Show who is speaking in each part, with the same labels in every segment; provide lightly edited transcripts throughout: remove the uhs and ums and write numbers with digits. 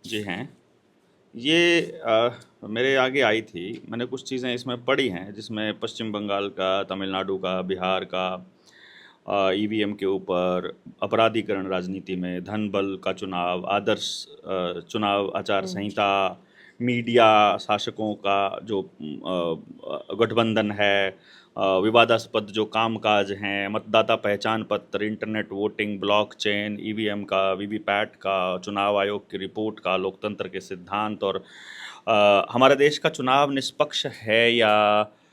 Speaker 1: जी हैं। ये मेरे आगे आई थी। मैंने कुछ चीज़ें इसमें पढ़ी हैं जिसमें पश्चिम बंगाल का, तमिलनाडु का, बिहार का ईवीएम के ऊपर अपराधीकरण राजनीति में, धन बल का चुनाव, आदर्श चुनाव आचार संहिता, मीडिया शासकों का जो गठबंधन है, विवादास्पद जो कामकाज हैं, मतदाता पहचान पत्र, इंटरनेट वोटिंग, ब्लॉकचेन, ईवीएम का, वीवीपैट का, चुनाव आयोग की रिपोर्ट का, लोकतंत्र के सिद्धांत और हमारे देश का चुनाव निष्पक्ष है या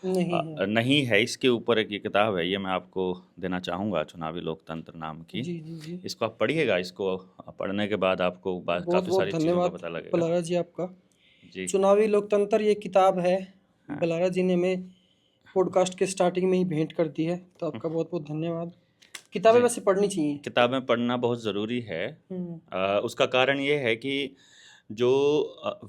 Speaker 2: नहीं है।
Speaker 1: नहीं है, इसके ऊपर एक ये किताब है। ये मैं आपको देना चाहूँगा, चुनावी लोकतंत्र नाम की।
Speaker 2: जी जी जी।
Speaker 1: इसको आप पढ़िएगा। इसको पढ़ने के बाद आपको
Speaker 2: बहुत
Speaker 1: काफ़ी
Speaker 2: बहुत
Speaker 1: सारी चीज़ों का
Speaker 2: धन्यवाद
Speaker 1: पता लगेगा।
Speaker 2: बलारा जी आपका।
Speaker 1: जी।
Speaker 2: चुनावी लोकतंत्र ये किताब है,
Speaker 1: हाँ।
Speaker 2: बलारा जी ने हमें पॉडकास्ट के स्टार्टिंग में ही भेंट कर दी है, तो आपका बहुत बहुत धन्यवाद। किताबें
Speaker 1: जी,
Speaker 2: वैसे पढ़नी चाहिए।
Speaker 1: किताबें पढ़ना बहुत ज़रूरी है।
Speaker 2: हम्म।
Speaker 1: उसका कारण ये है कि जो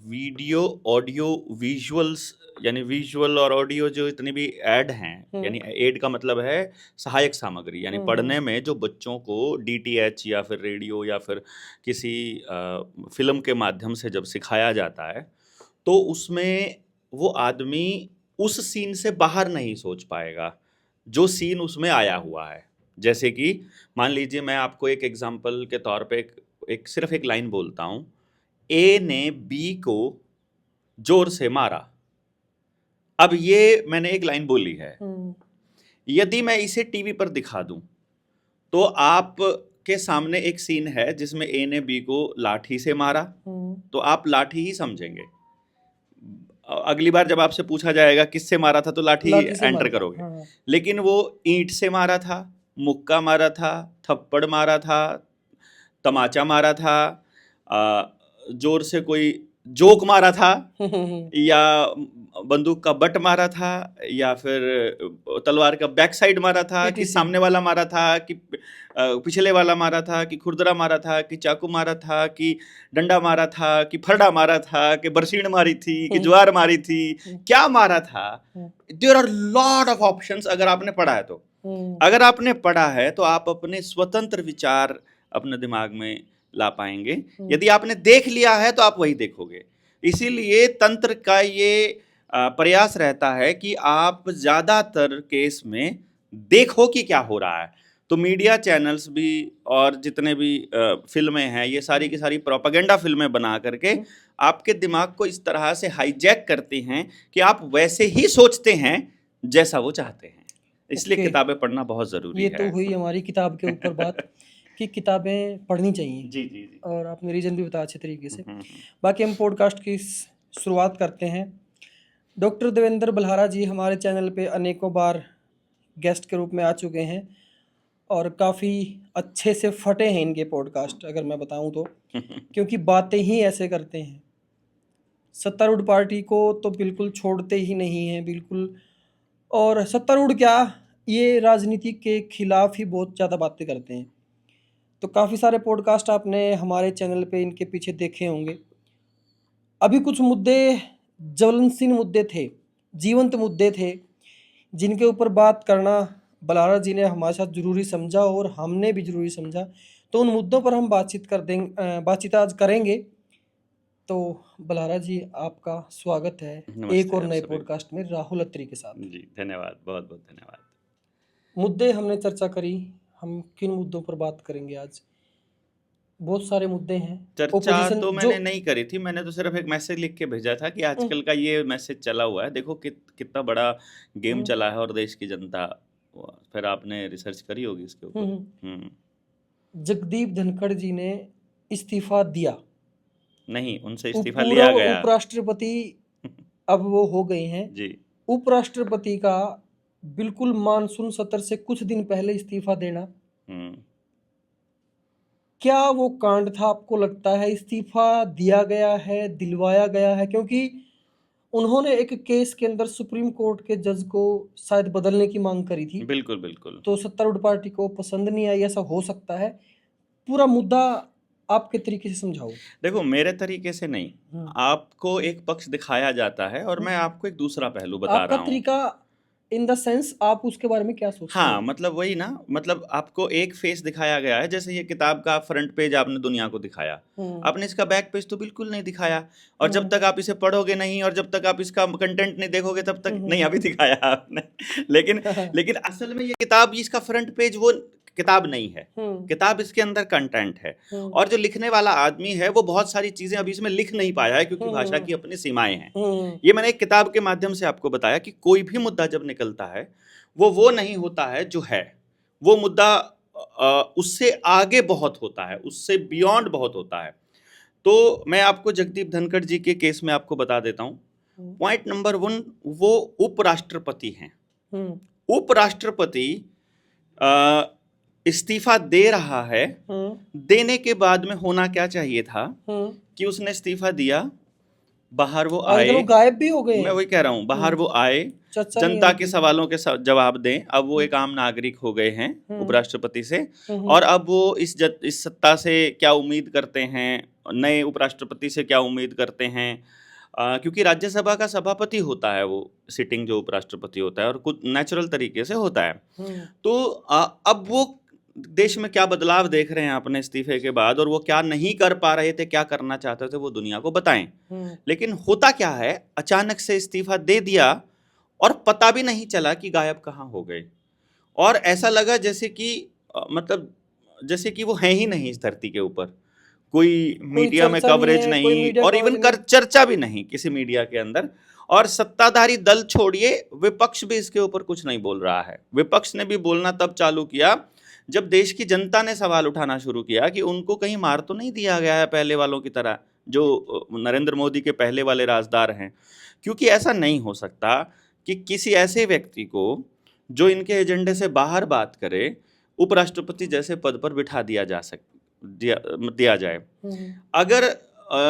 Speaker 1: वीडियो, ऑडियो, विजुअल्स, यानी विजुअल और ऑडियो जो इतनी भी ऐड हैं, यानी ऐड का मतलब है सहायक सामग्री, यानी पढ़ने में जो बच्चों को डीटीएच या फिर रेडियो या फिर किसी फिल्म के माध्यम से जब सिखाया जाता है, तो उसमें वो आदमी उस सीन से बाहर नहीं सोच पाएगा जो सीन उसमें आया हुआ है। जैसे कि मान लीजिए, मैं आपको एक एग्जांपल के तौर पे एक सिर्फ एक लाइन बोलता हूँ। ए ने बी को जोर से मारा। अब ये मैंने एक लाइन बोली है। यदि मैं इसे टीवी पर दिखा दूं तो आप के सामने एक सीन है जिसमें ए ने बी को लाठी से मारा, तो आप लाठी ही समझेंगे। अगली बार जब आपसे पूछा जाएगा किससे मारा था, तो लाठी
Speaker 2: लाठी से
Speaker 1: एंटर
Speaker 2: मारा था,
Speaker 1: करोगे।
Speaker 2: हाँ।
Speaker 1: लेकिन वो ईंट से मारा था, मुक्का मारा था, थप्पड़ मारा था, तमाचा मारा था, जोर से कोई जोक मारा था, या बंदूक का बट मारा था, या फिर तलवार का बैक साइड मारा था, कि सामने वाला मारा था, कि पिछले वाला मारा था, कि खुरदरा मारा था, कि चाकू मारा था, कि डंडा मारा था, कि फरडा मारा था, कि बरसीन मारी थी, कि ज्वार मारी थी, क्या मारा था। There are lot of options. अगर आपने पढ़ा है तो अगर आपने पढ़ा है तो आप अपने स्वतंत्र विचार अपने दिमाग में ला पाएंगे। यदि आपने देख लिया है तो आप वही देखोगे। इसीलिए तंत्र का ये प्रयास रहता है कि आप ज्यादातर केस में देखो कि क्या हो रहा है। तो मीडिया चैनल्स भी और जितने भी फिल्में हैं, ये सारी की सारी प्रोपेगेंडा फिल्में बना करके आपके दिमाग को इस तरह से हाईजैक करती हैं कि आप वैसे ही सोचते हैं जैसा वो चाहते हैं। इसलिए किताबें पढ़ना बहुत ज़रूरी
Speaker 2: ये
Speaker 1: है।
Speaker 2: तो हुई हमारी किताब के ऊपर बात कि किताबें पढ़नी चाहिए।
Speaker 1: जी जी जी।
Speaker 2: और आपने रीज़न भी बताया अच्छे तरीके से। बाकी हम पॉडकास्ट की शुरुआत करते हैं। डॉक्टर देवेंद्र बल्हारा जी हमारे चैनल पे अनेकों बार गेस्ट के रूप में आ चुके हैं और काफ़ी अच्छे से फटे हैं इनके पॉडकास्ट, अगर मैं बताऊं तो, क्योंकि बातें ही ऐसे करते हैं। सत्तारूढ़ पार्टी को तो बिल्कुल छोड़ते ही नहीं हैं, बिल्कुल। और सत्तारूढ़ क्या, ये राजनीति के खिलाफ ही बहुत ज़्यादा बातें करते हैं। तो काफ़ी सारे पॉडकास्ट आपने हमारे चैनल पे इनके पीछे देखे होंगे। अभी कुछ मुद्दे ज्वलनशील मुद्दे थे, जीवंत मुद्दे थे, जिनके ऊपर बात करना बलारा जी ने हमारे साथ ज़रूरी समझा और हमने भी ज़रूरी समझा। तो उन मुद्दों पर हम बातचीत आज करेंगे। तो बलारा जी, आपका स्वागत है एक
Speaker 1: नमस्ते
Speaker 2: और
Speaker 1: आप
Speaker 2: नए
Speaker 1: सभी को।
Speaker 2: पॉडकास्ट में राहुल अत्री के साथ।
Speaker 1: जी धन्यवाद, बहुत बहुत धन्यवाद।
Speaker 2: मुद्दे हमने चर्चा करी, हम किन मुद्दों पर बात करेंगे आज? बहुत सारे मुद्दे हैं।
Speaker 1: चर्चा
Speaker 2: ओपोजिशन
Speaker 1: तो
Speaker 2: जो
Speaker 1: मैंने नहीं करी थी। मैंने तो सिर्फ एक मैसेज लिख के भेजा था कि आजकल का ये मैसेज चला हुआ है, देखो कितना बड़ा गेम चला है और देश की जनता। फिर आपने रिसर्च करी होगी इसके ऊपर।
Speaker 2: जगदीप धनखड़ जी ने इस्तीफा दिया।
Speaker 1: नहीं, उनसे इस्तीफा लिया गया।
Speaker 2: उपराष्ट्रपति अब वो हो गए हैं।
Speaker 1: जी।
Speaker 2: उपराष्ट्रपति का बिल्कुल मानसून सत्र से कुछ दिन पहले इस्तीफा देना, क्या वो कांड था? आपको लगता है इस्तीफा दिया गया है, दिलवाया गया है? क्योंकि उन्होंने एक केस के अंदर सुप्रीम कोर्ट के जज को शायद बदलने की मांग करी थी।
Speaker 1: बिल्कुल बिल्कुल।
Speaker 2: तो सत्तारूढ़ पार्टी को पसंद नहीं आई, ऐसा हो सकता है। पूरा मुद्दा आपके तरीके से समझाओ।
Speaker 1: देखो, मेरे तरीके से नहीं, आपको एक पक्ष दिखाया जाता है और मैं आपको एक दूसरा पहलू बता
Speaker 2: आपका
Speaker 1: रहा हूँ।
Speaker 2: तरीका इन द सेंस आप उसके बारे में क्या सोचते
Speaker 1: हाँ,
Speaker 2: हो?
Speaker 1: मतलब वही ना, मतलब आपको एक फेस दिखाया गया है, जैसे ये किताब का फ्रंट पेज आपने दुनिया को दिखाया, आपने इसका बैक पेज तो बिल्कुल नहीं दिखाया। और जब तक आप इसे पढ़ोगे नहीं और जब तक आप इसका कंटेंट नहीं देखोगे तब तक नहीं, अभी दिखाया आपने लेकिन लेकिन असल में ये किताब, इसका फ्रंट पेज वो किताब नहीं है, किताब इसके अंदर कंटेंट है। और जो लिखने वाला आदमी है वो बहुत सारी चीजें अभी इसमें लिख नहीं पाया है, क्योंकि भाषा की अपनी सीमाएं हैं। ये मैंने एक किताब के माध्यम से आपको बताया कि कोई भी मुद्दा जब निकलता है वो नहीं होता है जो है, वो मुद्दा उससे आगे बहुत होता है, उससे बियॉन्ड बहुत होता है। तो मैं आपको जगदीप धनखड़ जी के केस में आपको बता देता हूँ। पॉइंट नंबर 1, वो उपराष्ट्रपति हैं। उपराष्ट्रपति इस्तीफा दे रहा है, देने के बाद में होना क्या चाहिए था कि उसने इस्तीफा दिया, बाहर वो आए,
Speaker 2: लोग गायब भी हो गए
Speaker 1: मैं
Speaker 2: हैं।
Speaker 1: वही कह रहा हूँ, बाहर वो आए,
Speaker 2: चर्चा नहीं
Speaker 1: जनता
Speaker 2: है
Speaker 1: के
Speaker 2: उनकी।
Speaker 1: सवालों के जवाब दें। अब वो एक आम नागरिक हो गए हैं उपराष्ट्रपति से, और अब वो इस सत्ता से क्या उम्मीद करते हैं, नए उपराष्ट्रपति से क्या उम्मीद करते हैं, क्योंकि राज्यसभा का सभापति होता है वो सिटिंग जो उपराष्ट्रपति होता है, और कुछ नेचुरल तरीके से होता है। तो अब वो देश में क्या बदलाव देख रहे हैं अपने इस्तीफे के बाद, और वो क्या नहीं कर पा रहे थे, क्या करना चाहते थे, वो दुनिया को बताएं। लेकिन होता क्या है, अचानक से इस्तीफा दे दिया और पता भी नहीं चला कि गायब कहाँ हो गए, और ऐसा लगा जैसे कि मतलब जैसे कि वो है ही नहीं इस धरती के ऊपर, कोई मीडिया में
Speaker 2: चर्चा नहीं
Speaker 1: कवरेज
Speaker 2: है, कोई
Speaker 1: नहीं,
Speaker 2: मीडिया
Speaker 1: और इवन
Speaker 2: कवरेज नहीं।
Speaker 1: चर्चा भी नहीं किसी मीडिया के अंदर। और सत्ताधारी दल छोड़िए, विपक्ष भी इसके ऊपर कुछ नहीं बोल रहा है। विपक्ष ने भी बोलना तब चालू किया जब देश की जनता ने सवाल उठाना शुरू किया कि उनको कहीं मार तो नहीं दिया गया है पहले वालों की तरह, जो नरेंद्र मोदी के पहले वाले राजदार हैं। क्योंकि ऐसा नहीं हो सकता कि किसी ऐसे व्यक्ति को जो इनके एजेंडे से बाहर बात करे, उपराष्ट्रपति जैसे पद पर बिठा दिया जाए। अगर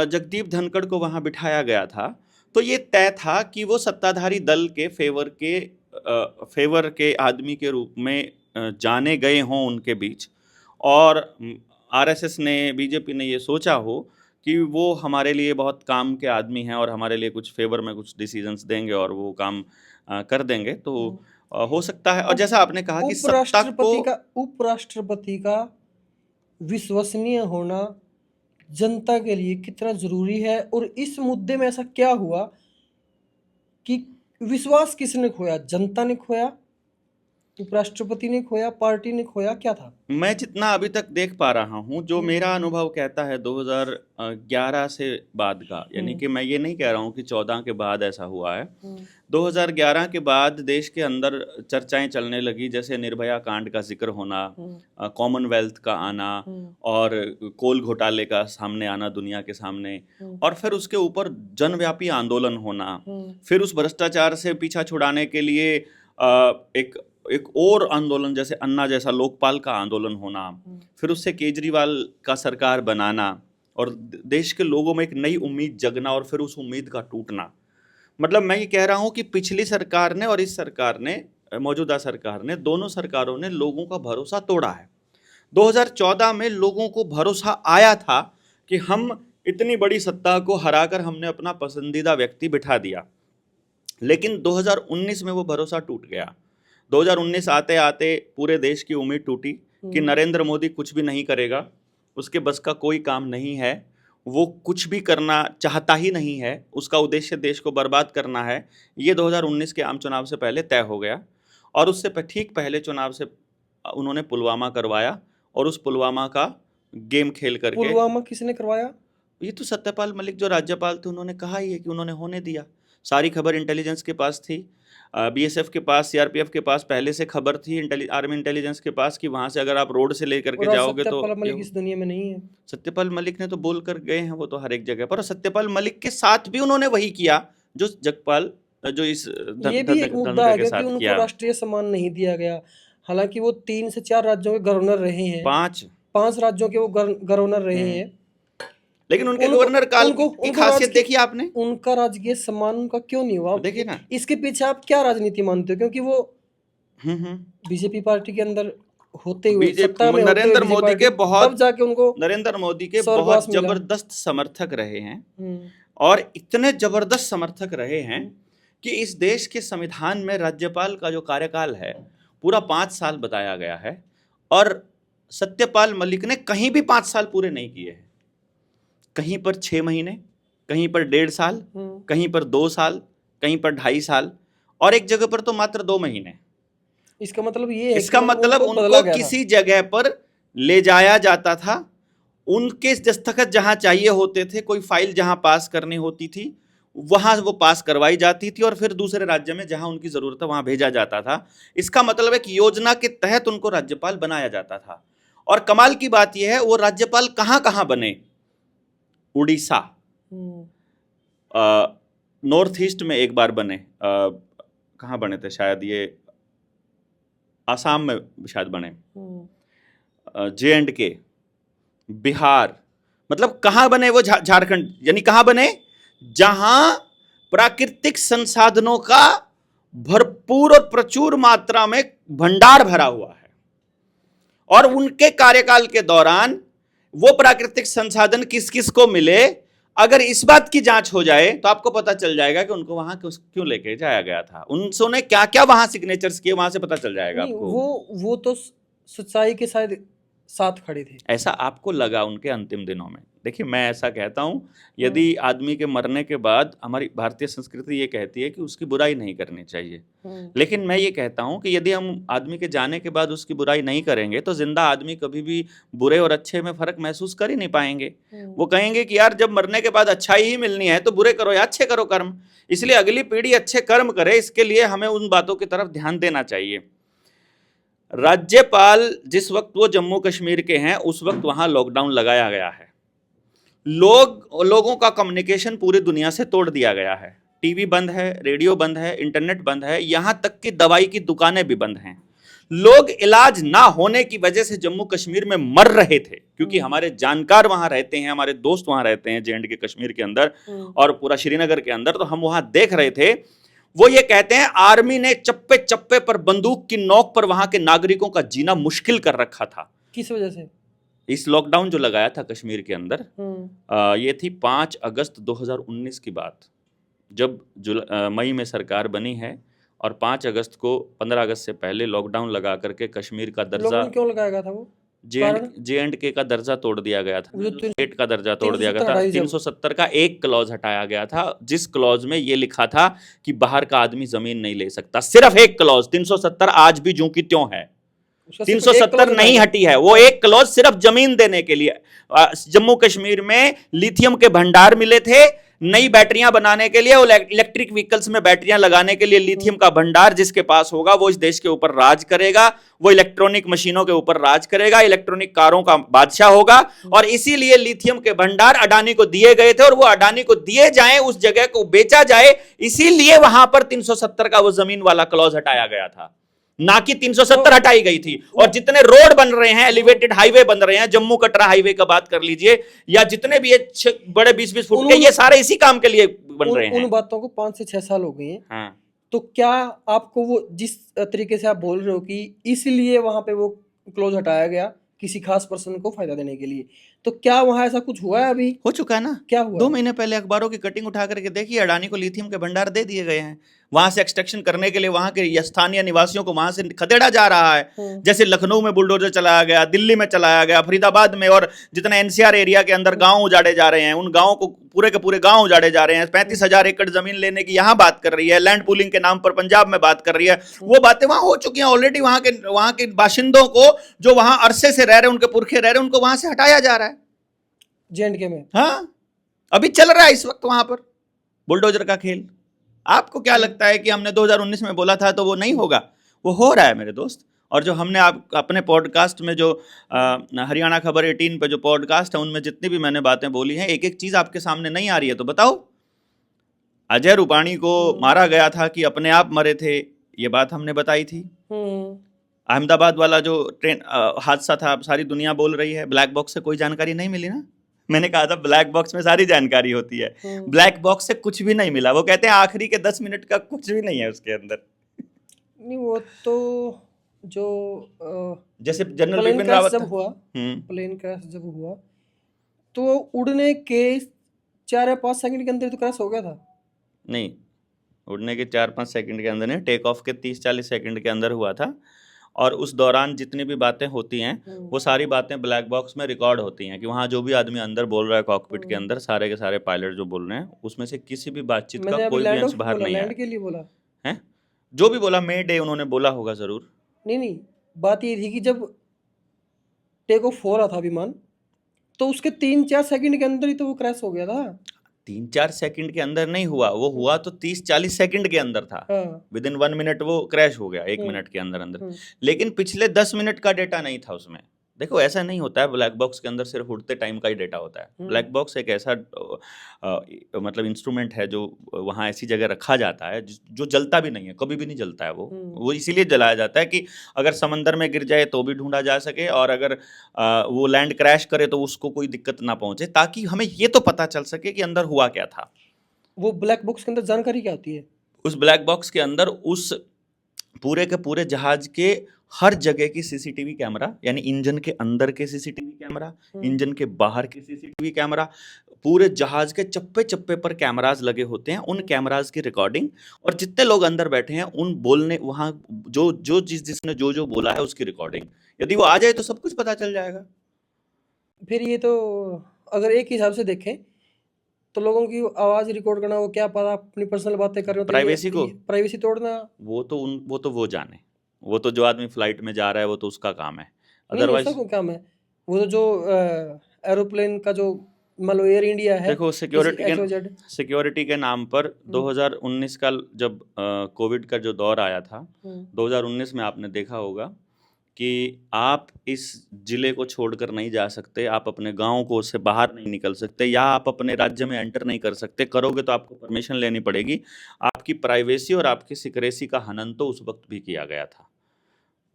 Speaker 1: जगदीप धनखड़ को वहां बिठाया गया था तो ये तय था कि वो सत्ताधारी दल के फेवर के आदमी के रूप में जाने गए हों उनके बीच, और आरएसएस ने, बीजेपी ने ये सोचा हो कि वो हमारे लिए बहुत काम के आदमी हैं और हमारे लिए कुछ फेवर में कुछ डिसीजंस देंगे और वो काम कर देंगे। तो हो सकता है। और जैसा आपने कहा कि सत्ता को,
Speaker 2: उपराष्ट्रपति का विश्वसनीय होना जनता के लिए कितना जरूरी है, और इस मुद्दे में ऐसा क्या हुआ कि विश्वास किसने खोया? जनता ने खोया, उपराष्ट्रपति ने खोया, पार्टी ने खोया, क्या था?
Speaker 1: मैं जितना अभी तक देख पा रहा हूँ, जो मेरा अनुभव कहता है 2011 से बाद का, यानी कि मैं ये नहीं कह रहा हूँ कि 14 के बाद ऐसा हुआ है। 2011 के बाद देश के अंदर चर्चाएं चलने लगी, जैसे निर्भया कांड का जिक्र होना, कॉमनवेल्थ का आना, और कोल घोटाले का सामने आना दुनिया के सामने, और फिर उसके ऊपर जनव्यापी आंदोलन होना, फिर उस भ्रष्टाचार से पीछा छुड़ाने के लिए एक और आंदोलन, जैसे अन्ना जैसा लोकपाल का आंदोलन होना, फिर उससे केजरीवाल का सरकार बनाना, और देश के लोगों में एक नई उम्मीद जगना, और फिर उस उम्मीद का टूटना। मतलब मैं ये कह रहा हूँ कि पिछली सरकार ने और इस सरकार ने, मौजूदा सरकार ने, दोनों सरकारों ने लोगों का भरोसा तोड़ा है। 2014 में लोगों को भरोसा आया था कि हम इतनी बड़ी सत्ता को हराकर हमने अपना पसंदीदा व्यक्ति बिठा दिया, लेकिन 2019 में वो भरोसा टूट गया। 2019 आते आते पूरे देश की उम्मीद टूटी कि नरेंद्र मोदी कुछ भी नहीं करेगा, उसके बस का कोई काम नहीं है, वो कुछ भी करना चाहता ही नहीं है, उसका उद्देश्य देश को बर्बाद करना है। ये 2019 के आम चुनाव से पहले तय हो गया, और उससे ठीक पहले चुनाव से उन्होंने पुलवामा करवाया, और उस पुलवामा का गेम खेल करके।
Speaker 2: पुलवामा किसने करवाया?
Speaker 1: ये तो सत्यपाल मलिक जो राज्यपाल थे उन्होंने कहा ही है कि उन्होंने होने दिया। सारी खबर इंटेलिजेंस के पास थी, बीएसएफ के पास, सीआरपीएफ के पास पहले से खबर थी, आर्मी इंटेलिजेंस के पास, कि वहां से अगर आप रोड से लेकर के जाओगे तो।
Speaker 2: सत्यपाल मलिक इस दुनिया में नहीं है।
Speaker 1: सत्यपाल मलिक ने तो बोल कर गए हैं, वो तो हर एक जगह पर। सत्यपाल मलिक के साथ भी उन्होंने वही किया जो जगपाल, जो इस
Speaker 2: ये भी एक मुद्दा है कि उनको राष्ट्रीय सम्मान नहीं दिया गया। हालांकि वो 3 से 4 राज्यों के गवर्नर रहे हैं, 5 राज्यों के वो गवर्नर रहे हैं,
Speaker 1: लेकिन उनके गवर्नर काल की खासियत देखिए आपने।
Speaker 2: उनका राजकीय सम्मान उनका क्यों नहीं हुआ?
Speaker 1: देखिए ना,
Speaker 2: इसके पीछे आप क्या राजनीति मानते हो? क्योंकि वो बीजेपी पार्टी के अंदर होते हुए, सत्ता में
Speaker 1: नरेंद्र मोदी के बहुत,
Speaker 2: तब जाके उनको
Speaker 1: नरेंद्र मोदी के बहुत जबरदस्त समर्थक रहे हैं, और इतने जबरदस्त समर्थक रहे हैं कि इस देश के संविधान में राज्यपाल का जो कार्यकाल है पूरा 5 साल बताया गया है, और सत्यपाल मलिक ने कहीं भी 5 साल पूरे नहीं किए हैं। कहीं पर 6 महीने, कहीं पर 1.5 साल, कहीं पर 2 साल, कहीं पर 2.5 साल, और एक जगह पर तो मात्र 2 महीने।
Speaker 2: इसका मतलब ये है
Speaker 1: इसका
Speaker 2: कि
Speaker 1: मतलब
Speaker 2: उनको बदला
Speaker 1: उनको
Speaker 2: गया था।
Speaker 1: किसी जगह पर ले जाया जाता था, उनके दस्तखत जहां चाहिए होते थे, कोई फाइल जहां पास करनी होती थी वहां वो पास करवाई जाती थी, और फिर दूसरे राज्य में जहां उनकी जरूरत है वहां भेजा जाता था। इसका मतलब है कि योजना के तहत उनको राज्यपाल बनाया जाता था। और कमाल की बात यह है, वो राज्यपाल कहां कहां बने। उड़ीसा, नॉर्थ ईस्ट में एक बार बने, कहाँ बने थे शायद, ये आसाम में शायद बने, J&K, बिहार, मतलब कहाँ बने वो, झारखंड, यानी कहाँ बने जहां प्राकृतिक संसाधनों का भरपूर और प्रचुर मात्रा में भंडार भरा हुआ है। और उनके कार्यकाल के दौरान वो प्राकृतिक संसाधन किस किस को मिले, अगर इस बात की जांच हो जाए तो आपको पता चल जाएगा कि उनको वहां क्यों लेके जाया गया था, उन्होंने क्या क्या वहां सिग्नेचर्स किए, वहां से पता चल जाएगा आपको।
Speaker 2: वो तो सच्चाई के साथ खड़े थे,
Speaker 1: ऐसा आपको लगा उनके अंतिम दिनों में। देखिए, मैं ऐसा कहता हूं, यदि आदमी के मरने के बाद, हमारी भारतीय संस्कृति ये कहती है कि उसकी बुराई नहीं करनी चाहिए, लेकिन मैं ये कहता हूं कि यदि हम आदमी के जाने के बाद उसकी बुराई नहीं करेंगे तो जिंदा आदमी कभी भी बुरे और अच्छे में फर्क महसूस कर ही नहीं पाएंगे। वो कहेंगे कि यार जब मरने के बाद अच्छाई ही मिलनी है तो बुरे करो या अच्छे करो कर्म, इसलिए अगली पीढ़ी अच्छे कर्म करे, इसके लिए हमें उन बातों की तरफ ध्यान देना चाहिए। राज्यपाल जिस वक्त वो जम्मू कश्मीर के हैं उस वक्त वहां लॉकडाउन लगाया गया है, लोगों का कम्युनिकेशन पूरी दुनिया से तोड़ दिया गया है, टीवी बंद है, रेडियो बंद है, इंटरनेट बंद है, यहां तक कि दवाई की दुकानें भी बंद हैं। लोग इलाज ना होने की वजह से जम्मू कश्मीर में मर रहे थे, क्योंकि हमारे जानकार वहां रहते हैं, हमारे दोस्त वहां रहते हैं J&K कश्मीर के अंदर और पूरा श्रीनगर के अंदर, तो हम वहां देख रहे थे। वो ये कहते हैं आर्मी ने चप्पे चप्पे पर बंदूक की नोक पर वहां के नागरिकों का जीना मुश्किल कर रखा था।
Speaker 2: किस वजह से?
Speaker 1: इस लॉकडाउन जो लगाया था कश्मीर के अंदर, ये थी 5 अगस्त 2019 की बात, जब मई में सरकार बनी है, और 5 अगस्त को 15 अगस्त से पहले लॉकडाउन लगा करके कश्मीर का दर्जा,
Speaker 2: क्यों लगाया गया था वो?
Speaker 1: J&K का दर्जा तोड़ दिया गया था, स्टेट का दर्जा तोड़ दिया गया था। 370 का एक क्लॉज हटाया गया था, जिस क्लॉज में ये लिखा था कि बाहर का आदमी जमीन नहीं ले सकता। सिर्फ एक क्लॉज, 370 आज भी ज्यों की त्यों है, 370 नहीं हटी है। वो एक क्लॉज सिर्फ जमीन देने के लिए। जम्मू कश्मीर में लिथियम के भंडार मिले थे, नई बैटरियां बनाने के लिए, इलेक्ट्रिक व्हीकल्स में बैटरियां लगाने के लिए लिथियम का भंडार जिसके पास होगा वो इस देश के ऊपर राज करेगा, वो इलेक्ट्रॉनिक मशीनों के ऊपर राज करेगा, इलेक्ट्रॉनिक कारों का बादशाह होगा। और इसीलिए लिथियम के भंडार अडानी को दिए गए थे, और वो अडानी को दिए जाएं, उस जगह को बेचा जाए, इसीलिए वहां पर 370 का वो जमीन वाला क्लॉज हटाया गया था, ना कि 370 हटाई गई थी। और जितने रोड बन रहे हैं, एलिवेटेड हाईवे बन रहे हैं, जम्मू कटरा हाईवे का बात कर लीजिए, या जितने भी ये बड़े 20-20 फुट के, ये सारे इसी काम के लिए बन रहे हैं।
Speaker 2: उन बातों को 5 से 6 साल हो गए हैं।
Speaker 1: हाँ।
Speaker 2: तो क्या आपको वो जिस तरीके से आप बोल रहे हो कि इसलिए वहां पे वो क्लोज हटाया गया किसी खास पर्सन को फायदा देने के लिए, तो क्या वहां ऐसा कुछ हुआ है? अभी
Speaker 1: हो चुका है ना।
Speaker 2: क्या हुआ?
Speaker 1: 2 महीने पहले अखबारों की कटिंग उठा करके देखिए, अडानी को लिथियम के भंडार दे दिए गए हैं, वहां से एक्सट्रैक्शन करने के लिए वहां के स्थानीय निवासियों को वहां से खदेड़ा जा रहा है। जैसे लखनऊ में बुलडोजर चलाया गया, दिल्ली में चलाया गया, फरीदाबाद में, और जितने NCR एरिया के अंदर गांव उजाड़े जा रहे हैं, उन गांवों को पूरे के पूरे गांव उजाड़े जा रहे हैं। 35,000 एकड़ जमीन लेने की यहां बात कर रही है, लैंड पूलिंग के नाम पर पंजाब में बात कर रही है। वो बातें वहां हो चुकी हैं ऑलरेडी। वहां के बाशिंदों को, जो वहां अरसे से रह रहे, उनके पुरखे रह रहे, उनको वहां से हटाया जा रहा है
Speaker 2: J&K में।
Speaker 1: हाँ, अभी चल रहा है इस वक्त वहां पर बुलडोजर का खेल। आपको क्या लगता है कि हमने 2019 में बोला था तो वो नहीं होगा? वो हो रहा है मेरे दोस्त। और जो हमने अपने पॉडकास्ट में, जो हरियाणा खबर 18 पे जो पॉडकास्ट है, उनमें जितनी भी मैंने बातें बोली हैं, एक एक चीज आपके सामने नहीं आ रही है तो बताओ। अजय रूपाणी को मारा गया था कि अपने आप मरे थे, ये बात हमने बताई थी। अहमदाबाद वाला जो ट्रेन हादसा था, सारी दुनिया बोल रही है ब्लैक बॉक्स से कोई जानकारी नहीं मिली ना। मैंने कहा था ब्लैक बॉक्स में सारी जानकारी होती है, ब्लैक बॉक्स से कुछ भी नहीं मिला। वो कहते हैं आखिरी के 10 मिनट का कुछ भी नहीं है उसके अंदर।
Speaker 2: नहीं, वो तो जो
Speaker 1: जैसे जनरल बिपिन रावत
Speaker 2: जब हुआ, प्लेन क्रैश जब हुआ तो उड़ने के 4 या 5 सेकंड के अंदर तो क्रैश हो गया था।
Speaker 1: नहीं, उड़ने के 4-5 सेकंड के अंदर नहीं, टेक ऑफ के 30-40 सेकंड के अंदर हुआ था। और उस दौरान जितनी भी बातें होती हैं वो सारी बातें ब्लैक बॉक्स में रिकॉर्ड होती हैं कि वहाँ जो भी आदमी अंदर बोल रहा है कॉकपिट के अंदर, सारे के सारे पायलट जो बोल रहे हैं, उसमें से किसी भी बातचीत का
Speaker 2: मैंने अभी
Speaker 1: कोई भी
Speaker 2: लैंड
Speaker 1: अंश
Speaker 2: ऑफ
Speaker 1: बाहर
Speaker 2: बोला,
Speaker 1: नहीं आया
Speaker 2: लैंड के लिए बोला।
Speaker 1: है। जो भी बोला मे डे उन्होंने बोला होगा जरूर।
Speaker 2: नहीं, बात ये थी कि जब टेक ऑफ हो रहा था विमान, तो उसके 3-4 सेकंड के अंदर ही तो वो क्रैश हो गया था।
Speaker 1: 3-4 सेकंड के अंदर नहीं हुआ, वो हुआ तो 30-40 सेकंड के अंदर था।
Speaker 2: हाँ।
Speaker 1: विद इन 1 मिनट वो क्रैश हो गया, 1 मिनट के अंदर अंदर। लेकिन पिछले 10 मिनट का डेटा नहीं था उसमें। देखो ऐसा नहीं होता है, ब्लैक बॉक्स के अंदर सिर्फ उड़ते टाइम का ही डेटा होता है। ब्लैक बॉक्स एक ऐसा मतलब इंस्ट्रूमेंट है जो वहाँ ऐसी जगह रखा जाता है जो जलता भी नहीं है, कभी भी नहीं जलता है वो इसीलिए जलाया जाता है कि अगर समंदर में गिर जाए तो भी ढूंढा जा सके, और अगर वो लैंड क्रैश करे तो उसको कोई दिक्कत ना पहुंचे, ताकि हमें ये तो पता चल सके कि अंदर हुआ क्या था।
Speaker 2: वो ब्लैक बॉक्स के अंदर जानकारी क्या होती है?
Speaker 1: उस ब्लैक बॉक्स के अंदर उस पूरे के पूरे जहाज के हर जगह की सीसीटीवी कैमरा, यानी इंजन के अंदर के सीसीटीवी कैमरा, इंजन के बाहर के सीसीटीवी कैमरा, पूरे जहाज के चप्पे चप्पे पर कैमरास लगे होते हैं, उन कैमरास की रिकॉर्डिंग, और जितने लोग अंदर बैठे हैं उन बोलने, वहां जो जो जिसने जो जो बोला है उसकी रिकॉर्डिंग। यदि वो आ जाए तो सब कुछ पता चल जाएगा।
Speaker 2: फिर ये तो अगर एक हिसाब से देखें तो लोगों की आवाज रिकॉर्ड करना, वो क्या पता अपनी पर्सनल बातें कर रहे हो,
Speaker 1: प्राइवेसी को,
Speaker 2: प्राइवेसी तोड़ना,
Speaker 1: वो तो वो जाने, वो तो जो आदमी फ्लाइट में जा रहा है वो तो उसका काम है।
Speaker 2: नहीं
Speaker 1: अदरवाइज
Speaker 2: उसका काम है। वो तो जो एरोप्लेन का जो मतलब एयर इंडिया है,
Speaker 1: देखो सिक्योरिटी के नाम पर 2019 का जब कोविड का जो दौर आया था, 2019 में आपने देखा होगा कि आप इस जिले को छोड़कर नहीं जा सकते, आप अपने गांव को से बाहर नहीं निकल सकते, या आप अपने राज्य में एंटर नहीं कर सकते। करोगे तो आपको परमिशन लेनी पड़ेगी। आपकी प्राइवेसी और आपकी सिक्रेसी का हनन तो उस वक्त भी किया गया था,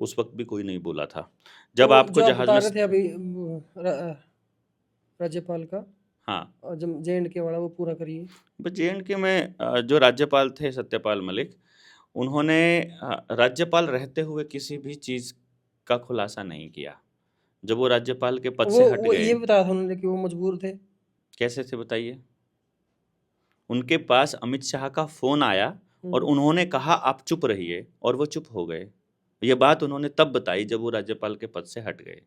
Speaker 1: उस वक्त भी कोई नहीं बोला था। जब
Speaker 2: तो
Speaker 1: आपको
Speaker 2: जो आप
Speaker 1: जहाज
Speaker 2: बता
Speaker 1: में
Speaker 2: रहे थे अभी राज्यपाल का,
Speaker 1: हाँ,
Speaker 2: और जब JNK वाला, वो पूरा करिए।
Speaker 1: बस JNK में जो राज्यपाल थे सत्यपाल मलिक, उन्होंने राज्यपाल रहते हुए किसी भी चीज़ का खुलासा नहीं किया। जब वो राज्यपाल के पद से हट
Speaker 2: वो
Speaker 1: गए,
Speaker 2: ये बताया था उन्होंने कि वो मजबूर थे।
Speaker 1: कैसे थे बताइए? उनके पास अमित शाह का फोन आया और उन्होंने कहा आप चुप रहिए, और वो चुप हो गए। ये बात उन्होंने तब बताई जब वो राज्यपाल के पद से हट गए।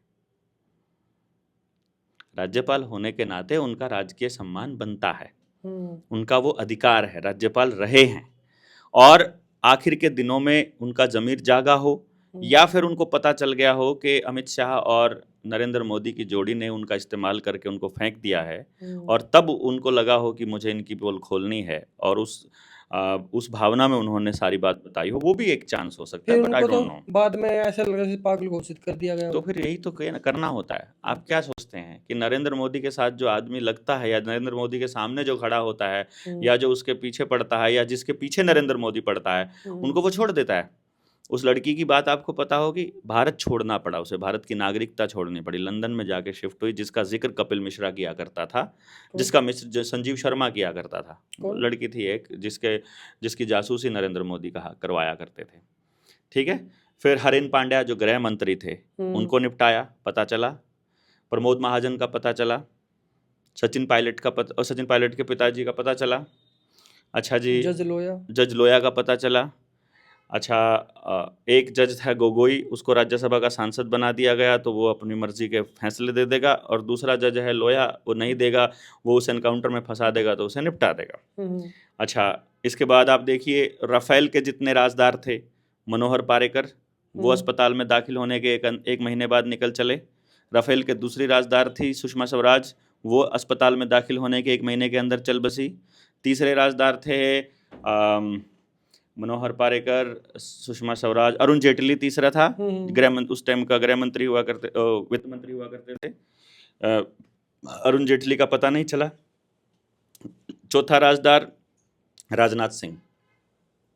Speaker 1: राज्यपाल होने के नाते उनका राजकीय सम्मान बनता है, उनका वो अधिकार है, राज्यपाल रहे हैं, और आखिर के दिनों में उनका जमीर जागा हो, या फिर उनको पता चल गया हो कि अमित शाह और नरेंद्र मोदी की जोड़ी ने उनका इस्तेमाल करके उनको फेंक दिया है, और तब उनको लगा हो कि मुझे इनकी पोल खोलनी है, और उस भावना में उन्होंने सारी बात बताई हो, वो भी एक चांस हो सकता है,
Speaker 2: फिर
Speaker 1: बट आई
Speaker 2: उनको
Speaker 1: डोंट
Speaker 2: तो
Speaker 1: नो।
Speaker 2: बाद में ऐसा लगा जैसे पागल घोषित कर दिया गया
Speaker 1: तो
Speaker 2: हो।
Speaker 1: फिर यही तो करना होता है। आप क्या सोचते हैं कि नरेंद्र मोदी के साथ जो आदमी लगता है, या नरेंद्र मोदी के सामने जो खड़ा होता है, या जो उसके पीछे पड़ता है, या जिसके पीछे नरेंद्र मोदी पड़ता है, उनको वो छोड़ देता है? उस लड़की की बात आपको पता होगी, भारत छोड़ना पड़ा उसे, भारत की नागरिकता छोड़नी पड़ी, लंदन में जाके शिफ्ट हुई, जिसका जिक्र कपिल मिश्रा किया करता था, जिसका जो संजीव शर्मा किया करता था। वो लड़की थी एक जिसकी जासूसी नरेंद्र मोदी करवाया करते थे। ठीक है। फिर हरिन पांड्या जो गृह मंत्री थे, उनको निपटाया, पता चला। प्रमोद महाजन का पता चला, सचिन पायलट के पिताजी का पता चला। अच्छा जी, जज लोया का पता चला। अच्छा, एक जज था गोगोई, उसको राज्यसभा का सांसद बना दिया गया, तो वो अपनी मर्जी के फैसले दे देगा, और दूसरा जज है लोया, वो नहीं देगा, वो उसे एनकाउंटर में फंसा देगा, तो उसे निपटा देगा। अच्छा, इसके बाद आप देखिए राफेल के जितने राजदार थे, मनोहर पारेकर, वो अस्पताल में दाखिल होने के एक महीने बाद निकल चले। राफेल के दूसरी राजदार थी सुषमा स्वराज, वो अस्पताल में दाखिल होने के 1 महीने के अंदर चल बसी। तीसरे राजदार थे मनोहर पारेकर, सुषमा स्वराज, अरुण जेटली तीसरा था, उस टाइम का गृह मंत्री हुआ करते, वित्त मंत्री हुआ करते थे। अरुण जेटली का पता नहीं चला। चौथा राजदार राजनाथ सिंह,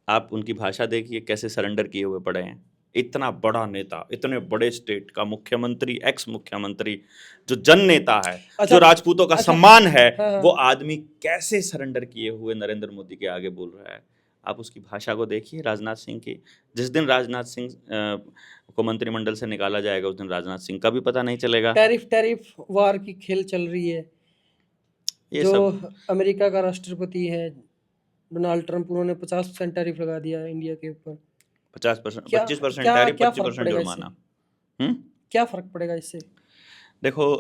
Speaker 1: आप उनकी भाषा देखिए, कैसे सरेंडर किए हुए पड़े हैं। इतना बड़ा नेता, इतने बड़े स्टेट का मुख्यमंत्री, एक्स मुख्यमंत्री, जो जन नेता है, जो राजपूतों का सम्मान है, वो आदमी कैसे सरेंडर किए हुए नरेंद्र मोदी के आगे बोल रहा है। आप उसकी भाषा को देखिए राजनाथ सिंह की। जिस दिन राजनाथ सिंह को मंत्रिमंडल से निकाला जाएगा, उस दिन राजनाथ सिंह का भी पता नहीं चलेगा।
Speaker 2: टैरिफ वार की खेल चल रही है। जो अमेरिका का राष्ट्रपति है, डोनाल्ड ट्रंप, उन्होंने 50% टैरिफ लगा दिया है इंडिया के ऊपर।
Speaker 1: 50%,
Speaker 2: क्या
Speaker 1: 25%
Speaker 2: क्या
Speaker 1: टैरिफ,
Speaker 2: क्या फर्क
Speaker 1: 25%
Speaker 2: पड़ेगा
Speaker 1: जुर्माना।
Speaker 2: इससे?
Speaker 1: हम्म
Speaker 2: क्या फर्क पड़ेगा इससे?
Speaker 1: देखो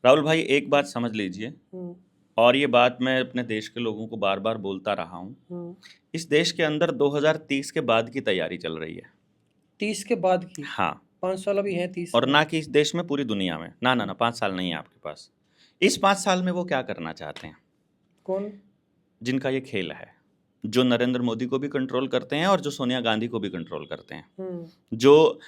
Speaker 1: राहुल भाई, एक बात समझ लीजिए,
Speaker 2: हम्म,
Speaker 1: और ये बात मैं अपने देश के लोगों को बार बार बोलता रहा हूँ।
Speaker 2: हम्म।
Speaker 1: इस देश के अंदर 2030 के बाद की तैयारी चल रही है।
Speaker 2: 30 के बाद की?
Speaker 1: हाँ,
Speaker 2: 5 साल अभी हैं 30
Speaker 1: और
Speaker 2: में।
Speaker 1: ना कि इस देश में, पूरी दुनिया में। ना ना ना, 5 साल नहीं है आपके पास। इस 5 साल में वो क्या करना चाहते हैं?
Speaker 2: कौन?
Speaker 1: जिनका ये खेल है, जो नरेंद्र मोदी को भी कंट्रोल करते हैं और जो सोनिया गांधी को भी कंट्रोल करते हैं,
Speaker 2: हम्म,
Speaker 1: जो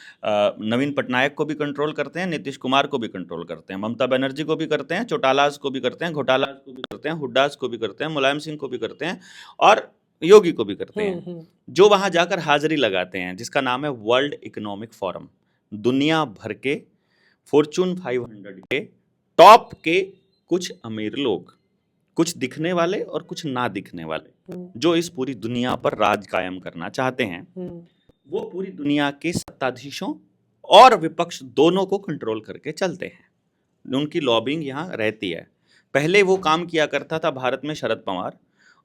Speaker 1: नवीन पटनायक को भी कंट्रोल करते हैं, नीतीश कुमार को भी कंट्रोल करते हैं, ममता बनर्जी को भी करते हैं, चौटालाज को भी करते हैं, घोटालाज को भी करते हैं, हुड्डाज को भी करते हैं, मुलायम सिंह को भी करते हैं, और योगी को भी करते हैं। जो वहां जाकर हाजिरी लगाते हैं, जिसका नाम है वर्ल्ड इकोनॉमिक फोरम। दुनिया भर के फॉर्चून 500 के टॉप के कुछ अमीर लोग, कुछ दिखने वाले और कुछ ना दिखने वाले, जो इस पूरी दुनिया पर राज कायम करना चाहते हैं, वो पूरी दुनिया के सत्ताधीशों और विपक्ष दोनों को कंट्रोल करके चलते हैं। उनकी लॉबिंग यहाँ रहती है। पहले वो काम किया करता था भारत में शरद पवार,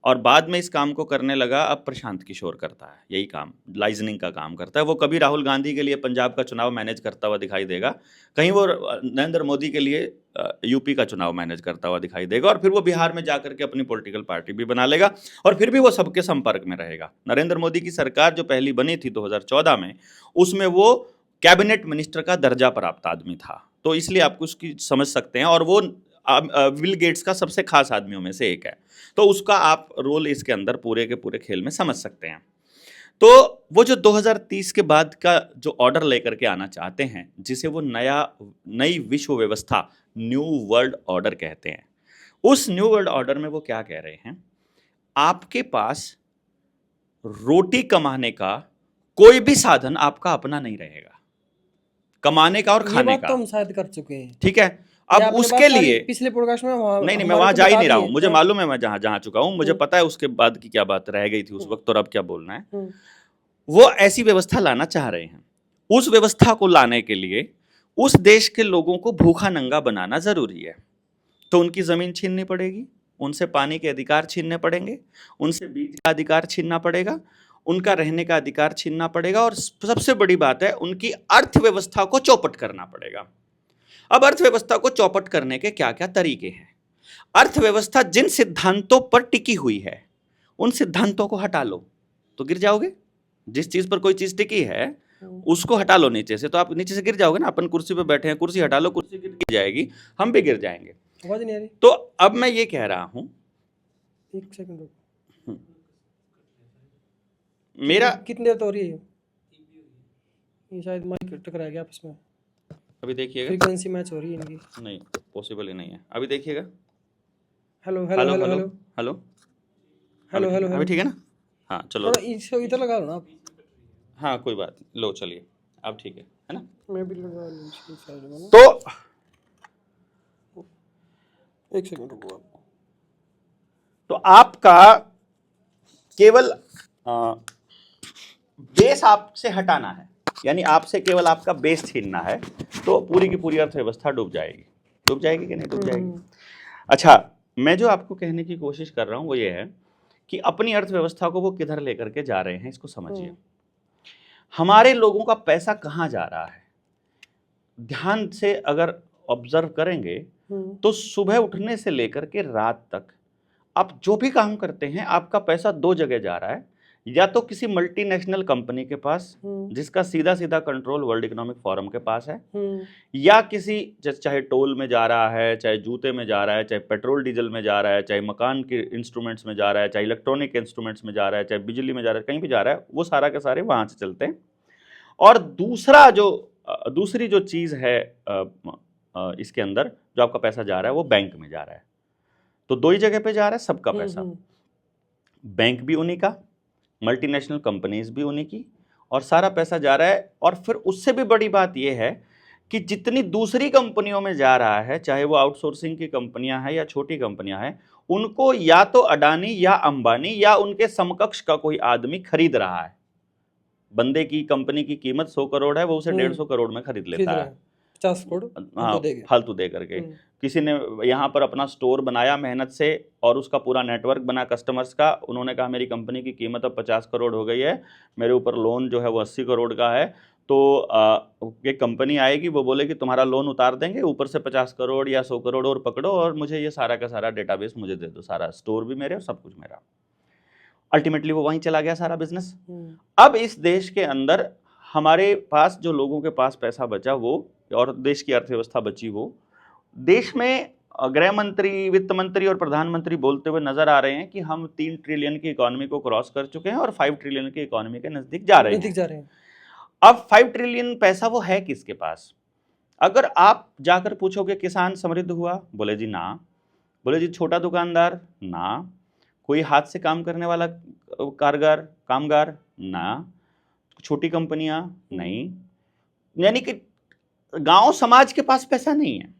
Speaker 1: और बाद में इस काम को करने लगा अब प्रशांत किशोर करता है। यही काम लाइजनिंग का काम करता है। वो कभी राहुल गांधी के लिए पंजाब का चुनाव मैनेज करता हुआ दिखाई देगा, कहीं वो नरेंद्र मोदी के लिए यूपी का चुनाव मैनेज करता हुआ दिखाई देगा, और फिर वो बिहार में जाकर के अपनी पॉलिटिकल पार्टी भी बना लेगा, और फिर भी वो सबके संपर्क में रहेगा। नरेंद्र मोदी की सरकार जो पहली बनी थी 2014 में, उसमें वो कैबिनेट मिनिस्टर का दर्जा प्राप्त आदमी था, तो इसलिए आपको उसकी समझ सकते हैं। और वो बिल गेट्स का सबसे खास आदमियों में से एक है, तो उसका आप रोल इसके अंदर पूरे के पूरे खेल में समझ सकते हैं। तो वो जो 2030 के बाद का जो ऑर्डर लेकर के आना चाहते हैं, जिसे वो नई विश्व व्यवस्था, न्यू वर्ल्ड ऑर्डर कहते हैं, उस न्यू वर्ल्ड ऑर्डर में वो क्या कह रहे हैं? आपके पास रोटी कमाने का कोई भी साधन आपका अपना नहीं रहेगा, कमाने का और
Speaker 2: ये
Speaker 1: खाने
Speaker 2: बात
Speaker 1: का।
Speaker 2: तो हम शायद कर चुके हैं।
Speaker 1: ठीक है,
Speaker 2: ये
Speaker 1: अब
Speaker 2: आपने
Speaker 1: उसके
Speaker 2: बात सारी
Speaker 1: लिए
Speaker 2: पिछले पॉडकास्ट में
Speaker 1: नहीं, मैं
Speaker 2: हमारे
Speaker 1: वहां
Speaker 2: को
Speaker 1: जा ही
Speaker 2: बता
Speaker 1: नहीं रहा
Speaker 2: दी
Speaker 1: हूं।
Speaker 2: है।
Speaker 1: मुझे
Speaker 2: हाँ।
Speaker 1: मालूम है मैं जहां जहां चुका हूं, मुझे
Speaker 2: हम्म,
Speaker 1: पता है उसके बाद की क्या बात रह गई थी उस वक्त, और अब क्या बोलना है।
Speaker 2: हम्म,
Speaker 1: वो ऐसी व्यवस्था लाना चाह रहे हैं। उस व्यवस्था को लाने के लिए उस देश के लोगों को भूखा नंगा बनाना जरूरी है। तो उनकी जमीन छीननी पड़ेगी, उनसे पानी के अधिकार छीनने पड़ेंगे, उनसे बीज का अधिकार छीनना पड़ेगा, उनका रहने का अधिकार छीनना पड़ेगा, और सबसे बड़ी बात है, उनकी अर्थव्यवस्था को चौपट करना पड़ेगा। अब अर्थव्यवस्था को चौपट करने के क्या क्या तरीके हैं? अर्थव्यवस्था जिन सिद्धांतों पर टिकी हुई है, उन सिद्धांतों को हटा लो तो गिर जाओगे। जिस चीज पर कोई चीज टिकी है, उसको हटा लो नीचे से, तो आप नीचे से गिर जाओगे ना। अपन कुर्सी पे बैठे हैं, कुर्सी हटा लो, कुर्सी गिर जाएगी, हम भी गिर जाएंगे।
Speaker 2: आवाज नहीं आ रही?
Speaker 1: तो अब मैं ये कह रहा हूं,
Speaker 2: एक सेकंड रुको।
Speaker 1: मेरा
Speaker 2: कितनी देर तो हो रही है ये? शायद माइक टकरा गया आपस में,
Speaker 1: अभी देखिएगा,
Speaker 2: फ्रीक्वेंसी मैच हो रही है इनकी।
Speaker 1: नहीं पॉसिबल ही नहीं है। अभी देखिएगा,
Speaker 2: hello hello hello hello
Speaker 1: hello
Speaker 2: hello hello
Speaker 1: अभी
Speaker 2: हेलो।
Speaker 1: ठीक है ना? हाँ चलो,
Speaker 2: थोड़ा इसको इधर लगा लो ना आप।
Speaker 1: हाँ कोई बात नहीं, लो चलिए, अब ठीक है ना?
Speaker 2: मैं भी लगा लूं इसकी साइड में ना।
Speaker 1: तो
Speaker 2: एक सेकंड रुको आप।
Speaker 1: तो आपका केवल बेस आपसे हटाना है, यानी आपसे केवल आपका बेस छीनना है, तो पूरी की पूरी अर्थव्यवस्था डूब जाएगी। डूब जाएगी कि नहीं डूब जाएगी? अच्छा, मैं जो आपको कहने की कोशिश कर रहा हूं वो ये है कि अपनी अर्थव्यवस्था को वो किधर लेकर के जा रहे हैं, इसको समझिए। हमारे लोगों का पैसा कहां जा रहा है? ध्यान से अगर ऑब्जर्व करेंगे तो सुबह उठने से लेकर के रात तक आप जो भी काम करते हैं, आपका पैसा दो जगह जा रहा है। या तो किसी मल्टीनेशनल कंपनी के पास, जिसका सीधा सीधा कंट्रोल वर्ल्ड इकोनॉमिक फोरम के पास है, या किसी चाहे टोल में जा रहा है, चाहे जूते में जा रहा है, चाहे पेट्रोल डीजल में जा रहा है, चाहे मकान के इंस्ट्रूमेंट्स में जा रहा है, चाहे इलेक्ट्रॉनिक इंस्ट्रूमेंट्स में जा रहा है, चाहे बिजली में जा रहा है, कहीं भी जा रहा है, वो सारा के सारे वहां से चलते हैं। और दूसरी जो चीज है इसके अंदर जो आपका पैसा जा रहा है, वो बैंक में जा रहा है। तो दो ही जगह पे जा रहा है सबका पैसा, बैंक भी उन्हीं का, मल्टीनेशनल कंपनीज भी उन्हीं की, और सारा पैसा जा रहा है। और फिर उससे भी बड़ी बात यह है कि जितनी दूसरी कंपनियों में जा रहा है, चाहे वो आउटसोर्सिंग की कंपनियां हैं या छोटी कंपनियां हैं, उनको या तो अडानी या अंबानी या उनके समकक्ष का कोई आदमी खरीद रहा है। बंदे की कंपनी की कीमत 100 करोड़ है, वो उसे 150 करोड़ में खरीद लेता है,
Speaker 2: 50 करोड़
Speaker 1: हाँ फालतू दे करके। किसी ने यहाँ पर अपना स्टोर बनाया मेहनत से और उसका पूरा नेटवर्क बना कस्टमर्स का, उन्होंने कहा मेरी कंपनी की कीमत अब 50 करोड़ हो गई है, मेरे ऊपर लोन जो है वो 80 करोड़ का है, तो एक कंपनी आएगी, वो बोलेगी तुम्हारा लोन उतार देंगे, ऊपर से 50 करोड़ या 100 करोड़ और पकड़ो और मुझे ये सारा का सारा डेटाबेस मुझे दे दो, सारा स्टोर भी मेरे और सब कुछ मेरा। अल्टीमेटली वो वहीं चला गया सारा बिजनेस। अब इस देश के अंदर हमारे पास जो लोगों के पास पैसा बचा वो, और देश की अर्थव्यवस्था बची वो, देश में गृह मंत्री, वित्त मंत्री और प्रधानमंत्री बोलते हुए नजर आ रहे हैं कि हम 3 ट्रिलियन की इकोनॉमी को क्रॉस कर चुके हैं और 5 ट्रिलियन की इकोनॉमी के नजदीक जा रहे हैं। अब 5 ट्रिलियन पैसा वो है किसके पास? अगर आप जाकर पूछोगे किसान समृद्ध हुआ, बोले जी ना। बोले जी छोटा दुकानदार, ना। कोई हाथ से काम करने वाला कामगार, ना। छोटी कंपनियां, नहीं। यानी कि गांव समाज के पास पैसा नहीं है।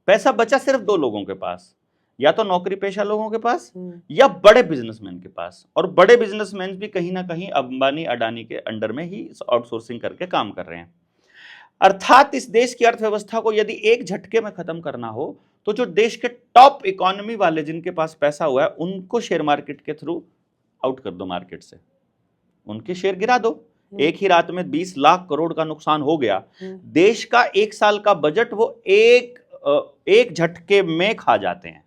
Speaker 1: पैसा बचा सिर्फ 2 लोगों के पास, या तो नौकरी पेशा लोगों के पास या बड़े बिजनेसमैन के पास। और बड़े बिजनेसमैन भी कहीं ना कहीं अंबानी अडानी के अंडर में ही आउटसोर्सिंग करके काम कर रहे हैं। अर्थात इस देश की अर्थव्यवस्था को यदि एक झटके में खत्म करना हो तो जो देश के टॉप इकोनॉमी वाले जिनके पास पैसा हुआ है उनको शेयर मार्केट के थ्रू आउट कर दो, मार्केट से उनके शेयर गिरा दो। एक ही रात में 20 लाख करोड़ का नुकसान हो गया। देश का 1 साल का बजट वो एक झटके में खा जाते हैं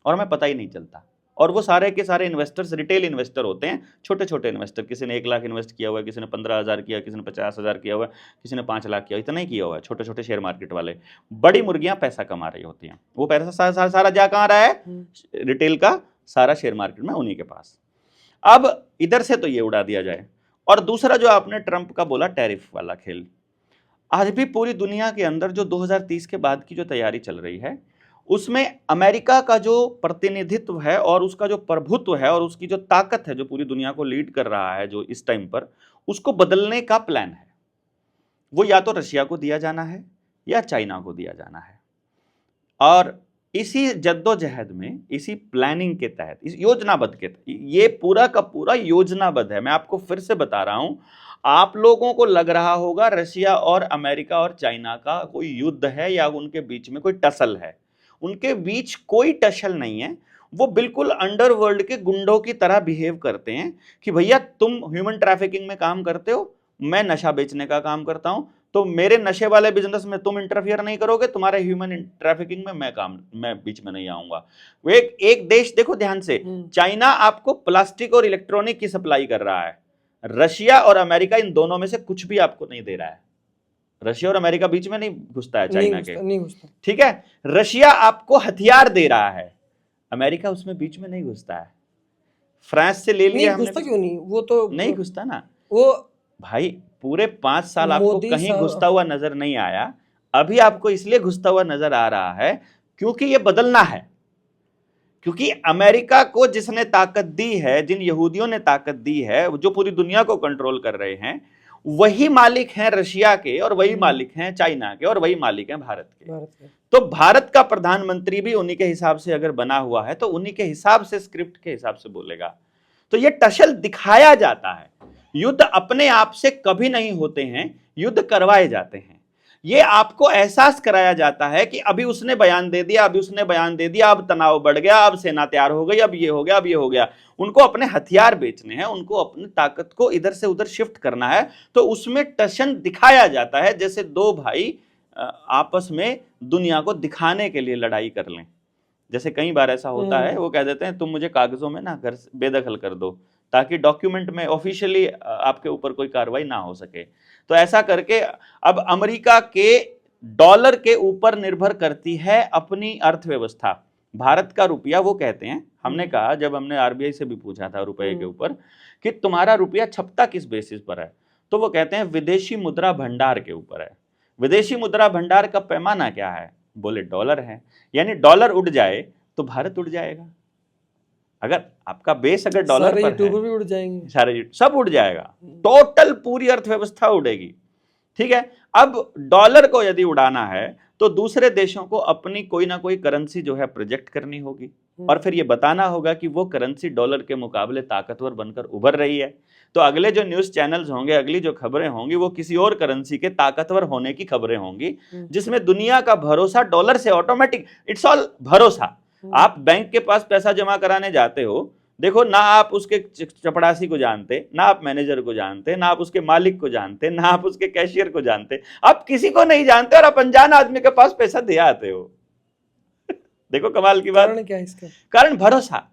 Speaker 1: और हमें पता ही नहीं चलता। और वो सारे के सारे इन्वेस्टर्स रिटेल इन्वेस्टर होते हैं, छोटे छोटे इन्वेस्टर। किसी ने 1 लाख इन्वेस्ट किया हुआ है, किसी ने 15,000 किया, किसी ने 50,000 किया हुआ है, किसी ने 5 लाख किया, इतना ही किया हुआ है। छोटे छोटे शेयर मार्केट वाले, बड़ी मुर्गियां पैसा कमा रही होती हैं। वो पैसा सारा जा कहाँ रहा है? रिटेल का सारा शेयर मार्केट में उन्हीं के पास। अब इधर से तो ये उड़ा दिया जाए। और दूसरा जो आपने ट्रंप का बोला, टैरिफ वाला खेल, आज भी पूरी दुनिया के अंदर जो 2030 के बाद की जो तैयारी चल रही है उसमें अमेरिका का जो प्रतिनिधित्व है और उसका जो प्रभुत्व है और उसकी जो ताकत है जो पूरी दुनिया को लीड कर रहा है जो इस टाइम पर, उसको बदलने का प्लान है। वो या तो रशिया को दिया जाना है या चाइना को दिया जाना है। और इसी जद्दोजहद में, इसी प्लानिंग के तहत, इस योजनाबद्ध के तहत, ये पूरा का पूरा योजनाबद्ध है। मैं आपको फिर से बता रहा हूं, आप लोगों को लग रहा होगा रशिया और अमेरिका और चाइना का कोई युद्ध है या उनके बीच में कोई टसल है। उनके बीच कोई टसल नहीं है। वो बिल्कुल अंडरवर्ल्ड के गुंडों की तरह बिहेव करते हैं कि भैया तुम ह्यूमन ट्रैफिकिंग में काम करते हो, मैं नशा बेचने का काम करता हूं, तो मेरे नशे वाले बिजनेस में तुम इंटरफियर नहीं करोगे, तुम्हारे ह्यूमन ट्रैफिकिंग में मैं बीच में नहीं आऊंगा। एक देश देखो ध्यान से, चाइना आपको प्लास्टिक और इलेक्ट्रॉनिक की सप्लाई कर रहा है, रशिया और अमेरिका इन दोनों में से कुछ भी आपको नहीं दे रहा है। रशिया और अमेरिका बीच में नहीं घुसता है चाइना के, नहीं घुसता। ठीक है, रशिया आपको हथियार दे रहा है, अमेरिका उसमें बीच में नहीं घुसता है। फ्रांस से ले लिया हमने, घुसता क्यों नहीं? वो तो नहीं घुसता ना वो भाई। पूरे 5 साल आपको कहीं घुसता हुआ नजर नहीं आया। अभी आपको इसलिए घुसता हुआ नजर आ रहा है क्योंकि ये बदलना है। क्योंकि अमेरिका को जिसने ताकत दी है, जिन यहूदियों ने ताकत दी है, जो पूरी दुनिया को कंट्रोल कर रहे हैं, वही मालिक हैं रशिया के, और वही मालिक हैं चाइना के, और वही मालिक हैं भारत के। तो भारत का प्रधानमंत्री भी उन्हीं के हिसाब से अगर बना हुआ है तो उन्हीं के हिसाब से, स्क्रिप्ट के हिसाब से बोलेगा। तो ये टसल दिखाया जाता है। युद्ध अपने आप से कभी नहीं होते हैं, युद्ध करवाए जाते हैं। ये आपको एहसास कराया जाता है कि अभी उसने बयान दे दिया, अभी उसने बयान दे दिया, अब तनाव बढ़ गया, अब सेना तैयार हो गई, अब ये हो गया, अब ये हो गया। उनको अपने हथियार बेचने हैं, उनको अपनी ताकत को इधर से उधर शिफ्ट करना है। तो उसमें टशन दिखाया जाता है जैसे 2 भाई आपस में दुनिया को दिखाने के लिए लड़ाई कर लें। जैसे कई बार ऐसा होता है, वो कह देते हैं तुम मुझे कागजों में ना घर बेदखल कर दो ताकि डॉक्यूमेंट में ऑफिशियली आपके ऊपर कोई कार्रवाई ना हो सके। तो ऐसा करके अब अमेरिका के डॉलर के ऊपर निर्भर करती है अपनी अर्थव्यवस्था। भारत का रुपया, वो कहते हैं, हमने कहा जब हमने आरबीआई से भी पूछा था रुपए के ऊपर कि तुम्हारा रुपया छपता किस बेसिस पर है, तो वो कहते हैं विदेशी मुद्रा भंडार के ऊपर है। विदेशी मुद्रा भंडार का पैमाना क्या है? बोले डॉलर है। यानी डॉलर उड़ जाए तो भारत उड़ जाएगा। अगर आपका बेस अगर डॉलर पर है, भी उड़ जाएंगे, सारे सब उड़ जाएगा, टोटल पूरी अर्थव्यवस्था उड़ेगी। ठीक है, अब डॉलर को यदि उड़ाना है तो दूसरे देशों को अपनी कोई ना कोई करेंसी जो है प्रोजेक्ट करनी होगी और फिर ये बताना होगा कि वो करेंसी डॉलर के मुकाबले ताकतवर बनकर उभर रही है। तो अगले जो न्यूज़ चैनल्स होंगे, अगली जो खबरें होंगी, वो किसी और करेंसी के ताकतवर होने की खबरें होंगी, जिसमें दुनिया का भरोसा डॉलर से ऑटोमेटिक, इट्स ऑल भरोसा। आप बैंक के पास पैसा जमा कराने जाते हो, देखो ना आप उसके चपड़ासी को जानते, ना आप मैनेजर को जानते, ना आप उसके मालिक को जानते, ना आप उसके कैशियर को जानते, आप किसी को नहीं जानते और आप अनजान आदमी के पास पैसा दे आते हो। देखो कमाल की बात।
Speaker 2: कारण क्या है इसका?
Speaker 1: कारण भरोसा,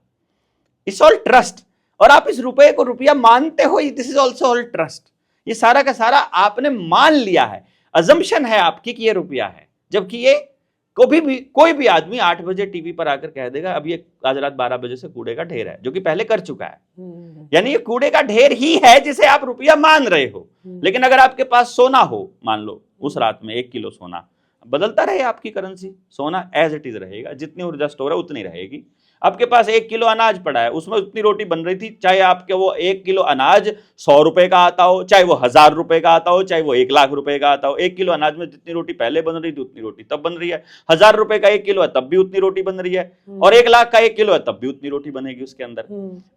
Speaker 1: इट्स ऑल ट्रस्ट। और आप इस रुपए को रुपया मानते हो, this is also all trust. ये सारा का सारा आपने मान लिया है, अजम्पशन है आपकी कि ये रुपया है, जबकि ये कोई भी आदमी 8 बजे टीवी पर आकर कह देगा अब ये आज रात 12 बजे से कूड़े का ढेर है, जो कि पहले कर चुका है। यानी ये कूड़े का ढेर ही है जिसे आप रुपया मान रहे हो। लेकिन अगर आपके पास सोना हो, मान लो उस रात में 1 किलो सोना, बदलता रहे आपकी करेंसी, सोना एज इट इज रहेगा, जितनी ऊर्जा स्टोर है उतनी रहेगी। आपके पास 1 किलो अनाज पड़ा है, उसमें उतनी रोटी बन रही थी, चाहे आपके वो 1 किलो अनाज 100 रुपए का आता हो, चाहे वो 1000 रुपए का आता हो, चाहे वो 1 लाख रुपए का आता हो। 1 किलो अनाज में जितनी रोटी पहले बन रही थी उतनी रोटी तब बन रही है। 1000 रुपए का 1 किलो है तब भी उतनी रोटी बन रही है, और 1 लाख का 1 किलो है तब भी उतनी रोटी बनेगी उसके अंदर।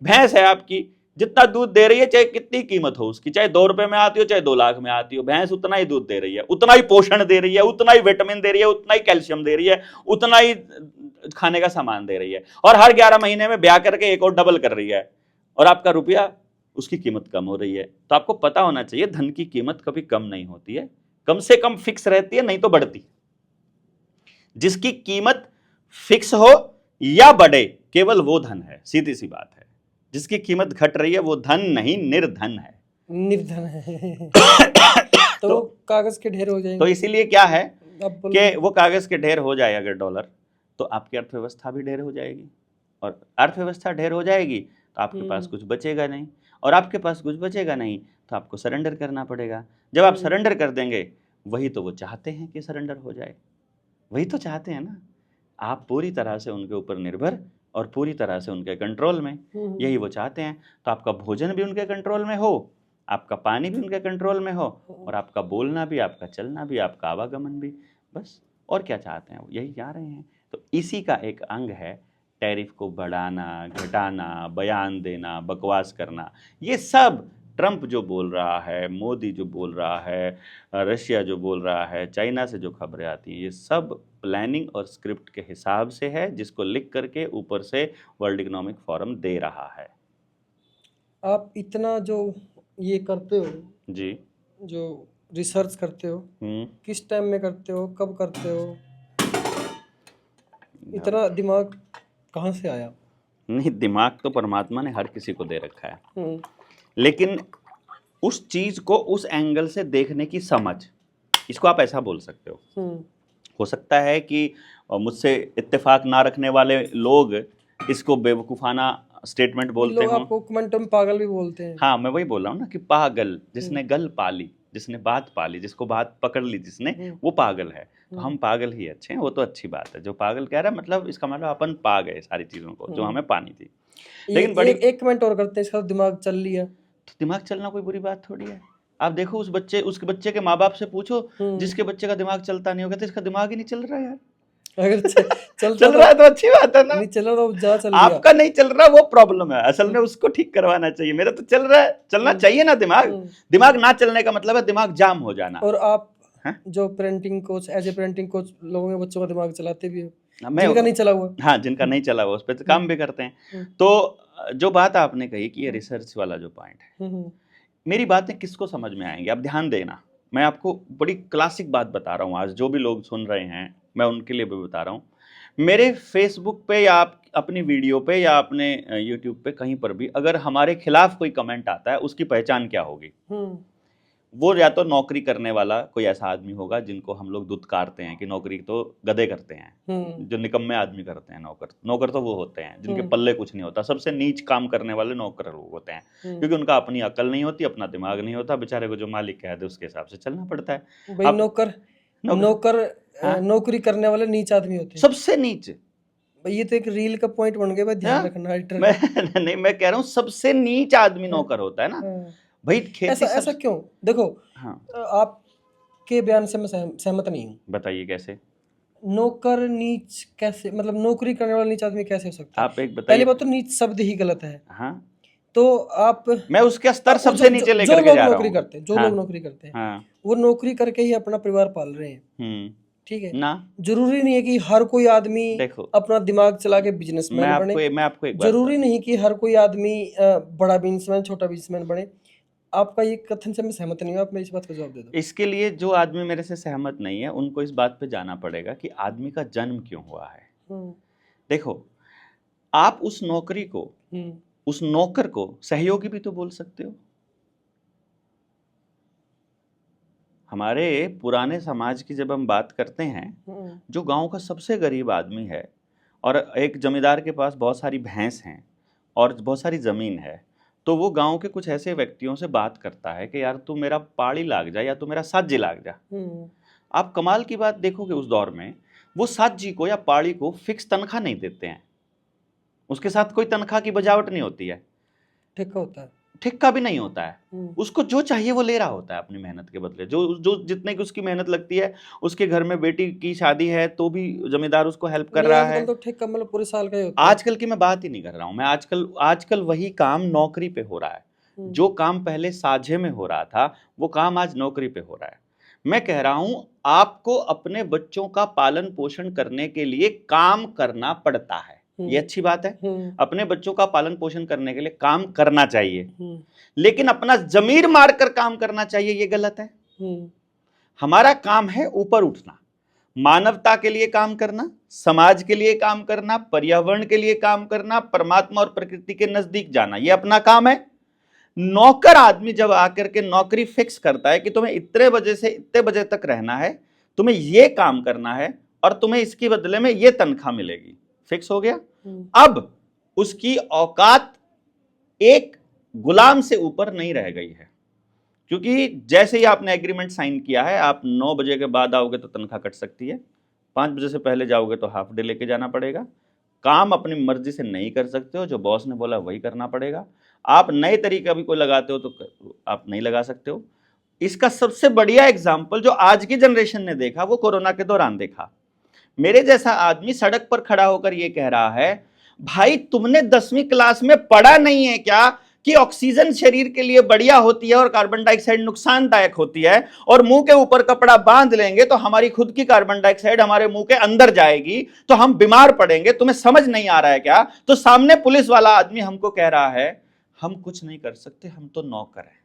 Speaker 1: भैंस है आपकी, जितना दूध दे रही है, चाहे कितनी कीमत हो उसकी, चाहे 2 रुपए में आती हो चाहे 2 लाख में आती हो, भैंस उतना ही दूध दे रही है, उतना ही पोषण दे रही है, उतना ही विटामिन दे रही है, उतना ही कैल्शियम दे रही है, उतना ही खाने का सामान दे रही है, और हर 11 महीने में ब्याह करके एक और डबल कर रही है, और आपका रुपया उसकी कीमत कम हो रही है। तो आपको पता होना चाहिए धन की कीमत कभी कम नहीं होती है, कम से कम फिक्स रहती है, नहीं तो बढ़ती। जिसकी कीमत फिक्स हो या बढ़े केवल वो धन है, सीधी सी बात है। जिसकी कीमत घट रही है वो धन नहीं, निर्धन है।
Speaker 2: निर्धन है। तो कागज के ढेर हो जाएंगे।
Speaker 1: तो इसीलिए क्या है कि वो कागज के ढेर हो जाए अगर डॉलर, तो आपकी अर्थव्यवस्था भी ढेर हो जाएगी, और अर्थव्यवस्था ढेर हो जाएगी तो आपके पास कुछ बचेगा नहीं, और आपके पास कुछ बचेगा नहीं तो आपको सरेंडर करना पड़ेगा। जब आप सरेंडर कर देंगे, वही तो वो चाहते हैं कि सरेंडर हो जाए, वही तो चाहते हैं ना, आप पूरी तरह से उनके ऊपर निर्भर और पूरी तरह से उनके कंट्रोल में, यही वो चाहते हैं। तो आपका भोजन भी उनके कंट्रोल में हो, आपका पानी भी उनके कंट्रोल में हो, और आपका बोलना भी, आपका चलना भी, आपका आवागमन भी, बस। और क्या चाहते हैं वो, यही चाह रहे हैं। तो इसी का एक अंग है टैरिफ को बढ़ाना, घटाना, बयान देना, बकवास करना। ये सब ट्रंप जो बोल रहा है, मोदी जो बोल रहा है, रशिया जो बोल रहा है, चाइना से जो खबरें आती हैं, ये सब प्लानिंग और स्क्रिप्ट के हिसाब से है, जिसको लिख करके ऊपर से वर्ल्ड इकोनॉमिक फोरम दे रहा है।
Speaker 2: आप इतना जो ये करते हो
Speaker 1: जी,
Speaker 2: जो रिसर्च करते हो, किस टाइम में करते हो, कब करते हो, इतना दिमाग कहाँ से आया?
Speaker 1: नहीं, दिमाग तो परमात्मा ने हर किसी को दे रखा है, लेकिन उस चीज को उस एंगल से देखने की समझ, इसको आप ऐसा बोल सकते हो सकता है कि मुझसे इत्तेफाक ना रखने वाले लोग इसको बेवकूफाना स्टेटमेंट बोलते
Speaker 2: लोग आपको कमेंट में पागल भी बोलते हैं।
Speaker 1: हाँ, मैं वही बोल रहा हूँ ना कि पागल, जिसने गल पाली, जिसने बात पाली, जिसको बात पकड़ ली जिसने, वो पागल है। तो हम पागल ही अच्छे हैं, वो तो अच्छी बात है। जो पागल कह रहा है, मतलब इसका मतलब अपन पा गए सारी चीजों को जो हमें पानी थी।
Speaker 2: लेकिन बड़ी एक कमेंट और करते हैं, इसका दिमाग चल लिया।
Speaker 1: तो दिमाग चलना कोई बुरी बात थोड़ी है। आप देखो उसके बच्चे के माँ बाप से पूछो, जिसके बच्चे का दिमाग चलता नहीं होगा, तो इसका दिमाग ही नहीं चल रहा यार।
Speaker 2: अगर चल
Speaker 1: रहा है तो अच्छी बात है ना।
Speaker 2: नहीं चल रहा तो जा चल
Speaker 1: आपका नहीं चल रहा वो प्रॉब्लम है, असल में उसको ठीक करवाना चाहिए। मेरा तो चल रहा है, चलना चाहिए ना दिमाग। दिमाग ना चलने का मतलब है दिमाग जाम हो जाना।
Speaker 2: और आप जो parenting coach, as a parenting coach, लोगों के बच्चों का दिमाग चलाते भी हो, जिनका नहीं चला हुआ।
Speaker 1: हाँ, जिनका नहीं चला हुआ उस पर तो काम भी करते हैं। तो जो बात आपने कही कि ये रिसर्च वाला जो पॉइंट है, मेरी बातें किसको समझ में आएंगी, आप ध्यान देना। मैं आपको बड़ी क्लासिक बात बता रहा हूँ, आज जो भी लोग सुन रहे हैं मैं उनके लिए भी बता रहा हूँ। मेरे फेसबुक पे या आप अपनी वीडियो पे या अपने यूट्यूब पे कहीं पर भी अगर हमारे खिलाफ कोई कमेंट आता है, उसकी पहचान क्या होगी? वो या तो नौकरी करने वाला कोई ऐसा आदमी होगा जिनको हम लोग दुत्कारते हैं कि नौकरी तो गधे करते हैं, जो निकम्मे आदमी करते हैं। नौकर तो वो होते हैं जिनके पल्ले कुछ नहीं होता। सबसे नीच काम करने वाले नौकर लोग होते हैं, क्योंकि उनका अपनी अकल नहीं होती, अपना दिमाग नहीं होता। बेचारे को जो मालिक कह दे उसके हिसाब से चलना पड़ता है।
Speaker 2: भाई नौकर नौकरी करने वाले नीच आदमी होते हैं, सबसे
Speaker 1: नीच।
Speaker 2: ये तो एक रील का पॉइंट बन गया, ध्यान रखना।
Speaker 1: मैं कह रहा हूँ सबसे नीच आदमी नौकर होता है ना भाई।
Speaker 2: ऐसा क्यों? देखो, आपके बयान से मैं सहमत नहीं हूँ।
Speaker 1: बताइए कैसे?
Speaker 2: नौकर नीच कैसे, मतलब नौकरी करने वाला नीच आदमी कैसे हो सकता है?
Speaker 1: आप एक
Speaker 2: पहली
Speaker 1: बताइए।
Speaker 2: बात तो नीच शब्द ही गलत है।
Speaker 1: हाँ,
Speaker 2: तो आप
Speaker 1: मैं उसके स्तर
Speaker 2: आपको
Speaker 1: सबसे नीचे
Speaker 2: जो
Speaker 1: लेकर के
Speaker 2: लोग
Speaker 1: जा रहा
Speaker 2: नौकरी
Speaker 1: हूँ।
Speaker 2: करते हैं, जो
Speaker 1: हाँ
Speaker 2: लोग नौकरी करते हैं,
Speaker 1: हाँ।
Speaker 2: वो नौकरी करके ही अपना परिवार पाल रहे हैं,
Speaker 1: हम्म।
Speaker 2: ठीक है।
Speaker 1: ना
Speaker 2: जरूरी नहीं है कि हर कोई आदमी
Speaker 1: देखो,
Speaker 2: अपना दिमाग चला के बिजनेसमैन बने।
Speaker 1: मैं आपको एक बात
Speaker 2: जरूरी नहीं कि हर कोई आदमी बड़ा बिजनेसमैन, छोटा बिजनेसमैन बने। आपका ये कथन से मैं सहमत नहीं हूँ, आप मेरी इस बात का जवाब दे दो।
Speaker 1: इसके लिए जो आदमी मेरे से सहमत नहीं है उनको इस बात पे जाना पड़ेगा कि आदमी का जन्म क्यों हुआ है।
Speaker 2: हम्म,
Speaker 1: देखो, आप उस नौकरी को,
Speaker 2: हम्म,
Speaker 1: उस नौकर को सहयोगी भी तो बोल सकते हो। हमारे पुराने समाज की जब हम बात करते हैं, जो गांव का सबसे गरीब आदमी है और एक जमींदार के पास बहुत सारी भैंस हैं और बहुत सारी ज़मीन है, तो वो गांव के कुछ ऐसे व्यक्तियों से बात करता है कि यार तू मेरा पाड़ी लाग जा या तू मेरा साज्य लाग जा। आप कमाल की बात देखोगे उस दौर में, वो साज्य को या पाड़ी को फिक्स तनख्वाह नहीं देते हैं, उसके साथ कोई तनख्वाह की बजावट नहीं होती है,
Speaker 2: ठेका होता है,
Speaker 1: ठेका भी नहीं होता है। उसको जो चाहिए वो ले रहा होता है अपनी मेहनत के बदले, जो जो जितने की उसकी मेहनत लगती है। उसके घर में बेटी की शादी है तो भी जमींदार उसको हेल्प कर रहा है।
Speaker 2: आजकल तो ठेका मतलब पूरे साल का ही होता है।
Speaker 1: आजकल की मैं बात ही नहीं कर रहा हूं, मैं आजकल वही काम नौकरी पे हो रहा है। जो काम पहले साझे में हो रहा था वो काम आज नौकरी पे हो रहा है। मैं कह रहा हूं आपको अपने बच्चों का पालन पोषण करने के लिए काम करना पड़ता है, ये अच्छी बात है। अपने बच्चों का पालन पोषण करने के लिए काम करना चाहिए, लेकिन अपना जमीर मारकर काम करना चाहिए, ये गलत है। हमारा काम है ऊपर उठना, मानवता के लिए काम करना, समाज के लिए काम करना, पर्यावरण के लिए काम करना, परमात्मा और प्रकृति के नजदीक जाना, ये अपना काम है। नौकर आदमी जब आकर के नौकरी फिक्स करता है कि तुम्हें इतने बजे से इतने बजे तक रहना है, तुम्हें ये काम करना है और तुम्हें इसके बदले में ये तनख्वाह मिलेगी, फिक्स हो गया। अब उसकी औकात एक गुलाम से ऊपर नहीं रह गई है, क्योंकि जैसे ही आपने एग्रीमेंट साइन किया है, आप 9 बजे के बाद आओगे तो तनख्वाह कट सकती है, 5 बजे से पहले जाओगे तो हाफ डे लेके जाना पड़ेगा, काम अपनी मर्जी से नहीं कर सकते हो, जो बॉस ने बोला वही करना पड़ेगा। आप नए तरीका भी कोई लगाते हो तो आप नहीं लगा सकते हो। इसका सबसे बढ़िया एग्जाम्पल जो आज की जनरेशन ने देखा वो कोरोना के दौरान देखा। मेरे जैसा आदमी सड़क पर खड़ा होकर ये कह रहा है, भाई तुमने 10वीं क्लास में पढ़ा नहीं है क्या कि ऑक्सीजन शरीर के लिए बढ़िया होती है और कार्बन डाइऑक्साइड नुकसानदायक होती है, और मुंह के ऊपर कपड़ा बांध लेंगे तो हमारी खुद की कार्बन डाइऑक्साइड हमारे मुंह के अंदर जाएगी तो हम बीमार पड़ेंगे, तुम्हें समझ नहीं आ रहा है क्या? तो सामने पुलिस वाला आदमी हमको कह रहा है हम कुछ नहीं कर सकते, हम तो नौकर हैं।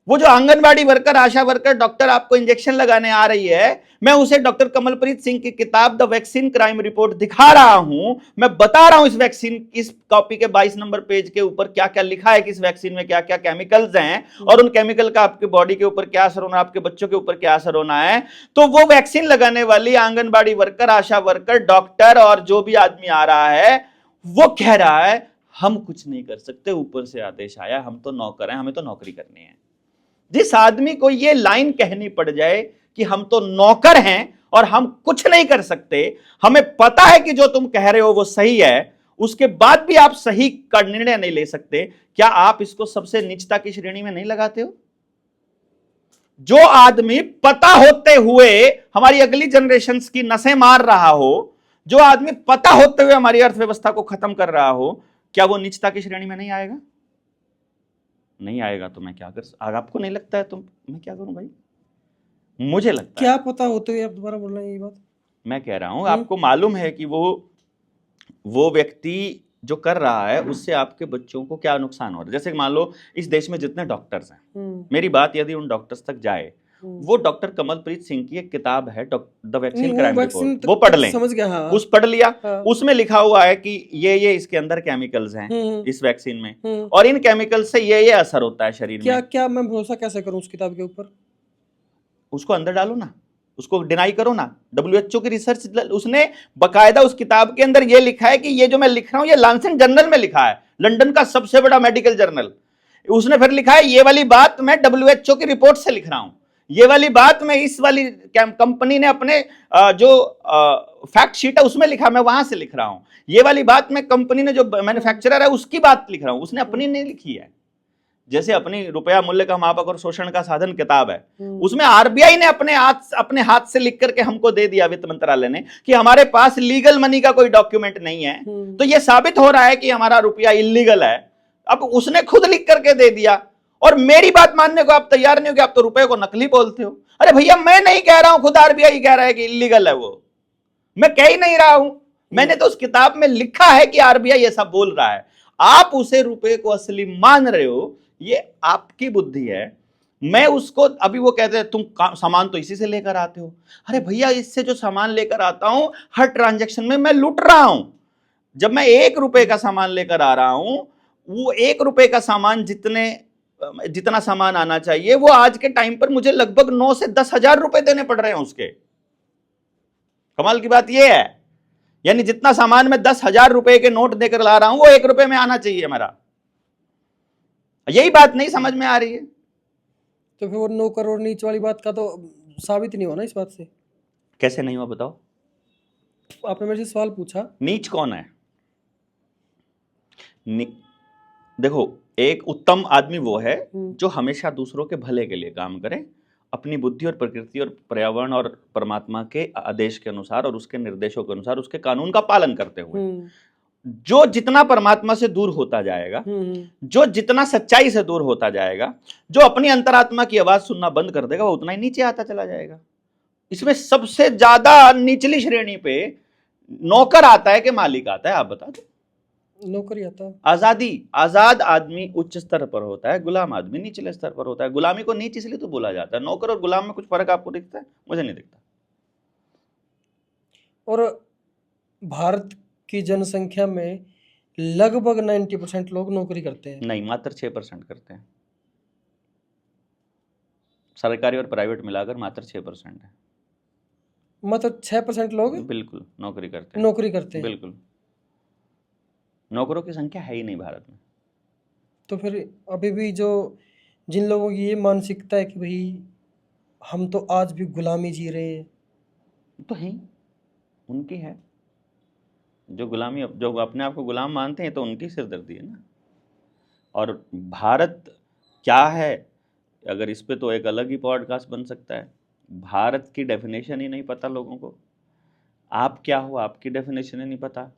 Speaker 1: वो जो आंगनबाड़ी वर्कर, आशा वर्कर, डॉक्टर आपको इंजेक्शन लगाने आ रही है, मैं उसे डॉक्टर कमलप्रीत सिंह की किताब द वैक्सीन क्राइम रिपोर्ट दिखा रहा हूं, मैं बता रहा हूं इस वैक्सीन, इस कॉपी के 22 नंबर पेज के ऊपर क्या क्या लिखा है कि इस वैक्सीन में क्या क्या केमिकल्स हैं और उन केमिकल का आपके बॉडी के ऊपर क्या असर होना, आपके बच्चों के ऊपर क्या असर होना है। तो वो वैक्सीन लगाने वाली आंगनबाड़ी वर्कर, आशा वर्कर, डॉक्टर और जो भी आदमी आ रहा है वो कह रहा है हम कुछ नहीं कर सकते, ऊपर से आदेश आया, हम तो नौकर हैं, हमें तो नौकरी करनी है। जिस आदमी को ये लाइन कहनी पड़ जाए कि हम तो नौकर हैं और हम कुछ नहीं कर सकते, हमें पता है कि जो तुम कह रहे हो वो सही है, उसके बाद भी आप सही का निर्णय नहीं ले सकते, क्या आप इसको सबसे नीचता की श्रेणी में नहीं लगाते हो? जो आदमी पता होते हुए हमारी अगली जनरेशन की नसें मार रहा हो, जो आदमी पता होते हुए हमारी अर्थव्यवस्था को खत्म कर रहा हो, क्या वो नीचता की श्रेणी में नहीं आएगा? नहीं आएगा तो मैं क्या कर, अगर आपको नहीं लगता है तो मैं क्या करूं भाई? मुझे लगता
Speaker 2: क्या
Speaker 1: है,
Speaker 2: पता होते हुए आप दोबारा बोल रहे हैं ये बात?
Speaker 1: मैं कह रहा हूं आपको मालूम है कि वो व्यक्ति जो कर रहा है उससे आपके बच्चों को क्या नुकसान हो रहा है। जैसे मान लो इस देश में जितने डॉक्टर्स हैं, मेरी बात यदि उन डॉक्टर्स तक जाए, वो डॉक्टर कमलप्रीत सिंह की एक किताब है द वैक्सीन क्राइम रिपोर्ट, वो पढ़ लें,
Speaker 2: समझ गया, हाँ,
Speaker 1: उस पढ़ लिया,
Speaker 2: हाँ,
Speaker 1: उसमें लिखा हुआ है कि ये इसके अंदर केमिकल्स हैं इस वैक्सीन में और इन केमिकल से ये असर होता है शरीर में।
Speaker 2: क्या मैं भरोसा कैसे करूं उस किताब के ऊपर?
Speaker 1: उसको अंदर डालो ना, उसको डिनाई करो ना। WHO की रिसर्च, उसने बकायदा उस किताब के अंदर ये लिखा है कि ये जो मैं लिख रहा हूं ये लांसेट जर्नल में लिखा है, लंदन का सबसे बड़ा मेडिकल जर्नल। उसने फिर लिखा है ये वाली बात मैं WHO की रिपोर्ट से लिख रहा हूं, ये वाली बात मैं इस वाली कंपनी ने अपने जो फैक्ट शीट है उसमें लिखा, मैं वहां से लिख रहा हूं, ये वाली बात मैं कंपनी ने जो मैन्युफैक्चरर है उसकी बात लिख रहा हूं, उसने अपनी नहीं लिखी है। जैसे अपनी रुपया मूल्य का मापक और शोषण का साधन किताब है, उसमें आरबीआई ने अपने हाथ से लिख करके हमको दे दिया, वित्त मंत्रालय ने, कि हमारे पास लीगल मनी का कोई डॉक्यूमेंट नहीं है, तो यह साबित हो रहा है कि हमारा रुपया इलीगल है। अब उसने खुद लिख करके दे दिया और मेरी बात मानने को आप तैयार नहीं हो कि आप तो रुपए को नकली बोलते हो। अरे भैया, मैं नहीं कह रहा हूं, खुद आरबीआई कह रहा है कि इलीगल है, वो मैं कह ही नहीं रहा हूं, मैंने तो उस किताब में लिखा है कि आरबीआई ऐसा बोल रहा है। आप उसे रुपए को असली मान रहे हो, ये आपकी बुद्धि है। मैं उसको, अभी वो कहते हैं तुम सामान तो इसी से लेकर आते हो। अरे भैया, इससे जो सामान लेकर आता हूं हर ट्रांजैक्शन में मैं लूट रहा हूं। जब मैं 1 रुपए का सामान लेकर आ रहा हूं, वो 1 रुपए का सामान जितना सामान आना चाहिए, वो आज के टाइम पर मुझे लगभग 9 से 10 हजार रुपए देने पड़ रहे हैं उसके। कमाल की बात यह है, यानी जितना सामान मैं 10,000 रुपए के नोट देकर ला रहा हूं, वो 1 रुपए में आना चाहिए मेरा। यही बात नहीं समझ में आ रही है।
Speaker 2: तो फिर वो 9 करोड़ नीच वाली बात का तो साबित नहीं होना इस बात से।
Speaker 1: कैसे नहीं हुआ बताओ?
Speaker 2: आपने मेरे से सवाल पूछा,
Speaker 1: नीच कौन है? देखो, एक उत्तम आदमी वो है जो हमेशा दूसरों के भले के लिए काम करे, अपनी बुद्धि और प्रकृति और पर्यावरण और परमात्मा के आदेश के अनुसार और उसके निर्देशों के अनुसार उसके कानून का पालन करते हुए। जो जितना परमात्मा से दूर होता जाएगा, जो जितना सच्चाई से दूर होता जाएगा, जो अपनी अंतरात्मा की आवाज सुनना बंद कर देगा, वो उतना ही नीचे आता चला जाएगा। इसमें सबसे ज्यादा निचली श्रेणी पे नौकर आता है कि मालिक आता है? आप बता दो।
Speaker 2: नौकरी आता है।
Speaker 1: आजाद आदमी उच्च स्तर पर होता है, गुलाम आदमी नीचले स्तर पर होता है। गुलामी को नीच इसलिए तो बोला जाता है। नौकर और गुलाम में कुछ फर्क आपको दिखता है? मुझे नहीं दिखता।
Speaker 2: और भारत की जनसंख्या में लगभग 90% लोग नौकरी करते हैं।
Speaker 1: नहीं, मात्र 6% करते हैं। सरकारी और प्राइवेट मिलाकर मात्र 6% है।
Speaker 2: मतलब 6% लोग
Speaker 1: बिल्कुल नौकरी करते हैं। बिल्कुल, नौकरों की संख्या है ही नहीं भारत में।
Speaker 2: तो फिर अभी भी जिन लोगों की ये मानसिकता है कि भाई हम तो आज भी गुलामी जी रहे हैं,
Speaker 1: तो है, उनकी है। जो अपने आप को गुलाम मानते हैं, तो उनकी सिरदर्दी है ना। और भारत क्या है, अगर इस पे तो एक अलग ही पॉडकास्ट बन सकता है। भारत की डेफिनेशन ही नहीं पता लोगों को। आप क्या हो, आपकी डेफिनेशन ही नहीं पता।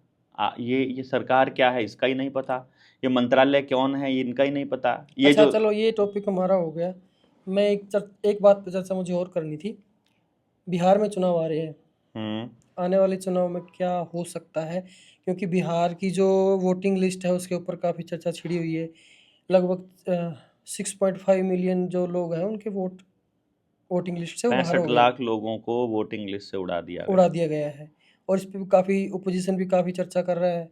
Speaker 1: ये सरकार क्या है, इसका ही नहीं पता। ये मंत्रालय कौन है, इनका ही नहीं पता। ये
Speaker 2: अच्छा, चलो ये टॉपिक हमारा हो गया। मैं एक बात पर चर्चा मुझे और करनी थी। बिहार में चुनाव आ रहे हैं, आने वाले चुनाव में क्या हो सकता है? क्योंकि बिहार की जो वोटिंग लिस्ट है उसके ऊपर काफ़ी चर्चा छिड़ी हुई है। लगभग 6.5 मिलियन जो लोग हैं उनके वोटिंग लिस्ट से बाहर हो
Speaker 1: 65
Speaker 2: गए।
Speaker 1: लाख लोगों को वोटिंग लिस्ट से उड़ा दिया
Speaker 2: गया है। और इस पर काफ़ी ओपोजिशन भी काफ़ी चर्चा कर रहा है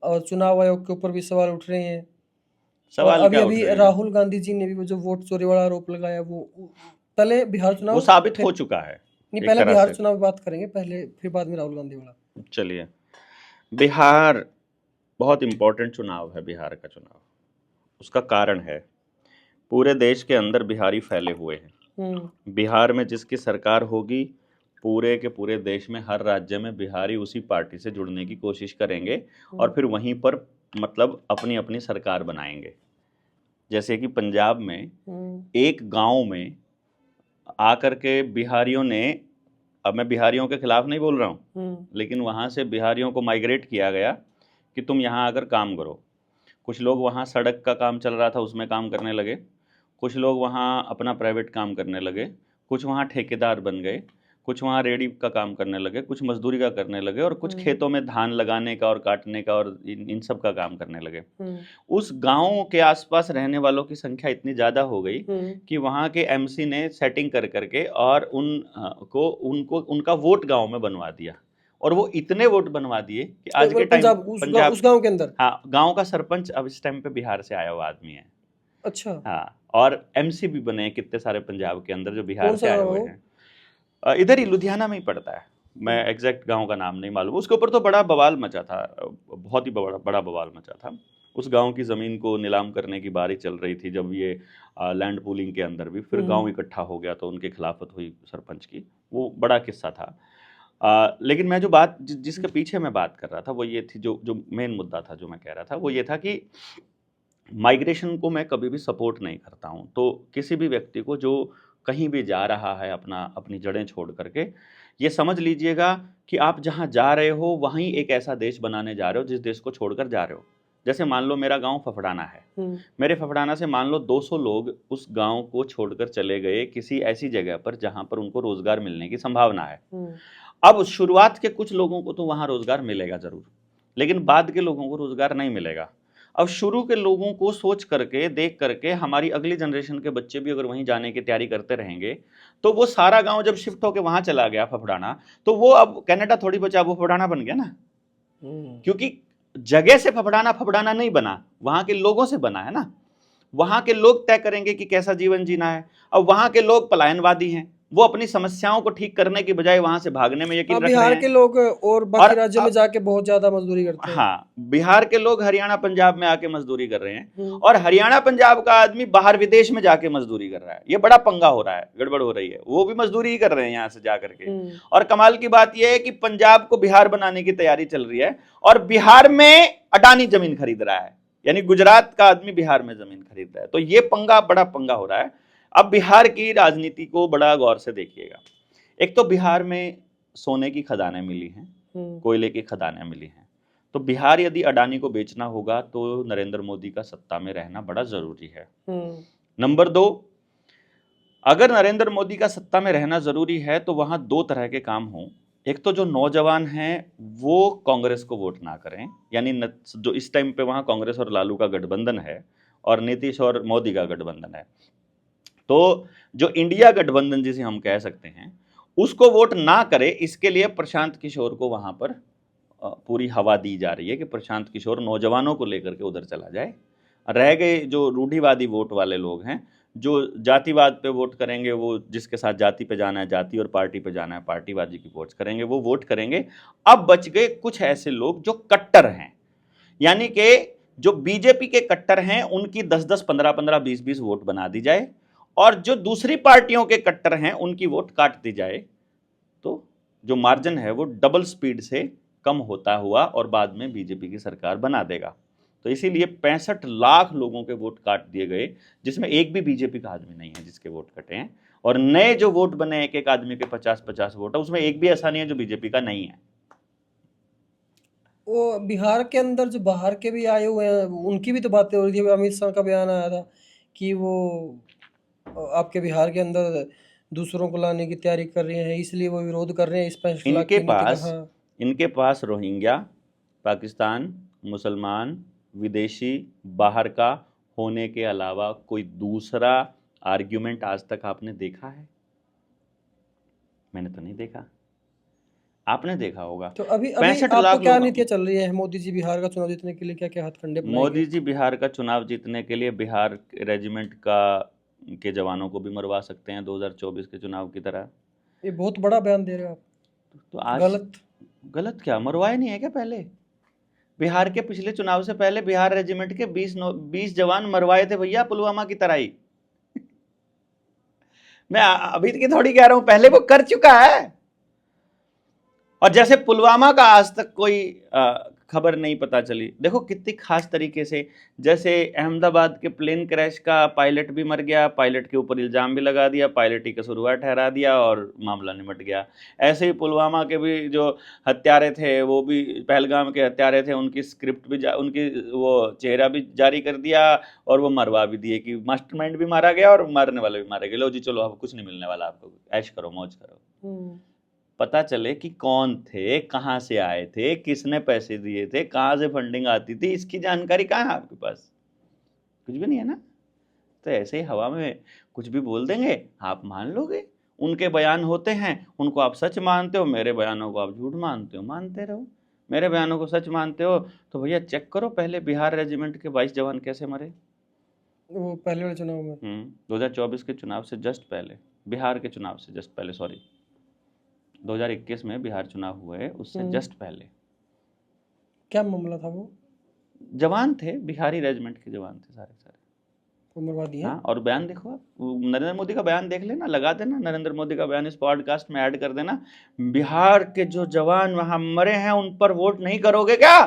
Speaker 2: और चुनाव आयोग के ऊपर भी सवाल उठ रहे हैं।
Speaker 1: सवाल
Speaker 2: और
Speaker 1: क्या उठ
Speaker 2: अभी
Speaker 1: रहे हैं?
Speaker 2: राहुल गांधी जी ने भी वो जो वोट चोरी वाला आरोप लगाया, वो पहले बिहार चुनाव
Speaker 1: वो साबित हो चुका है।
Speaker 2: नहीं, पहले बिहार चुनाव बात करेंगे पहले, फिर बाद में राहुल गांधी वाला।
Speaker 1: चलिए, बिहार बहुत इंपॉर्टेंट चुनाव है। बिहार का चुनाव, उसका कारण है पूरे देश के अंदर बिहारी फैले हुए हैं। बिहार में जिसकी सरकार होगी, पूरे के पूरे देश में हर राज्य में बिहारी उसी पार्टी से जुड़ने की कोशिश करेंगे और फिर वहीं पर मतलब अपनी अपनी सरकार बनाएंगे। जैसे कि पंजाब में एक गांव में आकर के बिहारियों ने, अब मैं बिहारियों के खिलाफ नहीं बोल रहा हूँ, लेकिन वहाँ से बिहारियों को माइग्रेट किया गया कि तुम यहाँ आकर काम करो। कुछ लोग वहाँ सड़क का काम चल रहा था उसमें काम करने लगे, कुछ लोग वहाँ अपना प्राइवेट काम करने लगे, कुछ वहाँ ठेकेदार बन गए, कुछ वहाँ रेडी का काम करने लगे, कुछ मजदूरी का करने लगे और कुछ खेतों में धान लगाने का और काटने का और इन सब का काम करने लगे। उस गांव के आसपास रहने वालों की संख्या इतनी ज़्यादा हो गई कि वहाँ के एमसी ने सेटिंग कर करके और उनको उनका वोट गांव में बनवा दिया। और वो इतने वोट बनवा दिए कि आज के टाइम
Speaker 2: पंजाब उस गांव के अंदर,
Speaker 1: हाँ, गांव का सरपंच अब इस टाइम पे बिहार से आया हुआ आदमी है।
Speaker 2: अच्छा,
Speaker 1: हाँ, और एमसी भी बने कितने सारे पंजाब के अंदर जो बिहार से आए हुए हैं। इधर ही लुधियाना में ही पड़ता है, मैं एग्जैक्ट गांव का नाम नहीं मालूम। उसके ऊपर तो बड़ा बवाल मचा था, बहुत ही बड़ा बवाल मचा था। उस गांव की ज़मीन को नीलाम करने की बारी चल रही थी, जब ये लैंड पूलिंग के अंदर भी फिर गांव इकट्ठा हो गया तो उनके खिलाफत हुई सरपंच की। वो बड़ा किस्सा था। लेकिन मैं जो बात जिसके पीछे मैं बात कर रहा था वो ये थी, जो मेन मुद्दा था जो मैं कह रहा था वो ये था कि माइग्रेशन को मैं कभी भी सपोर्ट नहीं करता हूँ। तो किसी भी व्यक्ति को जो कहीं भी जा रहा है अपनी जड़ें छोड़ करके, ये समझ लीजिएगा कि आप जहाँ जा रहे हो वहीं एक ऐसा देश बनाने जा रहे हो जिस देश को छोड़कर जा रहे हो। जैसे मान लो मेरा गांव फफड़ाना है, मेरे फफड़ाना से मान लो 200 लोग उस गांव को छोड़कर चले गए किसी ऐसी जगह पर जहां पर उनको रोजगार मिलने की संभावना है। अब शुरुआत के कुछ लोगों को तो वहां रोजगार मिलेगा जरूर, लेकिन बाद के लोगों को रोजगार नहीं मिलेगा। अब शुरू के लोगों को सोच करके देख करके हमारी अगली जनरेशन के बच्चे भी अगर वहीं जाने की तैयारी करते रहेंगे तो वो सारा गांव जब शिफ्ट होकर वहां चला गया फफड़ाना, तो वो अब कनाडा थोड़ी बचा, वो फफड़ाना बन गया ना। क्योंकि जगह से फफड़ाना नहीं बना, वहां के लोगों से बना है ना। वहां के लोग तय करेंगे कि कैसा जीवन जीना है। अब वहां के लोग पलायनवादी हैं, वो अपनी समस्याओं को ठीक करने की बजाय वहां से भागने में यकीन रख रहे हैं।
Speaker 2: बिहार के लोग और बाकी राज्यों में जाके बहुत ज्यादा मजदूरी करते हैं।
Speaker 1: हाँ, बिहार के लोग हरियाणा पंजाब में आके मजदूरी कर रहे हैं और हरियाणा पंजाब का आदमी बाहर विदेश में जाके मजदूरी कर रहा है। ये बड़ा पंगा हो रहा है, गड़बड़ हो रही है। वो भी मजदूरी ही कर रहे हैं यहाँ से जा करके। और कमाल की बात यह है कि पंजाब को बिहार बनाने की तैयारी चल रही है और बिहार में अडानी जमीन खरीद रहा है, यानी गुजरात का आदमी बिहार में जमीन खरीद रहा है। तो ये पंगा, बड़ा पंगा हो रहा है। अब बिहार की राजनीति को बड़ा गौर से देखिएगा। एक तो बिहार में सोने की खदानें मिली हैं, कोयले की खदानें मिली हैं। तो बिहार यदि अडानी को बेचना होगा तो नरेंद्र मोदी का सत्ता में रहना बड़ा जरूरी है। नंबर 2, अगर नरेंद्र मोदी का सत्ता में रहना जरूरी है तो वहां 2 तरह के काम हों। एक तो जो नौजवान हैं वो कांग्रेस को वोट ना करें, यानी जो इस टाइम पे वहां कांग्रेस और लालू का गठबंधन है और नीतीश और मोदी का गठबंधन है, तो जो इंडिया गठबंधन जिसे हम कह सकते हैं उसको वोट ना करे। इसके लिए प्रशांत किशोर को वहां पर पूरी हवा दी जा रही है कि प्रशांत किशोर नौजवानों को लेकर के उधर चला जाए। रह गए जो रूढ़िवादी वोट वाले लोग हैं, जो जातिवाद पे वोट करेंगे, वो जिसके साथ जाति पे जाना है जाति और पार्टी पे जाना है पार्टीवादी की वोट करेंगे, वो वोट करेंगे। अब बच गए कुछ ऐसे लोग जो कट्टर हैं, यानी कि जो बीजेपी के कट्टर हैं उनकी 10-10, 15-15, 20-20 वोट बना दी जाए और जो दूसरी पार्टियों के कट्टर हैं उनकी वोट काट दी जाए। तो जो मार्जिन है वो डबल स्पीड से कम होता हुआ और बाद में बीजेपी की सरकार बना देगा। तो इसीलिए 65 लाख लोगों के वोट काट दिए गए, जिसमें एक भी बीजेपी का आदमी नहीं है जिसके वोट कटे हैं। और नए जो वोट बने एक एक आदमी के 50-50 वोट है, उसमें एक भी ऐसा नहीं है जो बीजेपी का नहीं है।
Speaker 2: वो बिहार के अंदर जो बाहर के भी आए हुए हैं उनकी भी तो बातें हो रही थी। अमित शाह का बयान आया था कि वो आपके बिहार के अंदर दूसरों को लाने की तैयारी कर रहे हैं, इसलिए वो विरोध कर रहे हैं इस फैसला
Speaker 1: इनके पास रोहिंग्या, पाकिस्तान, मुसलमान, विदेशी, बाहर का होने के अलावा कोई दूसरा आर्ग्यूमेंट आज तक आपने देखा है? मैंने तो नहीं देखा, आपने देखा होगा।
Speaker 2: तो अभी आपको क्या नीतियां चल रही है? मोदी जी बिहार का चुनाव जीतने के लिए क्या क्या हथकंडे अपनाएंगे?
Speaker 1: मोदी जी बिहार का चुनाव जीतने के लिए बिहार रेजिमेंट के जवानों को भी मरवा सकते हैं 2024 के चुनाव की तरह।
Speaker 2: ये बहुत बड़ा बयान दे रहे हो आप।
Speaker 1: तो आज गलत क्या, मरवाए नहीं है क्या? पहले बिहार के पिछले चुनाव से पहले बिहार रेजिमेंट के 20 जवान मरवाए थे भैया, पुलवामा की तरह ही। मैं अभी की थोड़ी कह रहा हूं, पहले वो कर चुका है। और जैसे पुलवामा का आज तक कोई खबर नहीं पता चली, देखो कितनी खास तरीके से, जैसे अहमदाबाद के प्लेन क्रैश का पायलट भी मर गया, पायलट के ऊपर इल्जाम भी लगा दिया, पायलट ही कसूरवार ठहरा दिया और मामला निमट गया। ऐसे ही पुलवामा के भी जो हत्यारे थे, वो भी पहलगाम के हत्यारे थे, उनकी स्क्रिप्ट भी उनकी वो चेहरा भी जारी कर दिया और वो मरवा भी दिए कि मास्टरमाइंड भी मारा गया और मारने वाले भी मारे गए। लो जी चलो, अब कुछ नहीं मिलने वाला आपको, ऐश करो मौज करो। पता चले कि कौन थे, कहाँ से आए थे, किसने पैसे दिए थे, कहाँ से फंडिंग आती थी, इसकी जानकारी कहाँ है आपके पास? कुछ भी नहीं है ना। तो ऐसे ही हवा में कुछ भी बोल देंगे, आप मान लोगे। उनके बयान होते हैं, उनको आप सच मानते हो, मेरे बयानों को आप झूठ मानते हो, मानते रहो। मेरे बयानों को सच मानते हो तो भैया चेक करो पहले बिहार रेजिमेंट के 22 जवान कैसे मरे
Speaker 2: वो पहले वाले चुनाव में।
Speaker 1: 2024 के चुनाव से जस्ट पहले, बिहार के चुनाव से जस्ट पहले, सॉरी 2021 में बिहार चुनाव हुए, उससे जस्ट पहले।
Speaker 2: क्या मामला था? वो
Speaker 1: जवान थे, बिहारी रेजिमेंट के जवान थे सारे
Speaker 2: मरवा दिए।
Speaker 1: हाँ, और बयान देखो आप, नरेंद्र मोदी का बयान देख लेना, लगा देना नरेंद्र मोदी का बयान, इस पॉडकास्ट में ऐड कर देना। बिहार के जो जवान वहां मरे हैं उन पर वोट नहीं करोगे क्या?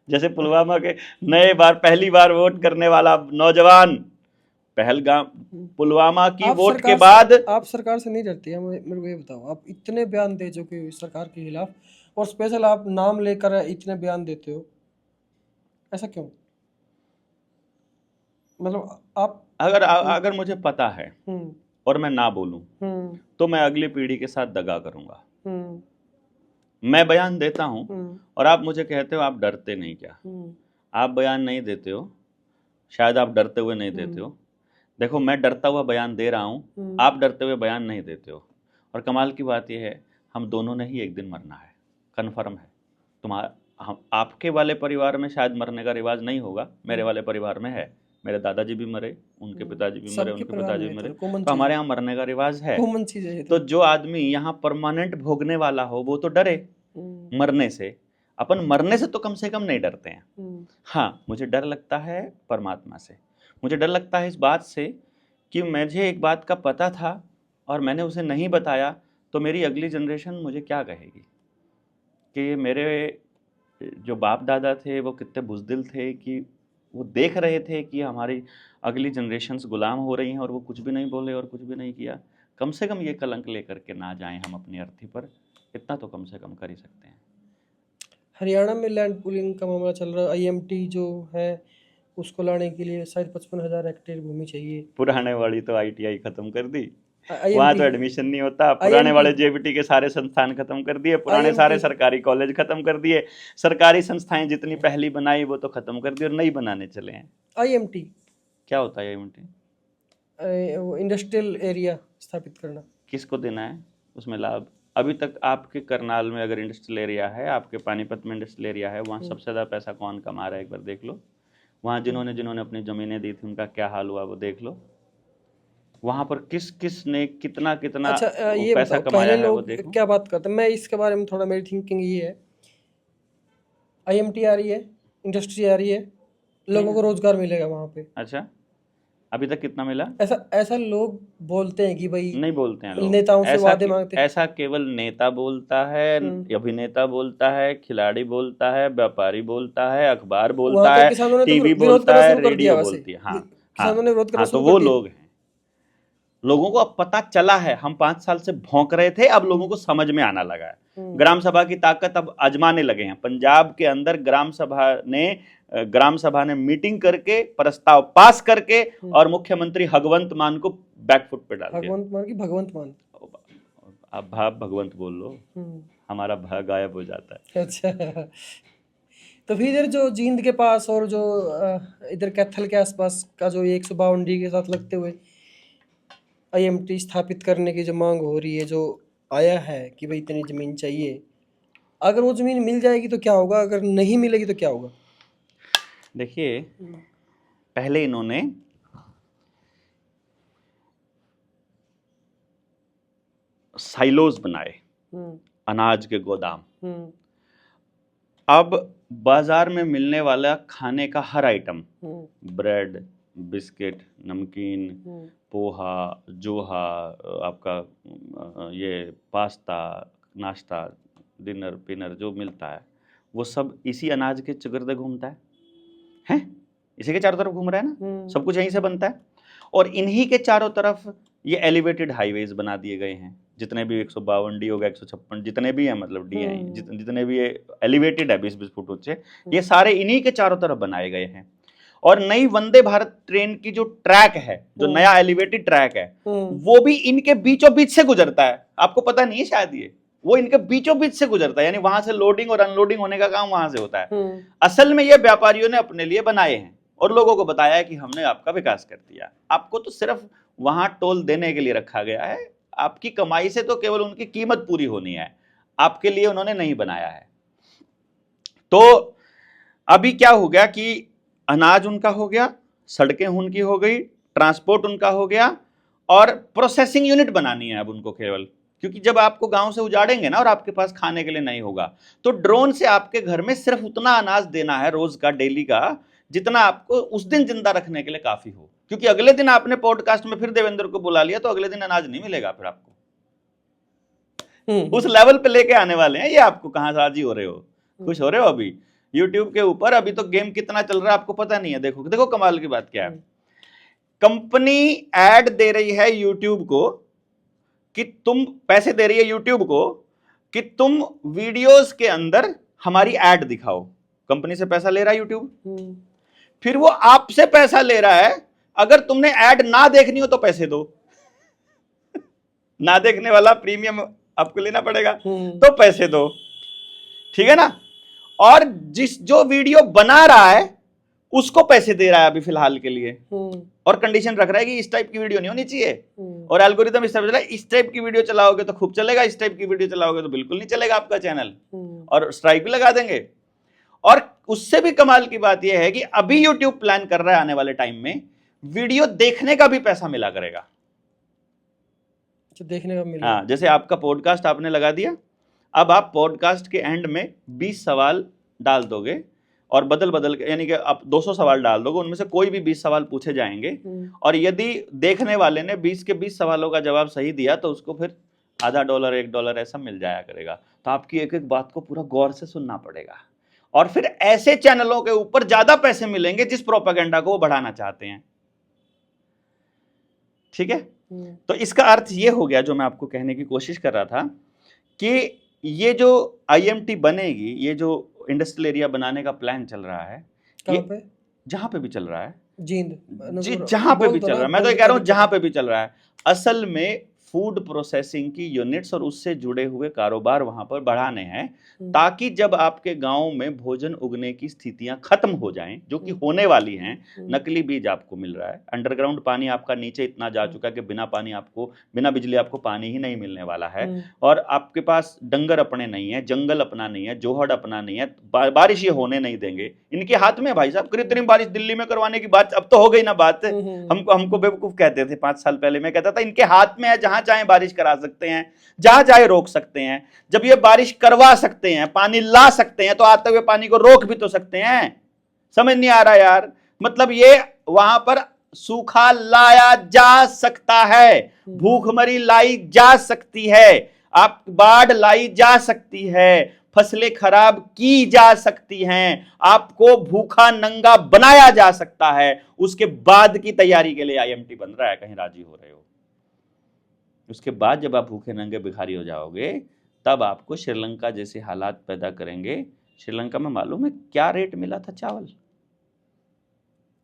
Speaker 1: जैसे पुलवामा के नए बार पहली बार वोट करने वाला नौजवान पहलगाम पुलवामा की
Speaker 2: आप
Speaker 1: वोट के
Speaker 2: सरकार
Speaker 1: बाद
Speaker 2: से आप सरकार से नहीं डरती है, मेरे को ये बताओ, आप इतने बयान दे चुके हो सरकार के खिलाफ और स्पेशल आप नाम लेकर इतने बयान देते हो, ऐसा क्यों? मतलब आप
Speaker 1: अगर मुझे पता है
Speaker 2: हम्म
Speaker 1: और मैं ना बोलूं
Speaker 2: हम्म
Speaker 1: तो मैं अगली पीढ़ी के साथ दगा करूंगा।
Speaker 2: हम्म
Speaker 1: मैं बयान देता हूं
Speaker 2: हम्म
Speaker 1: और आप मुझे कहते हो आप डरते नहीं क्या?
Speaker 2: हम्म
Speaker 1: आप बयान नहीं देते हो, शायद आप डरते हुए नहीं देते हो। देखो मैं डरता हुआ बयान दे रहा हूं, आप डरते हुए बयान नहीं देते हो। और कमाल की बात यह है, हम दोनों ने ही एक दिन मरना है, कन्फर्म है। तुम्हारा हम आपके वाले परिवार में शायद मरने का रिवाज नहीं होगा, मेरे वाले परिवार में है। मेरे दादाजी भी मरे, उनके पिताजी भी मरे,
Speaker 2: सबके
Speaker 1: उनके
Speaker 2: परिवार
Speaker 1: पिताजी
Speaker 2: में
Speaker 1: भी
Speaker 2: तो
Speaker 1: मरे,
Speaker 2: कॉमन
Speaker 1: तो
Speaker 2: चीज
Speaker 1: हमारे
Speaker 2: है,
Speaker 1: यहाँ मरने का रिवाज है।
Speaker 2: कॉमन चीज है ये
Speaker 1: तो जो आदमी यहाँ परमानेंट भोगने वाला हो वो तो डरे मरने से। अपन मरने से तो कम से कम नहीं डरते हैं। हाँ, मुझे डर लगता है परमात्मा से। मुझे डर लगता है इस बात से कि मुझे एक बात का पता था और मैंने उसे नहीं बताया, तो मेरी अगली जनरेशन मुझे क्या कहेगी कि मेरे जो बाप दादा थे वो कितने बुज़दिल थे कि वो देख रहे थे कि हमारी अगली जनरेशन्स गुलाम हो रही हैं और वो कुछ भी नहीं बोले और कुछ भी नहीं किया। कम से कम ये कलंक लेकर के ना जाएं हम अपनी अर्थी पर, इतना तो कम से कम कर ही सकते हैं।
Speaker 2: हरियाणा में लैंड पूलिंग का मामला चल रहा है, आईएमटी जो है उसको लाने के लिए शायद 55,000 हेक्टेयर भूमि चाहिए।
Speaker 1: पुराने वाली तो आईटीआई खत्म कर दी, वहाँ
Speaker 2: आईएमटी
Speaker 1: तो एडमिशन नहीं होता। पुराने
Speaker 2: आईएमटी
Speaker 1: वाले जेबीटी के सारे संस्थान खत्म कर दिए, पुराने सारे
Speaker 2: आईएमटी
Speaker 1: सरकारी कॉलेज खत्म कर दिए, सरकारी संस्थाएं जितनी पहली बनाई वो तो खत्म कर दी और नई बनाने चले हैं।
Speaker 2: आईएमटी
Speaker 1: क्या होता है आईएमटी?
Speaker 2: इंडस्ट्रियल एरिया स्थापित करना।
Speaker 1: किसको देना है उसमें लाभ? अभी तक आपके करनाल में अगर इंडस्ट्रियल एरिया है, आपके पानीपत में इंडस्ट्रियल एरिया है, वहाँ सबसे ज़्यादा पैसा कौन कमा रहा है एक बार देख लो। वहाँ जिन्होंने अपनी ज़मीनें दी थी उनका क्या हाल हुआ वो देख लो। वहाँ पर किस किस ने कितना कितना
Speaker 2: अच्छा ये
Speaker 1: पैसा
Speaker 2: बताओ,
Speaker 1: कमाया
Speaker 2: पहले
Speaker 1: है वो
Speaker 2: लोग
Speaker 1: देखो।
Speaker 2: क्या बात करते हैं, मैं इसके बारे में थोड़ा, मेरी थिंकिंग ये है, आईएमटी आ रही है, इंडस्ट्री आ रही है, लोगों को रोजगार मिलेगा वहाँ पे।
Speaker 1: अच्छा, अभी तक कितना मिला?
Speaker 2: ऐसा ऐसा लोग बोलते हैं कि भाई,
Speaker 1: नहीं बोलते हैं लोग
Speaker 2: नेताओं से वादे मांगते हैं।
Speaker 1: ऐसा केवल नेता बोलता है, अभिनेता बोलता है, खिलाड़ी बोलता है, व्यापारी बोलता है, अखबार बोलता
Speaker 2: वहाँ तो
Speaker 1: है,
Speaker 2: किसानों ने तो
Speaker 1: टीवी
Speaker 2: विरोध
Speaker 1: बोलता
Speaker 2: करना
Speaker 1: है,
Speaker 2: शुरू कर दिया
Speaker 1: रेडियो
Speaker 2: वैसे,
Speaker 1: बोलती है। हाँ
Speaker 2: किसानों ने विरोध करना
Speaker 1: हाँ, तो
Speaker 2: शुरू
Speaker 1: वो
Speaker 2: कर दिया।
Speaker 1: लोग हैं। लोगों को अब पता चला है, हम 5 साल से भौंक रहे थे, अब लोगों को समझ में आना लगा है। ग्राम सभा की ताकत अब आजमाने लगे हैं। पंजाब के अंदर ग्राम सभा ने मीटिंग करके प्रस्ताव पास करके और मुख्यमंत्री भगवंत मान को बैकफुट पे डाल दिया।
Speaker 2: भगवंत मान की भगवंत मान,
Speaker 1: अब भगवंत बोल लो, हमारा भ गायब हो जाता है।
Speaker 2: अच्छा तो फिर इधर जो जींद के पास और जो इधर कैथल के आसपास का जो 152 बाउंड्री के साथ लगते हुए आईएमटी स्थापित करने की जो मांग हो रही है, जो आया है कि भाई इतनी जमीन चाहिए, अगर वो जमीन मिल जाएगी तो क्या होगा, अगर नहीं मिलेगी तो क्या होगा?
Speaker 1: देखिए, पहले इन्होंने साइलोज बनाए, अनाज के गोदाम। अब बाजार में मिलने वाला खाने का हर आइटम, ब्रेड, बिस्किट, नमकीन, पोहा, जोहा, आपका ये पास्ता, नाश्ता, डिनर पिनर जो मिलता है वो सब इसी अनाज के चुगर्दे घूमता है, इसी के चारों तरफ घूम रहा है ना, सब कुछ यहीं से बनता है। और इन्हीं के चारों तरफ ये एलिवेटेड हाईवेज बना दिए गए हैं, जितने भी 152 डी होगा, 156 जितने भी हैं, मतलब डी हैं, जितने भी ये एलिवेटेड है 20-20 फुट ऊंचे, ये सारे इन्हीं के चारों तरफ बनाए गए हैं। और नई वंदे भारत ट्रेन की जो ट्रैक है, जो नया एलिवेटेड ट्रैक है, वो भी इनके बीचों बीच से गुजरता है। आपको पता नहीं है शायद, ये वो इनके बीचों बीच से गुजरता है, यानी वहां से लोडिंग और अनलोडिंग होने का काम वहां से होता है। असल में ये व्यापारियों ने अपने लिए बनाए हैं और लोगों को बताया है कि हमने आपका विकास कर दिया। आपको तो सिर्फ वहां टोल देने के लिए रखा गया है, आपकी कमाई से तो केवल उनकी कीमत पूरी होनी है, आपके लिए उन्होंने नहीं बनाया है। तो अभी क्या हो गया कि अनाज उनका हो गया, सड़कें उनकी हो गई, ट्रांसपोर्ट उनका हो गया, और प्रोसेसिंग यूनिट बनानी है अब उनको केवल, क्योंकि जब आपको गांव से उजाड़ेंगे ना और आपके पास खाने के लिए नहीं होगा, तो ड्रोन से आपके घर में सिर्फ उतना अनाज देना है रोज का, डेली का, जितना आपको उस दिन जिंदा रखने के लिए काफी हो। क्योंकि अगले दिन आपने पॉडकास्ट में फिर देवेंद्र को बुला लिया तो अगले दिन अनाज नहीं मिलेगा फिर आपको। उस लेवल पे लेके आने वाले हैं ये। आपको कहां राजी हो रहे हो, खुश हो रहे हो? अभी यूट्यूब के ऊपर अभी तो गेम कितना चल रहा है आपको पता नहीं है। देखो देखो कमाल की बात क्या है, कंपनी ऐड दे रही है यूट्यूब को कि तुम पैसे दे रही है यूट्यूब को कि तुम वीडियोस के अंदर हमारी ऐड दिखाओ। कंपनी से पैसा ले रहा है यूट्यूब, फिर वो आपसे पैसा ले रहा है अगर तुमने ऐड ना देखनी हो तो पैसे दो। ना देखने वाला प्रीमियम आपको लेना पड़ेगा, तो पैसे दो, ठीक है ना। और जो वीडियो बना रहा है उसको पैसे दे रहा है अभी फिलहाल के लिए, और कंडीशन रख रहा है कि इस टाइप की वीडियो नहीं होनी चाहिए, और एल्गोरिदम इस तरह इस टाइप की वीडियो चलाओगे तो खूब चलेगा, इस टाइप की वीडियो चलाओगे तो बिल्कुल नहीं चलेगा आपका चैनल, और स्ट्राइक भी लगा देंगे। और उससे भी कमाल की बात यह है कि अभी यूट्यूब प्लान कर रहा है आने वाले टाइम में वीडियो देखने का भी पैसा मिला करेगा।
Speaker 2: देखने का मिला,
Speaker 1: हाँ, जैसे आपका पॉडकास्ट आपने लगा दिया, अब आप पॉडकास्ट के एंड में 20 सवाल डाल दोगे और बदल बदल के, यानी कि आप 200 सवाल डाल दोगे, उनमें से कोई भी 20 सवाल पूछे जाएंगे, और यदि देखने वाले ने 20 के 20 सवालों का जवाब सही दिया तो उसको फिर आधा डॉलर $1 ऐसा मिल जाया करेगा। तो आपकी एक एक बात को पूरा गौर से सुनना पड़ेगा, और फिर ऐसे चैनलों के ऊपर ज्यादा पैसे मिलेंगे जिस प्रोपेगेंडा को वो बढ़ाना चाहते हैं, ठीक है। तो इसका अर्थ ये हो गया जो मैं आपको कहने की कोशिश कर रहा था कि ये जो IMT बनेगी, ये जो इंडस्ट्रियल एरिया बनाने का प्लान चल रहा है,
Speaker 2: कहाँ पे?
Speaker 1: जहां पे भी चल रहा है,
Speaker 2: जींद
Speaker 1: जी जहां पे भी चल रहा है, मैं तो ये कह रहा हूं जहां पे भी चल रहा है, असल में फूड प्रोसेसिंग की यूनिट्स और उससे जुड़े हुए कारोबार वहां पर बढ़ाने हैं, ताकि जब आपके गांव में भोजन उगने की स्थितियां खत्म हो जाएं, जो कि होने वाली हैं। नकली बीज आपको मिल रहा है, अंडरग्राउंड पानी आपका नीचे इतना जा चुका है कि बिना बिजली आपको पानी ही नहीं मिलने वाला है, और आपके पास डंगर अपने नहीं है, जंगल अपना नहीं है, जोहड़ अपना नहीं है, बारिश ये होने नहीं देंगे। इनके हाथ में भाई साहब कृत्रिम बारिश दिल्ली में करवाने की बात अब तो हो गई ना बात। हमको बेवकूफ कहते थे 5 साल पहले, मैं कहता था इनके हाथ में है, जहां चाहे बारिश करा सकते हैं, जहां चाहे रोक सकते हैं। जब ये बारिश करवा सकते हैं, पानी ला सकते हैं, तो आते हुए पानी को रोक भी तो सकते हैं। समझ नहीं आ रहा यार, मतलब ये वहां पर सूखा लाया जा सकता है, भूखमरी लाई जा सकती है, आप बाढ़ लाई जा सकती है, फसलें खराब की जा सकती हैं, आपको भूखा नंगा बनाया जा सकता है। उसके बाद की तैयारी के लिए IMT बन रहा है, कहीं राजी हो रहे हो? उसके बाद जब आप भूखे नंगे भिखारी हो जाओगे, तब आपको श्रीलंका जैसे हालात पैदा करेंगे। श्रीलंका में मालूम है क्या रेट मिला था चावल,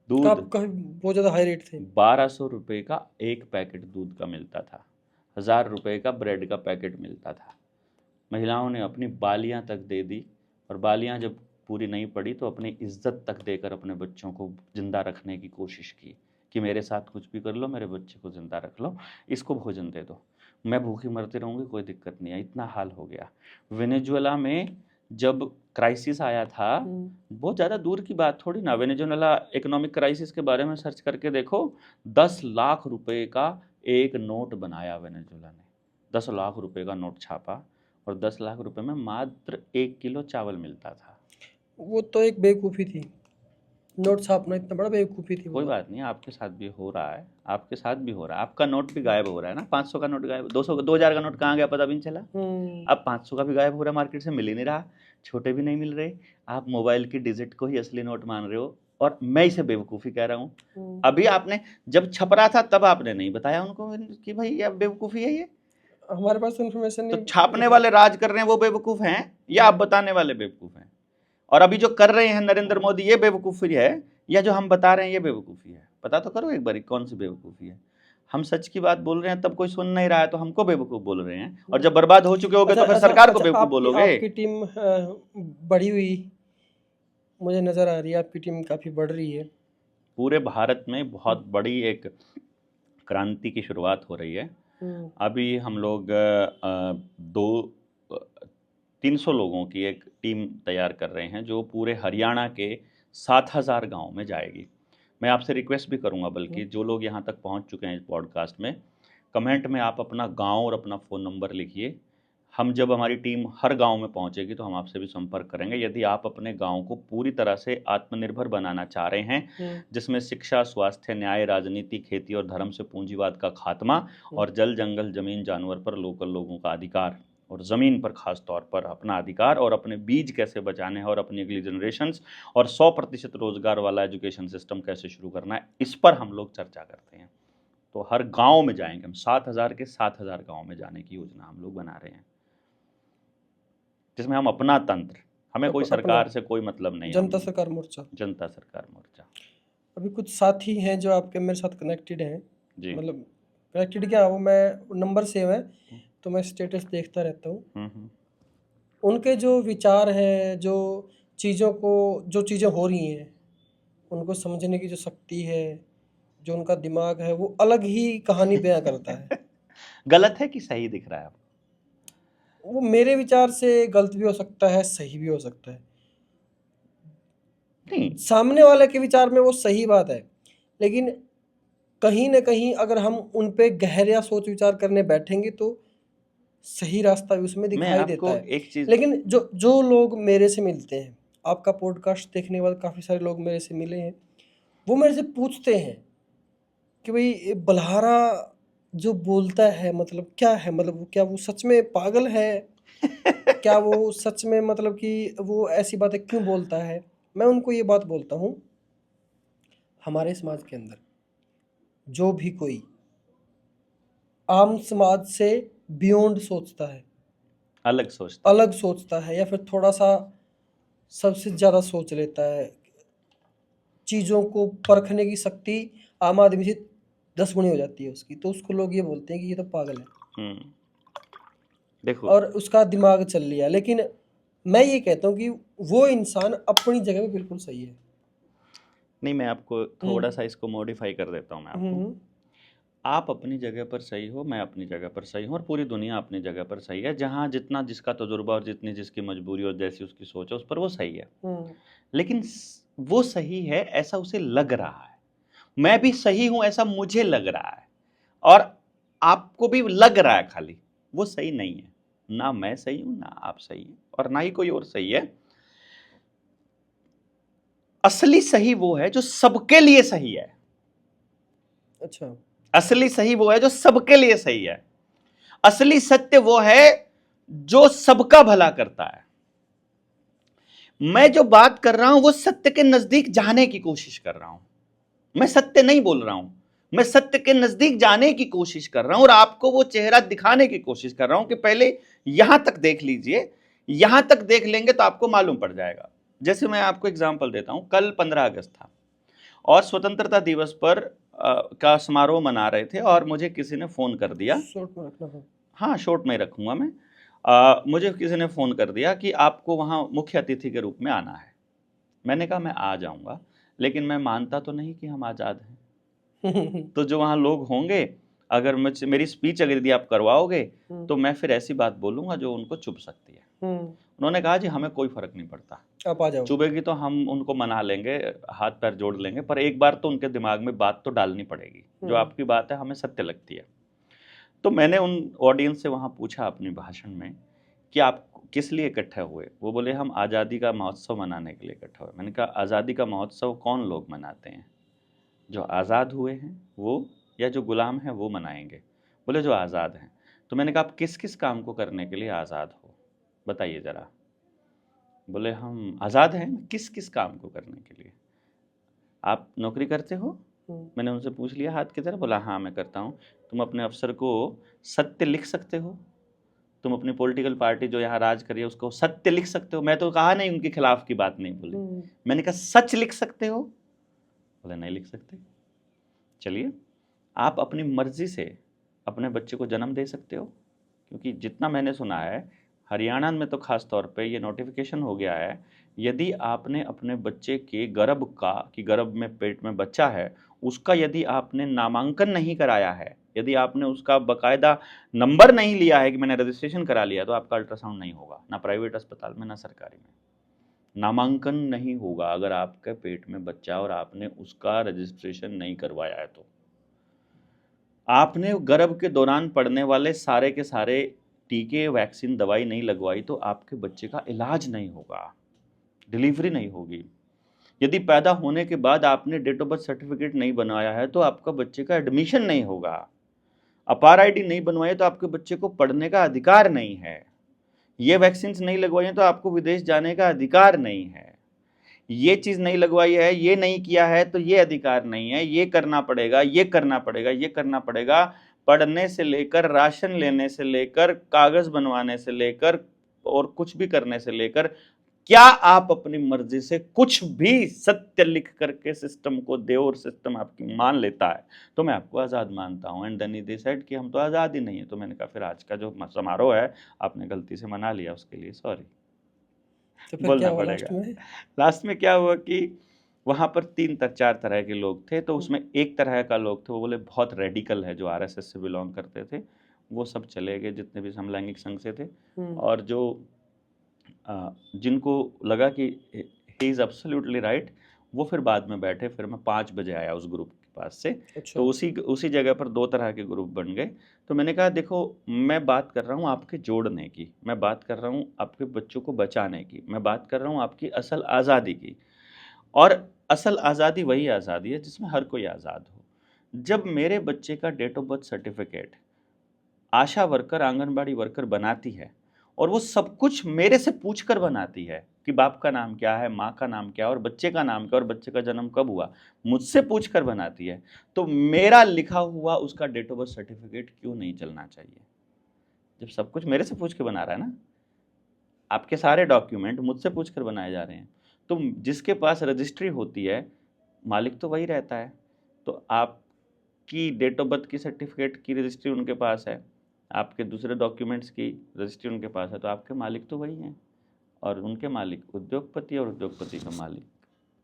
Speaker 1: दूध?
Speaker 2: बहुत ज्यादा हाई रेट थे।
Speaker 1: 1200 रुपए का एक पैकेट दूध का मिलता था, 1000 रुपए का ब्रेड का पैकेट मिलता था। महिलाओं ने अपनी बालियां तक दे दी, और बालियां जब पूरी नहीं पड़ी तो अपनी इज्जत तक देकर अपने बच्चों को जिंदा रखने की कोशिश की कि मेरे साथ कुछ भी कर लो, मेरे बच्चे को जिंदा रख लो, इसको भोजन दे दो, मैं भूखी मरती रहूंगी, कोई दिक्कत नहीं है। इतना हाल हो गया। वेनेजुएला में जब क्राइसिस आया था, बहुत ज़्यादा दूर की बात थोड़ी ना, वेनेजुएला इकोनॉमिक क्राइसिस के बारे में सर्च करके देखो, 10 लाख रुपए का एक नोट बनाया वेनेजुएला ने, 10 लाख रुपए का नोट छापा, और 10 लाख रुपए में मात्र 1 किलो चावल मिलता था।
Speaker 2: वो तो एक बेवकूफ़ी थी, नोट छापना इतना बड़ा बेवकूफ़ी थी।
Speaker 1: कोई बात नहीं, आपके साथ भी हो रहा है, आपके साथ भी हो रहा है, आपका नोट भी गायब हो रहा है ना, 500 का नोट गायब, 200 2000 का नोट कहाँ गया पता भी नहीं चला। अब 500 का भी गायब हो रहा है, मार्केट से मिल ही नहीं रहा, छोटे भी नहीं मिल रहे, आप मोबाइल की डिजिट को ही असली नोट मान रहे हो, और मैं इसे बेवकूफ़ी कह रहा हूँ। अभी आपने जब छप रहा था तब आपने नहीं बताया उनको कि भाई ये बेवकूफ़ी है, ये
Speaker 2: हमारे पास इन्फॉर्मेशन नहीं।
Speaker 1: तो छापने वाले राज कर रहे हैं वो बेवकूफ हैं, या आप बताने वाले बेवकूफ हैं? और अभी जो कर रहे हैं नरेंद्र मोदी, ये बेवकूफी है, या जो हम बता रहे हैं ये बेवकूफी है? पता तो करो एक बार कौन सी बेवकूफी है। हम सच की बात बोल रहे हैं तब कोई सुन नहीं रहा है तो हमको बेवकूफ बोल रहे हैं, और जब बर्बाद हो चुके होगे तो फिर सरकार को बेवकूफ बोलोगे।
Speaker 2: आपकी टीम बढ़ी हुई मुझे नजर आ रही है, आपकी टीम काफी बढ़ रही है। पूरे
Speaker 1: भारत में बहुत बड़ी एक क्रांति की शुरुआत हो रही है। अभी हम लोग 300 लोगों की एक टीम तैयार कर रहे हैं, जो पूरे हरियाणा के 7000 गांव में जाएगी। मैं आपसे रिक्वेस्ट भी करूंगा, बल्कि जो लोग यहां तक पहुंच चुके हैं इस पॉडकास्ट में, कमेंट में आप अपना गांव और अपना फ़ोन नंबर लिखिए। हम जब हमारी टीम हर गांव में पहुंचेगी तो हम आपसे भी संपर्क करेंगे। यदि आप अपने गांव को पूरी तरह से आत्मनिर्भर बनाना चाह रहे हैं, जिसमें शिक्षा, स्वास्थ्य, न्याय, राजनीति, खेती और धर्म से पूंजीवाद का खात्मा, और जल, जंगल, जमीन, जानवर पर लोकल लोगों का अधिकार और ज़मीन पर खास तौर पर अपना अधिकार और अपने बीज कैसे बचाने हैं और अपनी अगली जनरेशन्स और 100% रोजगार वाला एजुकेशन सिस्टम कैसे शुरू करना है, इस पर हम लोग चर्चा करते हैं। तो हर गांव में जाएंगे हम, 7,000 के 7,000 गांव में जाने की योजना हम लोग बना रहे हैं, जिसमें हम अपना तंत्र, हमें कोई सरकार से कोई मतलब नहीं,
Speaker 2: जनता सरकार मोर्चा,
Speaker 1: जनता सरकार मोर्चा।
Speaker 2: अभी कुछ साथी हैं जो आपके मेरे साथ कनेक्टेड हैं
Speaker 1: जी।
Speaker 2: मतलब कनेक्टेड क्या, वो मैं नंबर सेव है तो मैं स्टेटस देखता रहता हूँ। उनके जो विचार हैं, जो चीज़ें हो रही हैं, उनको समझने की जो शक्ति है, जो उनका दिमाग है, वो अलग ही कहानी बयां करता है।
Speaker 1: गलत है कि सही दिख रहा है आपको?
Speaker 2: वो मेरे विचार से गलत भी हो सकता है, सही भी हो सकता है।
Speaker 1: नहीं,
Speaker 2: सामने वाले के विचार में वो सही बात है, लेकिन कहीं ना कहीं अगर हम उन पे गहरा सोच विचार करने बैठेंगे तो सही रास्ता भी उसमें
Speaker 1: मैं
Speaker 2: दिखाई देता
Speaker 1: आपको
Speaker 2: है।
Speaker 1: एक चीज,
Speaker 2: लेकिन जो लोग मेरे से मिलते हैं, आपका पॉडकास्ट देखने के बाद काफ़ी सारे लोग मेरे से मिले हैं, वो मेरे से पूछते हैं कि भाई बल्हारा जो बोलता है मतलब क्या है, मतलब क्या वो सच में पागल है, क्या वो सच में मतलब कि वो ऐसी बातें क्यों बोलता है। मैं उनको ये बात बोलता हूँ, हमारे समाज के अंदर जो भी कोई आम समाज से बियॉन्ड सोचता है, अलग सोचता है या फिर थोड़ा सा सबसे ज़्यादा सोच लेता है, चीज़ों को परखने की शक्ति आम आदमी से 10 गुनी हो जाती है उसकी, तो उसको लोग ये बोलते हैं कि ये तो पागल है।
Speaker 1: देखो,
Speaker 2: और उसका दिमाग चल लिया। लेकिन मैं ये कहता हूँ कि वो इंसान अपनी जगह पे बिल्कुल सही है।
Speaker 1: नहीं, मैं आपको थोड़ा सा इसको मॉडिफाई कर देता हूँ मैं आपको। आप अपनी जगह पर सही हो, मैं अपनी जगह पर सही हूँ और पूरी दुनिया अपनी जगह पर सही है। जहाँ जितना जिसका तजुर्बा और जितनी जिसकी मजबूरी और जैसी उसकी सोच है उस पर वो सही है। लेकिन वो सही है ऐसा उसे लग रहा है, मैं भी सही हूं ऐसा मुझे लग रहा है, और आपको भी लग रहा है, खाली वो सही नहीं है। ना मैं सही हूं, ना आप सही हैं, और ना ही कोई और सही है। असली सही वो है जो सबके लिए सही है।
Speaker 2: अच्छा,
Speaker 1: असली सही वो है जो सबके लिए सही है। असली सत्य वो है जो सबका भला करता है। मैं जो बात कर रहा हूं वो सत्य के नजदीक जाने की कोशिश कर रहा हूं। मैं सत्य नहीं बोल रहा हूं, मैं सत्य के नजदीक जाने की कोशिश कर रहा हूं और आपको वो चेहरा दिखाने की कोशिश कर रहा हूं कि पहले यहां तक देख लीजिए, यहां तक देख लेंगे तो आपको मालूम पड़ जाएगा। जैसे मैं आपको एग्जांपल देता हूं, कल 15 अगस्त था और स्वतंत्रता दिवस पर का समारोह मना रहे थे और मुझे किसी ने फोन कर दिया।
Speaker 2: शॉर्ट में रखना है।
Speaker 1: हाँ, शॉर्ट में रखूंगा मैं। मुझे किसी ने फोन कर दिया कि आपको वहां मुख्य अतिथि के रूप में आना है। मैंने कहा मैं आ जाऊंगा, लेकिन मैं मानता तो नहीं कि हम आज़ाद हैं। तो जो वहाँ लोग होंगे, अगर मेरी स्पीच अगर यदि आप करवाओगे तो मैं फिर ऐसी बात बोलूंगा जो उनको चुभ सकती है। उन्होंने कहा जी हमें कोई फर्क नहीं पड़ता,
Speaker 2: आप आ जाओ,
Speaker 1: चुभेगी तो हम उनको मना लेंगे, हाथ पैर जोड़ लेंगे, पर एक बार तो उनके दिमाग में बात तो डालनी पड़ेगी, जो आपकी बात है हमें सत्य लगती है। तो मैंने उन ऑडियंस से वहाँ पूछा अपने भाषण में कि आप किस लिए इकट्ठे हुए। वो बोले हम आज़ादी का महोत्सव मनाने के लिए इकट्ठे हुए। मैंने कहा आज़ादी का महोत्सव कौन लोग मनाते हैं, जो आज़ाद हुए हैं वो, या जो गुलाम हैं वो मनाएंगे। बोले जो आज़ाद हैं। तो मैंने कहा आप किस किस काम को करने के लिए आज़ाद हो, बताइए ज़रा। बोले हम आज़ाद हैं किस किस काम को करने के लिए। आप नौकरी करते हो? मैंने उनसे पूछ लिया हाथ की तरह। बोला हाँ मैं करता हूँ। तुम अपने अफसर को सत्य लिख सकते हो? तुम अपनी पॉलिटिकल पार्टी जो यहाँ राज करी है उसको सत्य लिख सकते हो? मैं तो कहा नहीं, उनके खिलाफ की बात नहीं बोली, मैंने कहा सच लिख सकते हो? बोले नहीं लिख सकते। चलिए, आप अपनी मर्जी से अपने बच्चे को जन्म दे सकते हो? क्योंकि जितना मैंने सुना है हरियाणा में तो खास तौर पे ये नोटिफिकेशन हो गया है, यदि आपने अपने बच्चे के गर्भ का, कि गर्भ में पेट में बच्चा है, उसका यदि आपने नामांकन नहीं कराया है, यदि आपने उसका बकायदा नंबर नहीं लिया है कि मैंने रजिस्ट्रेशन करा लिया, तो आपका अल्ट्रासाउंड नहीं होगा, ना प्राइवेट अस्पताल में ना सरकारी में। नामांकन नहीं होगा अगर आपके पेट में बच्चा और आपने उसका रजिस्ट्रेशन नहीं करवाया है। तो आपने गर्भ के दौरान पड़ने वाले सारे के सारे टीके, वैक्सीन, दवाई नहीं लगवाई तो आपके बच्चे का इलाज नहीं होगा, डिलीवरी नहीं होगी। यदि पैदा होने के बाद आपने डेट ऑफ बर्थ सर्टिफिकेट नहीं बनवाया है तो आपका बच्चे का एडमिशन नहीं होगा। अपार आईडी नहीं बनवाई तो आपके बच्चे को पढ़ने का अधिकार नहीं है। ये वैक्सीन नहीं लगवाई है तो आपको विदेश जाने का अधिकार नहीं है, ये चीज नहीं लगवाई है, ये नहीं किया है तो ये अधिकार नहीं है, ये करना पड़ेगा, ये करना पड़ेगा, ये करना पड़ेगा। पढ़ने से लेकर, राशन लेने से लेकर, कागज बनवाने से लेकर और कुछ भी करने से लेकर, क्या आप अपनी मर्जी से कुछ भी सत्य लिख करके सिस्टम को दे और सिस्टम आपकी मान लेता है तो मैं आपको आज़ाद मानता हूँ। एंड देन ही डिसाइड कि हम तो आज़ाद ही नहीं है। तो मैंने कहा फिर आज का जो समारोह है आपने गलती से मना लिया, उसके लिए सॉरी
Speaker 2: तो फिर
Speaker 1: बोलना
Speaker 2: क्या हुआ
Speaker 1: पड़ेगा। लास्ट में क्या हुआ कि वहाँ पर 3-4 तरह के लोग थे, तो उसमें एक तरह का लोग थे वो बोले बहुत रेडिकल है, जो आरएसएस से बिलोंग करते थे, वो सब चले गए जितने भी समलैंगिक संघ से थे। और जो जिनको लगा कि ही इज़ एब्सोल्युटली राइट, वो फिर बाद में बैठे। फिर मैं 5 बजे आया उस ग्रुप के पास से।
Speaker 2: अच्छा।
Speaker 1: तो उसी जगह पर 2 तरह के ग्रुप बन गए। तो मैंने कहा देखो, मैं बात कर रहा हूँ आपके जोड़ने की, मैं बात कर रहा हूँ आपके बच्चों को बचाने की, मैं बात कर रहा हूँ आपकी असल आज़ादी की। और असल आज़ादी वही आज़ादी है जिसमें हर कोई आज़ाद हो। जब मेरे बच्चे का date of birth certificate ASHA worker, anganwadi worker बनाती है और वो सब कुछ मेरे से पूछकर बनाती है कि बाप का नाम क्या है, माँ का नाम क्या है और बच्चे का नाम क्या और बच्चे का जन्म कब हुआ, मुझसे पूछकर बनाती है, तो मेरा लिखा हुआ उसका डेट ऑफ बर्थ सर्टिफिकेट क्यों नहीं चलना चाहिए? जब सब कुछ मेरे से पूछ के बना रहा है ना, आपके सारे डॉक्यूमेंट मुझसे पूछकर बनाए जा रहे हैं, तो जिसके पास रजिस्ट्री होती है मालिक तो वही रहता है। तो आपकी डेट ऑफ बर्थ की सर्टिफिकेट की रजिस्ट्री उनके पास है, आपके दूसरे डॉक्यूमेंट्स की रजिस्ट्री उनके पास है, तो आपके मालिक तो वही हैं। और उनके मालिक उद्योगपति, और उद्योगपति का मालिक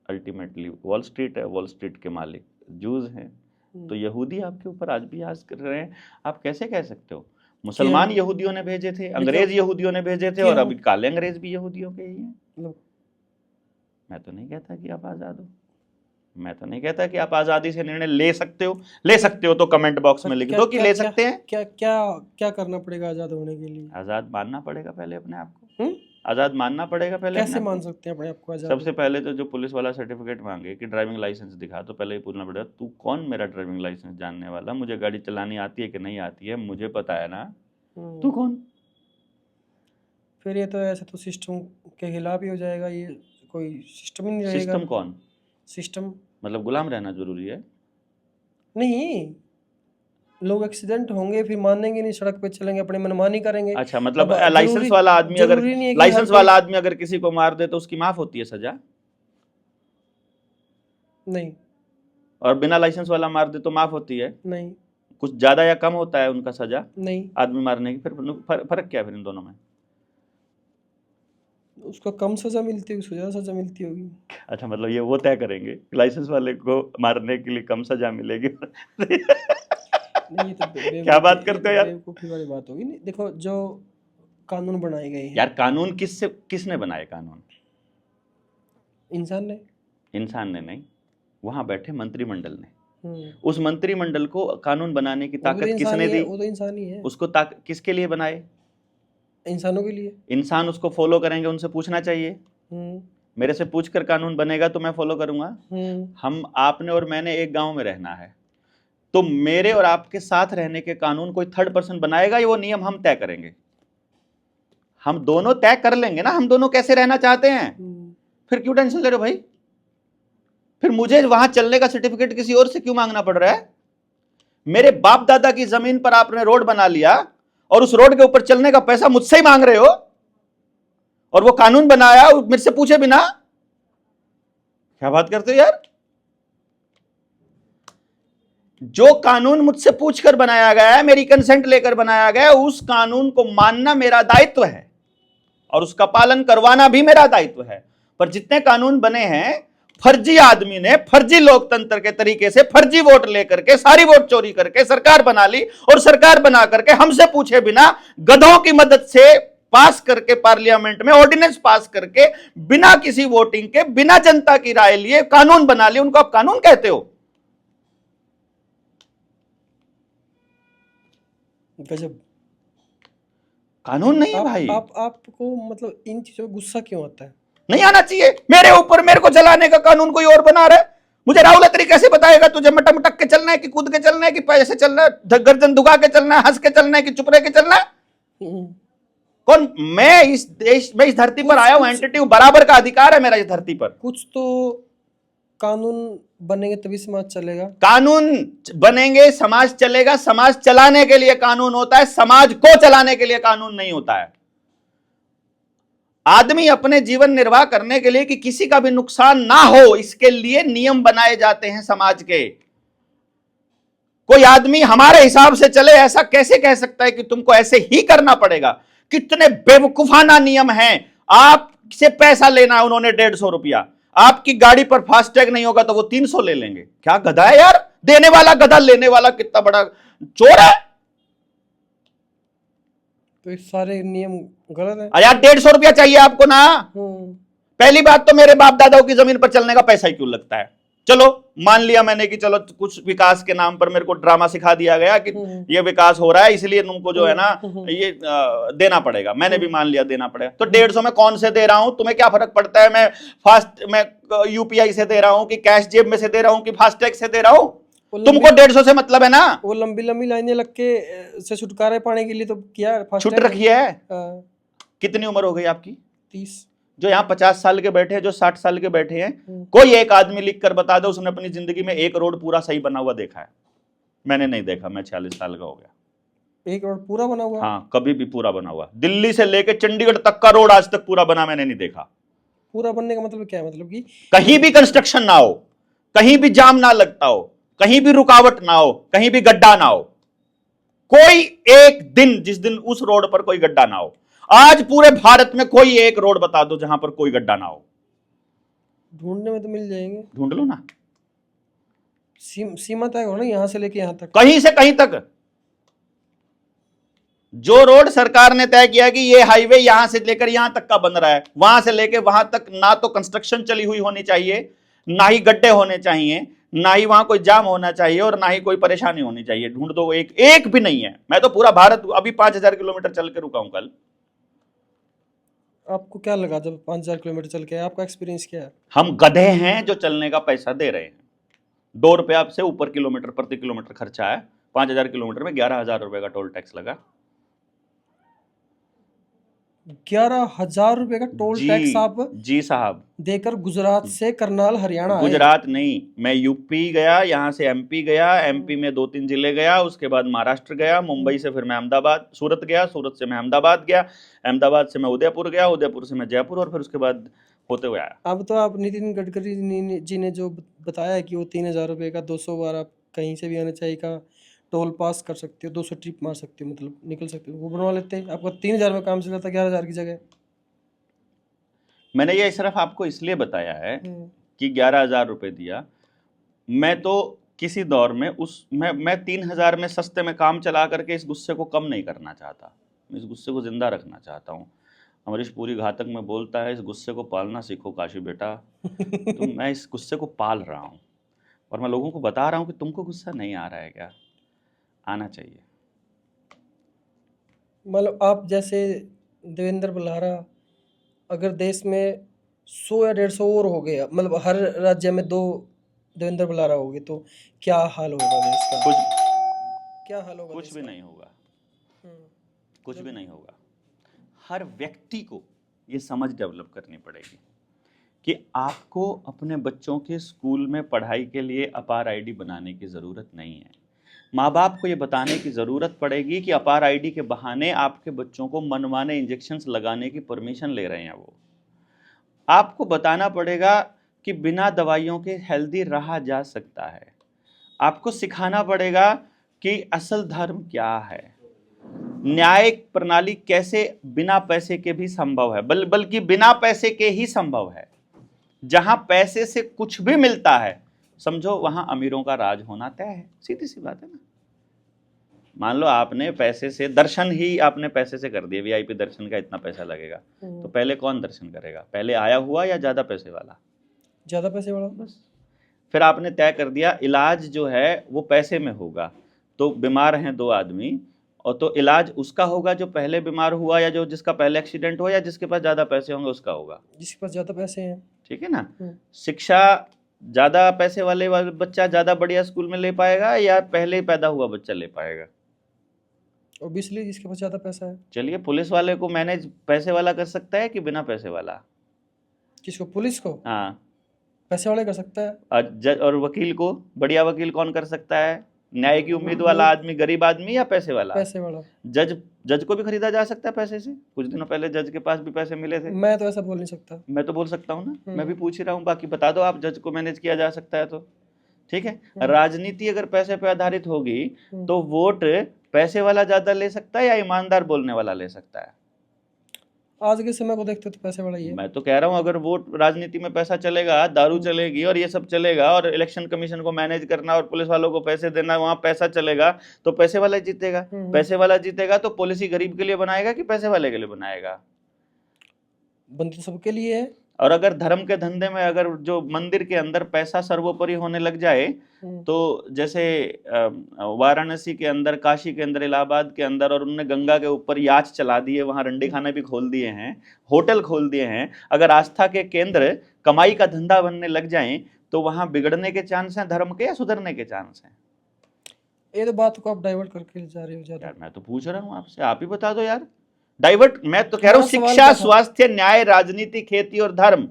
Speaker 1: अल्टीमेटली वॉल स्ट्रीट है, वॉल स्ट्रीट के मालिक जूज हैं। तो यहूदी आपके ऊपर आज भी आज कर रहे हैं। आप कैसे कह सकते हो? मुसलमान यहूदियों ने भेजे थे, अंग्रेज यहूदियों ने भेजे थे, और अभी काले अंग्रेज भी यहूदियों के ही हैं। मैं तो नहीं कहता कि आप आज़ाद हो, मैं तो नहीं कहता कि आप आज़ादी से निर्णय ले सकते हो तो कमेंट बॉक्स में लिख दो कि ले सकते हैं।
Speaker 2: क्या क्या क्या करना पड़ेगा आज़ाद होने के लिए?
Speaker 1: आज़ाद मानना पड़ेगा पहले अपने आप को। आज़ाद मानना पड़ेगा पहले।
Speaker 2: कैसे मान सकते हैं अपने आप को आज़ाद?
Speaker 1: सबसे पहले तो जो पुलिस वाला सर्टिफिकेट मांगे कि ड्राइविंग लाइसेंस दिखा, तो पहले ही पूछना पड़ेगा तू कौन मेरा ड्राइविंग लाइसेंस जानने वाला? मुझे गाड़ी चलानी आती है कि नहीं आती है मुझे पता है ना, तू कौन?
Speaker 2: फिर ये तो ऐसा तो सिस्टम के खिलाफ ही हो जाएगा, ये कोई सिस्टम ही नहीं रहेगा।
Speaker 1: सिस्टम कौन?
Speaker 2: सिस्टम
Speaker 1: मतलब गुलाम रहना जरूरी है?
Speaker 2: नहीं, लोग एक्सीडेंट होंगे फिर मानेंगे नहीं, सड़क पे चलेंगे, अपने मनमानी करेंगे।
Speaker 1: अच्छा, मतलब लाइसेंस वाला आदमी अगर किसी को मार दे तो उसकी माफ होती है सजा?
Speaker 2: नहीं।
Speaker 1: और बिना लाइसेंस वाला मार दे तो माफ होती है?
Speaker 2: नहीं।
Speaker 1: कुछ ज्यादा या कम होता है उनका सजा?
Speaker 2: नहीं।
Speaker 1: आदमी मारने की फिर फर्क क्या है फिर इन दोनों में?
Speaker 2: उसको कम सजा मिलती है, उसको ज्यादा सजा मिलती होगी।
Speaker 1: अच्छा, मतलब ये वो तय करेंगे लाइसेंस वाले को मारने के लिए कम सजा मिलेगी?
Speaker 2: नहीं, तो
Speaker 1: क्या बात करते हो यार?
Speaker 2: बेवकूफी वाली बात होगी। नहीं, देखो जो कानून बनाए गए हैं
Speaker 1: यार, कानून किसने बनाए? कानून
Speaker 2: इंसान ने।
Speaker 1: इंसान ने नहीं, वहां बैठे मंत्रिमंडल ने। उस मंत्रिमंडल को कानून बनाने की ताकत किसने दी?
Speaker 2: वो तो इंसान ही है।
Speaker 1: उसको किसके लिए बनाए?
Speaker 2: इंसानों के लिए।
Speaker 1: इंसान उसको फॉलो करेंगे, उनसे पूछना चाहिए। मेरे से पूछकर कानून बनेगा तो मैं फॉलो करूंगा। हम, आपने और मैंने एक गांव में रहना है, तो मेरे और आपके साथ रहने के कानून कोई थर्ड पर्सन बनाएगा या वो नियम हम तय करेंगे? हम दोनों तय कर लेंगे ना, हम दोनों कैसे रहना चाहते हैं। फिर क्यों टेंशन ले रहे हो भाई? फिर मुझे वहां चलने का सर्टिफिकेट किसी और से क्यों मांगना पड़ रहा है? मेरे बाप दादा की जमीन पर आपने रोड बना लिया और उस रोड के ऊपर चलने का पैसा मुझसे ही मांग रहे हो, और वो कानून बनाया मेरे से पूछे बिना। क्या बात करते हो यार? जो कानून मुझसे पूछकर बनाया गया है, मेरी कंसेंट लेकर बनाया गया है, उस कानून को मानना मेरा दायित्व है और उसका पालन करवाना भी मेरा दायित्व है। पर जितने कानून बने हैं, फर्जी आदमी ने फर्जी लोकतंत्र के तरीके से फर्जी वोट लेकर के, सारी वोट चोरी करके सरकार बना ली, और सरकार बना करके हमसे पूछे बिना गधों की मदद से पास करके, पार्लियामेंट में ऑर्डिनेंस पास करके, बिना किसी वोटिंग के, बिना जनता की राय लिए कानून बना लिए, उनको आप कानून कहते हो?
Speaker 2: गजब।
Speaker 1: कानून नहीं है भाई।
Speaker 2: आपको मतलब इन चीजों में गुस्सा क्यों आता है?
Speaker 1: नहीं आना चाहिए। मेरे ऊपर मेरे को चलाने का कानून कोई और बना रहा है। मुझे राहुल अत्री कैसे बताएगा तुझे मटक मटक के चलना है कि कूद के चलना है कि पैसे चलना है, गर्दन दुगा के चलना है, हंस के चलना है कि चुप रह के चलना है? कौन? मैं इस देश में, इस धरती पर आया हूं, एंटिटी हूं, बराबर का अधिकार है मेरा इस धरती पर।
Speaker 2: कुछ तो कानून बनेंगे तभी समाज चलेगा।
Speaker 1: कानून बनेंगे, समाज चलेगा। समाज चलाने के लिए कानून होता है, समाज को चलाने के लिए कानून नहीं होता है। आदमी अपने जीवन निर्वाह करने के लिए कि किसी का भी नुकसान ना हो, इसके लिए नियम बनाए जाते हैं समाज के। कोई आदमी हमारे हिसाब से चले, ऐसा कैसे कह सकता है कि तुमको ऐसे ही करना पड़ेगा? कितने बेवकूफाना नियम हैं। आपसे पैसा लेना है उन्होंने 150 रुपया, आपकी गाड़ी पर फास्टैग नहीं होगा तो वो 300 ले लेंगे। क्या गधा है यार, देने वाला गधा, लेने वाला कितना बड़ा चोर है।
Speaker 2: तो ये सारे नियम गलत है।
Speaker 1: यार 150 रुपया चाहिए आपको ना, पहली बात तो मेरे बाप दादाओं की जमीन पर चलने का पैसा ही क्यों लगता है? चलो मान लिया मैंने कि चलो कुछ विकास के नाम पर मेरे को ड्रामा सिखा दिया गया कि ये विकास हो रहा है इसलिए तुमको जो है ना ये देना पड़ेगा। मैंने भी मान लिया देना पड़ेगा। तो 150 में कौन से दे रहा हूं, तुम्हें क्या फर्क पड़ता है? मैं यूपीआई से दे रहा हूं कि कैश जेब में से दे रहा हूं कि फास्टैग से दे रहा हूं? तुमको 150 से मतलब है ना।
Speaker 2: वो लंबी लंबी लाइनें लग के से छुटकारा पाने के लिए तो किया,
Speaker 1: छुट रखी है। कितनी उम्र हो गई आपकी?
Speaker 2: 30।
Speaker 1: जो यहाँ 50 साल के बैठे हैं, जो 60 साल के बैठे हैं, कोई एक आदमी लिख कर बता दो उसने अपनी जिंदगी में एक रोड पूरा सही बना हुआ देखा है? मैंने नहीं देखा, मैं 46 साल का हो गया।
Speaker 2: एक रोड पूरा बना हुआ?
Speaker 1: हाँ, कभी भी पूरा बना हुआ। दिल्ली से लेके चंडीगढ़ तक का रोड आज तक पूरा बना मैंने नहीं देखा।
Speaker 2: पूरा बनने का मतलब क्या है? मतलब कि
Speaker 1: कहीं भी कंस्ट्रक्शन ना हो, कहीं भी जाम ना लगता हो, कहीं भी रुकावट ना हो, कहीं भी गड्ढा ना हो। कोई एक दिन जिस दिन उस रोड पर कोई गड्ढा ना हो। आज पूरे भारत में कोई एक रोड बता दो जहां पर कोई गड्ढा ना हो।
Speaker 2: ढूंढने में तो मिल जाएंगे,
Speaker 1: ढूंढ लो ना।
Speaker 2: सीमा तय हो ना, यहां से लेके यहां तक,
Speaker 1: कहीं से कहीं तक। जो रोड सरकार ने तय किया कि ये हाईवे यहां से लेकर यहां तक का बन रहा है, वहां से लेकर वहां तक ना तो कंस्ट्रक्शन चली हुई होनी चाहिए, ना ही गड्ढे होने चाहिए, ना ही वहां कोई जाम होना चाहिए और ना ही कोई परेशानी होनी चाहिए। ढूंढ दो, एक भी नहीं है। मैं तो पूरा भारत अभी 5000 किलोमीटर चल के रुका हूं कल।
Speaker 2: आपको क्या लगा जब 5000 किलोमीटर चल के? आपका एक्सपीरियंस क्या है?
Speaker 1: हम गधे हैं जो चलने का पैसा दे रहे हैं। 2 रुपया से ऊपर किलोमीटर प्रति किलोमीटर खर्चा है। 5000 किलोमीटर में 11,000 रुपए का टोल टैक्स लगा।
Speaker 2: 11,000 रुपए का टोल टैक्स आप
Speaker 1: जी साहब
Speaker 2: देकर गुजरात से करनाल हरियाणा आए?
Speaker 1: गुजरात नहीं, मैं यूपी गया, यहां से एमपी गया, एमपी में 2-3 जिले गया, उसके बाद महाराष्ट्र गया, मुंबई से फिर मैं अहमदाबाद, सूरत गया, सूरत से मैं अहमदाबाद गया, अहमदाबाद से मैं उदयपुर गया, उदयपुर से मैं जयपुर और फिर उसके बाद होते हुए आया।
Speaker 2: अब तो आप नितिन गडकरी जी ने जो बताया कि वो 3,000 रुपये का 200 बार आप कहीं से भी आना चाहिए का टोल पास कर सकते हो, 200 ट्रिप मार सकते हो, मतलब निकल सकते हो, वो बनवा लेते हैं। आपका 3,000 में काम चल जाता 11,000 की जगह।
Speaker 1: मैंने ये सिर्फ आपको इसलिए बताया है कि 11,000 रुपये दिया। मैं तो किसी दौर में मैं 3,000 में सस्ते में काम चला करके इस गुस्से को कम नहीं करना चाहता। मैं इस गुस्से को जिंदा रखना चाहता हूँ। अमरीश पुरी घातक में बोलता है, इस गुस्से को पालना सीखो काशी बेटा। तो मैं इस गुस्से को पाल रहा हूँ और मैं लोगों को बता रहा हूँ कि तुमको गुस्सा नहीं आ रहा है क्या? आना चाहिए।
Speaker 2: मतलब आप जैसे देवेंद्र बल्हारा, अगर देश में 100 या 150 और हो गया, मतलब हर राज्य में 2 देवेंद्र बल्हारा हो गए, तो क्या हाल होगा देश का? क्या हाल होगा?
Speaker 1: कुछ भी नहीं होगा, कुछ भी नहीं होगा। हर व्यक्ति को ये समझ डेवलप करनी पड़ेगी कि आपको अपने बच्चों के स्कूल में पढ़ाई के लिए अपार आईडी बनाने की ज़रूरत नहीं है। माँ बाप को ये बताने की ज़रूरत पड़ेगी कि अपार आईडी के बहाने आपके बच्चों को मनमाने इंजेक्शंस लगाने की परमिशन ले रहे हैं वो। आपको बताना पड़ेगा कि बिना दवाइयों के हेल्दी रहा जा सकता है। आपको सिखाना पड़ेगा कि असल धर्म क्या है, न्यायिक प्रणाली कैसे बिना पैसे के भी संभव है, बल्कि बिना पैसे के ही संभव है। जहां पैसे से कुछ भी मिलता है, समझो वहां अमीरों का राज होना तय है। सीधी सी बात है ना। मान लो आपने पैसे से दर्शन ही आपने पैसे से कर दिया, वीआईपी दर्शन का इतना पैसा लगेगा, तो पहले कौन दर्शन करेगा? पहले आया हुआ या ज्यादा पैसे वाला?
Speaker 2: ज्यादा पैसे वाला। बस
Speaker 1: फिर आपने तय कर दिया इलाज जो है वो पैसे में होगा, तो बीमार हैं 2 आदमी और तो इलाज उसका होगा जो पहले बीमार हुआ या जो जिसका पहले एक्सीडेंट हुआ, या जिसके पास ज्यादा पैसे होंगे उसका होगा?
Speaker 2: जिसके पास ज्यादा पैसे हैं।
Speaker 1: ठीक है ना। शिक्षा ज्यादा पैसे वाले बच्चा ज्यादा बढ़िया स्कूल में ले पाएगा या पहले ही पैदा हुआ बच्चा ले पाएगा?
Speaker 2: ऑब्वियसली जिसके पास ज्यादा पैसा है।
Speaker 1: चलिए, पुलिस वाले को मैनेज पैसे वाला कर सकता है कि बिना पैसे वाला?
Speaker 2: किसको? पुलिस को?
Speaker 1: हाँ।
Speaker 2: पैसे वाले कर सकता है।
Speaker 1: और जज और वकील को, बढ़िया वकील कौन कर सकता है? न्याय की उम्मीद वाला आदमी, गरीब आदमी, या पैसे वाला?
Speaker 2: पैसे वाला।
Speaker 1: जज को भी खरीदा जा सकता है पैसे से। कुछ दिनों पहले जज के पास भी पैसे मिले थे।
Speaker 2: मैं तो ऐसा बोल नहीं सकता।
Speaker 1: मैं तो बोल सकता हूँ ना, मैं भी पूछ ही रहा हूँ। बाकी बता दो आप, जज को मैनेज किया जा सकता है तो ठीक है। राजनीति अगर पैसे पे आधारित होगी तो वोट पैसे वाला ज्यादा ले सकता है या ईमानदार बोलने वाला ले सकता है?
Speaker 2: आज के समय को देखते तो पैसे वाला ही है।
Speaker 1: मैं तो कह रहा हूँ, अगर वोट राजनीति में पैसा चलेगा, दारू चलेगी और ये सब चलेगा, और इलेक्शन कमीशन को मैनेज करना और पुलिस वालों को पैसे देना, वहां पैसा चलेगा तो पैसे वाला जीतेगा। पैसे वाला जीतेगा तो पॉलिसी गरीब के लिए बनाएगा कि पैसे वाले के लिए बनाएगा?
Speaker 2: बनती तो सबके लिए है।
Speaker 1: और अगर धर्म के धंधे में, अगर जो मंदिर के अंदर पैसा सर्वोपरि होने लग जाए, तो जैसे वाराणसी के अंदर, काशी के अंदर, इलाहाबाद के अंदर, और उन्होंने गंगा के ऊपर याच चला दिए, वहां रंडी खाने भी खोल दिए हैं, होटल खोल दिए हैं। अगर आस्था के केंद्र कमाई का धंधा बनने लग जाएं तो वहां बिगड़ने के चांस हैं धर्म के या सुधरने के चांस हैं?
Speaker 2: ये तो बात को आप डाइवर्ट करके जा रहे हो ज्यादा।
Speaker 1: यार मैं तो पूछ रहा हूँ आपसे, आप ही बता दो यार। डाइवर्ट मैं तो कह रहा हूँ,
Speaker 2: हाँ, सवाल
Speaker 1: शिक्षा,
Speaker 2: क्या था?
Speaker 1: स्वास्थ्य, न्याय, राजनीति, खेती और धर्म,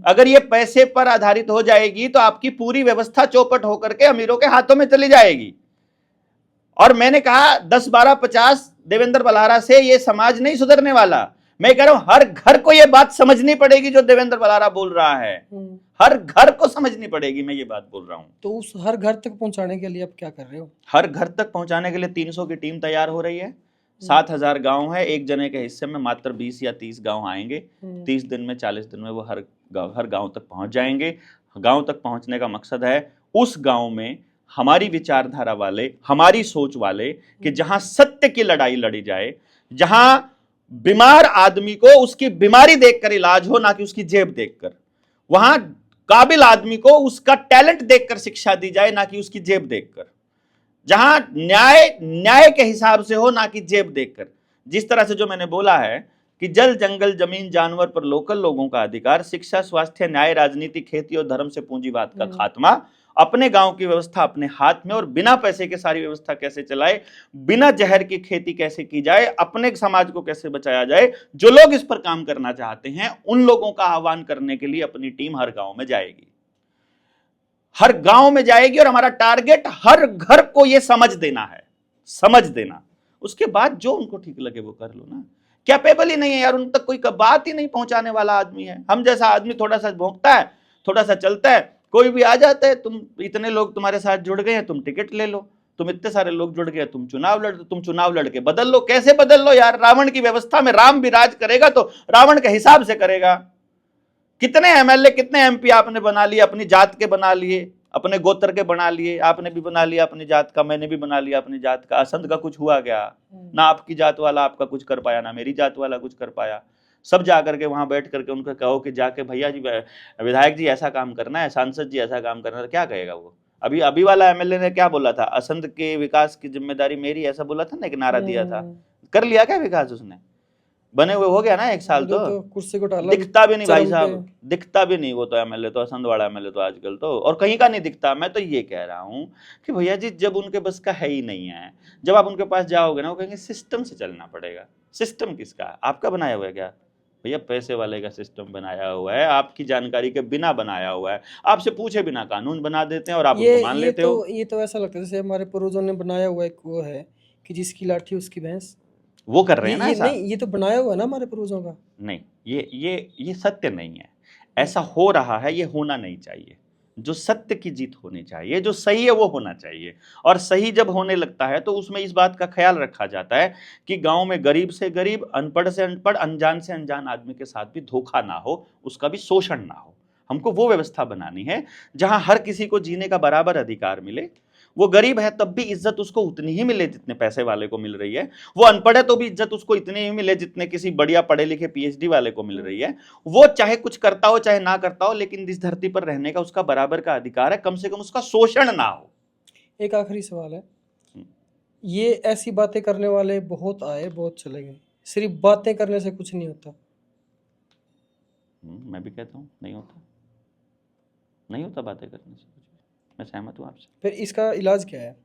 Speaker 1: अगर ये पैसे पर आधारित हो जाएगी तो आपकी पूरी व्यवस्था चौपट होकर के अमीरों के हाथों में चली जाएगी। और मैंने कहा 10, 12, 50 देवेंद्र बल्हारा से ये समाज नहीं सुधरने वाला। मैं कह रहा हूं, हर घर को ये बात समझनी पड़ेगी जो देवेंद्र बल्हारा बोल रहा है। हर घर को समझनी पड़ेगी, मैं ये बात बोल रहा हूं।
Speaker 2: तो उस हर घर तक पहुंचाने के लिए आप क्या कर रहे हो?
Speaker 1: हर घर तक पहुंचाने के लिए 300 की टीम तैयार हो रही है। 7,000 गांव है, एक जने के हिस्से में मात्र 20 या 30 गांव आएंगे। 30 दिन में, 40 दिन में वो हर गांव तक पहुंच जाएंगे। गांव तक पहुंचने का मकसद है उस गांव में हमारी विचारधारा वाले, हमारी सोच वाले, कि जहां सत्य की लड़ाई लड़ी जाए, जहां बीमार आदमी को उसकी बीमारी देखकर इलाज हो, ना कि उसकी जेब देखकर। वहां काबिल आदमी को उसका टैलेंट देखकर शिक्षा दी जाए, ना कि उसकी जेब देखकर। जहां न्याय के हिसाब से हो, ना कि जेब देखकर। जिस तरह से जो मैंने बोला है कि जल, जंगल, जमीन, जानवर पर लोकल लोगों का अधिकार, शिक्षा, स्वास्थ्य, न्याय, राजनीति, खेती और धर्म से पूंजीवाद का खात्मा, अपने गांव की व्यवस्था अपने हाथ में, और बिना पैसे के सारी व्यवस्था कैसे चलाए, बिना जहर की खेती कैसे की जाए, अपने समाज को कैसे बचाया जाए। जो लोग इस पर काम करना चाहते हैं, उन लोगों का आह्वान करने के लिए अपनी टीम हर गांव में जाएगी, हर गांव में जाएगी। और हमारा टारगेट हर घर को यह समझ देना है, समझ देना। उसके बाद जो उनको ठीक लगे वो कर लो ना। कैपेबल ही नहीं है यार, उन तक कोई बात ही नहीं पहुंचाने वाला आदमी है। हम जैसा आदमी थोड़ा सा भोंकता है, थोड़ा सा चलता है, कोई भी आ जाता है, तुम इतने लोग तुम्हारे साथ जुड़ गए हैं, तुम टिकट ले लो। तुम इतने सारे लोग जुड़ गए, तुम चुनाव लड़ के बदल लो। कैसे बदल लो यार? रावण की व्यवस्था में राम भी राज करेगा तो रावण के हिसाब से करेगा। कितने एमएलए, कितने एमपी आपने बना लिए, अपनी जात के बना लिए, अपने गोत्र के बना लिए। आपने भी बना लिया अपनी जात का, मैंने भी बना लिया अपनी जात का। असंध का कुछ हुआ क्या? ना आपकी जात वाला आपका कुछ कर पाया, ना मेरी जात वाला कुछ कर पाया। सब जाकर के वहां बैठ करके उनको कहो कि जाके भैया जी, विधायक जी ऐसा काम करना है, सांसद जी ऐसा काम करना है, क्या कहेगा वो? अभी वाला एमएलए ने क्या बोला था? असंध के विकास की जिम्मेदारी मेरी, ऐसा बोला था ना, एक नारा दिया था। कर लिया क्या विकास उसने? बने हुए हो गया ना 1 साल। तो
Speaker 2: कुर्सी को डाला,
Speaker 1: दिखता भी नहीं भाई साहब, दिखता भी नहीं वो तो एमएलए, तो असंध वाला एमएलए तो आजकल तो और कहीं का नहीं दिखता। मैं तो ये कह रहा हूं कि भैया जी, जब उनके बस का है ही नहीं है, जब आप उनके पास जाओगे ना, वो कहेंगे सिस्टम से चलना पड़ेगा। सिस्टम किसका? आपका बनाया हुआ है क्या? भैया पैसे वाले का सिस्टम बनाया हुआ है, आपकी जानकारी के बिना बनाया हुआ है। आपसे पूछे बिना कानून बना देते हैं और आप उनको मान लेते हो।
Speaker 2: ये तो ऐसा लगता है जैसे हमारे पूर्वजों ने बनाया हुआ एक वो है कि जिसकी लाठी उसकी भैंस।
Speaker 1: वो कर रहे हैं ना ऐसा।
Speaker 2: नहीं, ये तो बनाया हुआ है ना हमारे पूर्वजों का।
Speaker 1: नहीं, ये सत्य नहीं है। ऐसा हो रहा है, ये होना नहीं चाहिए। जो सत्य की जीत होनी चाहिए, जो सही है वो होना चाहिए। और सही जब होने लगता है तो उसमें इस बात का ख्याल रखा जाता है कि गांव में गरीब से गरीब, अनपढ़ से अनपढ़, अनजान से अनजान आदमी के साथ भी धोखा ना हो, उसका भी शोषण ना हो। हमको वो व्यवस्था बनानी है जहां हर किसी को जीने का बराबर अधिकार मिले। वो गरीब है तब भी इज्जत उसको उतनी ही मिले जितने पैसे वाले को मिल रही है। वो अनपढ़ है तो भी इज्जत उसको इतनी ही मिले जितने किसी बढ़िया पढ़े लिखे पीएचडी वाले को मिल रही है। वो चाहे कुछ करता हो चाहे ना करता हो, लेकिन इस धरती पर रहने का उसका बराबर का अधिकार है। कम से कम उसका शोषण ना हो।
Speaker 2: एक आखिरी सवाल है, ये ऐसी बातें करने वाले बहुत आए, बहुत चले गए। सिर्फ बातें करने से कुछ नहीं होता।
Speaker 1: मैं भी कहता हूँ नहीं होता, नहीं होता बातें करने से कुछ। मैं सहमत हूँ आपसे।
Speaker 2: फिर इसका इलाज क्या है?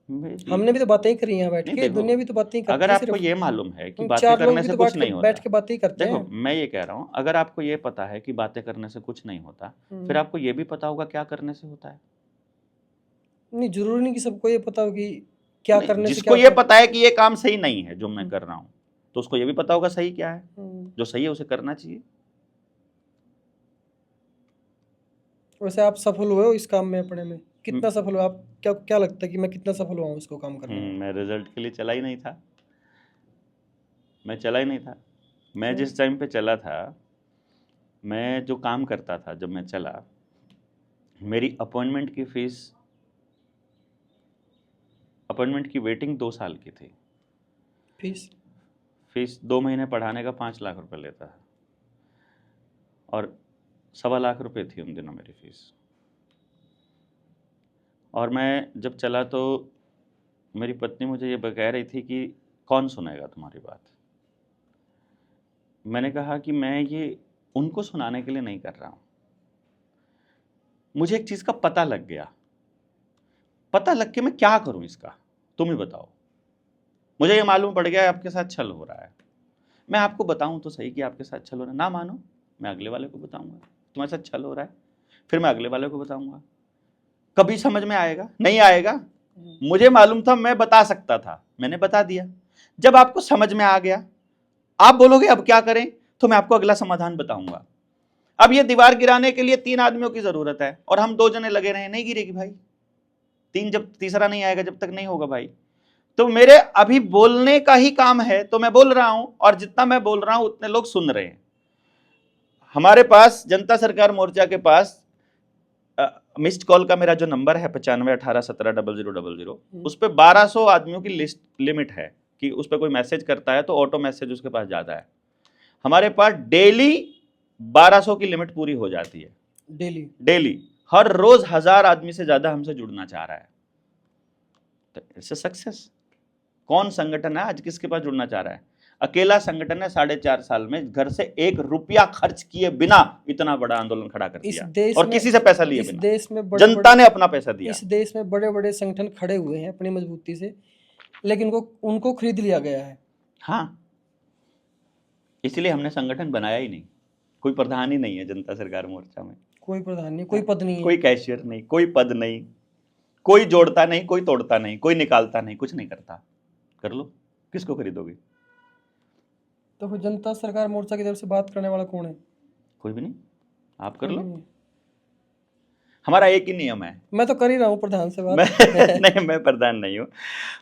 Speaker 2: हमने भी तो बातें ही करी हैं बैठ
Speaker 1: नहीं,
Speaker 2: के,
Speaker 1: देखो,
Speaker 2: दुनिया भी तो बातें ही करती
Speaker 1: अगर
Speaker 2: है
Speaker 1: आपको
Speaker 2: सिर्फ।
Speaker 1: ये मालूम है कि
Speaker 2: हम
Speaker 1: बातें
Speaker 2: चार लोग
Speaker 1: करने
Speaker 2: भी
Speaker 1: से
Speaker 2: तो
Speaker 1: कुछ नहीं
Speaker 2: बैठ
Speaker 1: होता,
Speaker 2: के बातें ही करते
Speaker 1: देखो
Speaker 2: हैं।
Speaker 1: मैं ये कह रहा हूँ, अगर आपको ये पता है कि बातें करने से कुछ नहीं होता, फिर आपको ये भी पता होगा क्या करने से होता है।
Speaker 2: नहीं, जरूरी नहीं कि सबको ये पता हो कि क्या
Speaker 1: नहीं,
Speaker 2: करने से
Speaker 1: जिसको
Speaker 2: क्या
Speaker 1: ये पता है कि ये काम सही नहीं है जो मैं कर रहा हूँ, तो उसको ये भी पता होगा सही क्या है, जो सही है उसे करना चाहिए।
Speaker 2: वैसे आप सफल हुए हो इस काम में अपने में, कितना सफल हो आप, क्या क्या लगता है कि मैं कितना सफल हुआ हूँ इसको काम करने में?
Speaker 1: मैं रिजल्ट के लिए चला ही नहीं था, मैं चला ही नहीं था। मैं
Speaker 2: क्यों?
Speaker 1: जिस टाइम पे चला था, मैं जो काम करता था, जब मैं चला, मेरी अपॉइंटमेंट की वेटिंग 2 साल की थी। फीस 2 महीने पढ़ाने का 5 लाख रुपए लेता है, और 1.25 लाख रुपए थी उन दिनों मेरी फीस। और मैं जब चला तो मेरी पत्नी मुझे ये कह रही थी कि कौन सुनेगा तुम्हारी बात। मैंने कहा कि मैं ये उनको सुनाने के लिए नहीं कर रहा हूँ, मुझे एक चीज़ का पता लग गया, पता लग के मैं क्या करूँ इसका, तुम ही बताओ। मुझे ये मालूम पड़ गया आपके साथ छल हो रहा है, मैं आपको बताऊं तो सही कि आपके साथ छल हो रहा है, ना मानो मैं अगले वाले को बताऊंगा तुम्हारे साथ छल हो रहा है, फिर मैं अगले वाले को बताऊंगा, कभी समझ में आएगा नहीं आएगा। मुझे मालूम था, मैं बता सकता था, मैंने बता दिया। जब आपको समझ में आ गया, आप बोलोगे अब क्या करें, तो मैं आपको अगला समाधान बताऊंगा। अब ये दीवार गिराने के लिए 3 आदमियों की जरूरत है, और हम 2 जने लगे रहे, नहीं गिरेगी भाई। जब तीसरा नहीं आएगा, जब तक नहीं होगा भाई। तो मेरे अभी बोलने का ही काम है, तो मैं बोल रहा हूं, और जितना मैं बोल रहा हूं उतने लोग सुन रहे हैं। हमारे पास जनता सरकार मोर्चा के पास मिस्ड कॉल का मेरा जो नंबर है 9518170000, उस पर 1200 आदमियों की लिस्ट लिमिट है कि उस पर कोई मैसेज करता है तो ऑटो मैसेज उसके पास जाता है। हमारे पास डेली 1200 की लिमिट पूरी हो जाती है, डेली। हर रोज 1000 आदमी से ज्यादा हमसे जुड़ना चाह रहा है, तो इट्स अ सक्सेस। कौन संगठन है आज किसके पास जुड़ना चाह रहा है? अकेला संगठन है 4.5 साल में घर से 1 रुपया खर्च किए बिना इतना बड़ा आंदोलन खड़ा कर दिया, और किसी से पैसा लिए बिना।
Speaker 2: देश में
Speaker 1: जनता ने अपना पैसा दिया।
Speaker 2: इस देश में बड़े बड़े संगठन खड़े हुए हैं अपनी मजबूती से, लेकिन उनको खरीद लिया गया है।
Speaker 1: हाँ, इसलिए हमने संगठन बनाया ही नहीं, कोई प्रधान ही नहीं है जनता सरकार मोर्चा में,
Speaker 2: कोई प्रधान नहीं, कोई पद नहीं है,
Speaker 1: कोई कैशियर नहीं, कोई पद नहीं, कोई जोड़ता नहीं, कोई तोड़ता नहीं, कोई निकालता नहीं, कुछ नहीं करता। कर लो, किसको खरीदोगे?
Speaker 2: तो फिर जनता सरकार मोर्चा की तरफ से बात करने वाला कौन है?
Speaker 1: कोई भी नहीं, आप कर लो। हमारा एक ही नियम है।
Speaker 2: मैं तो कर ही रहा हूँ प्रधान से बात।
Speaker 1: नहीं, मैं प्रधान नहीं हूँ।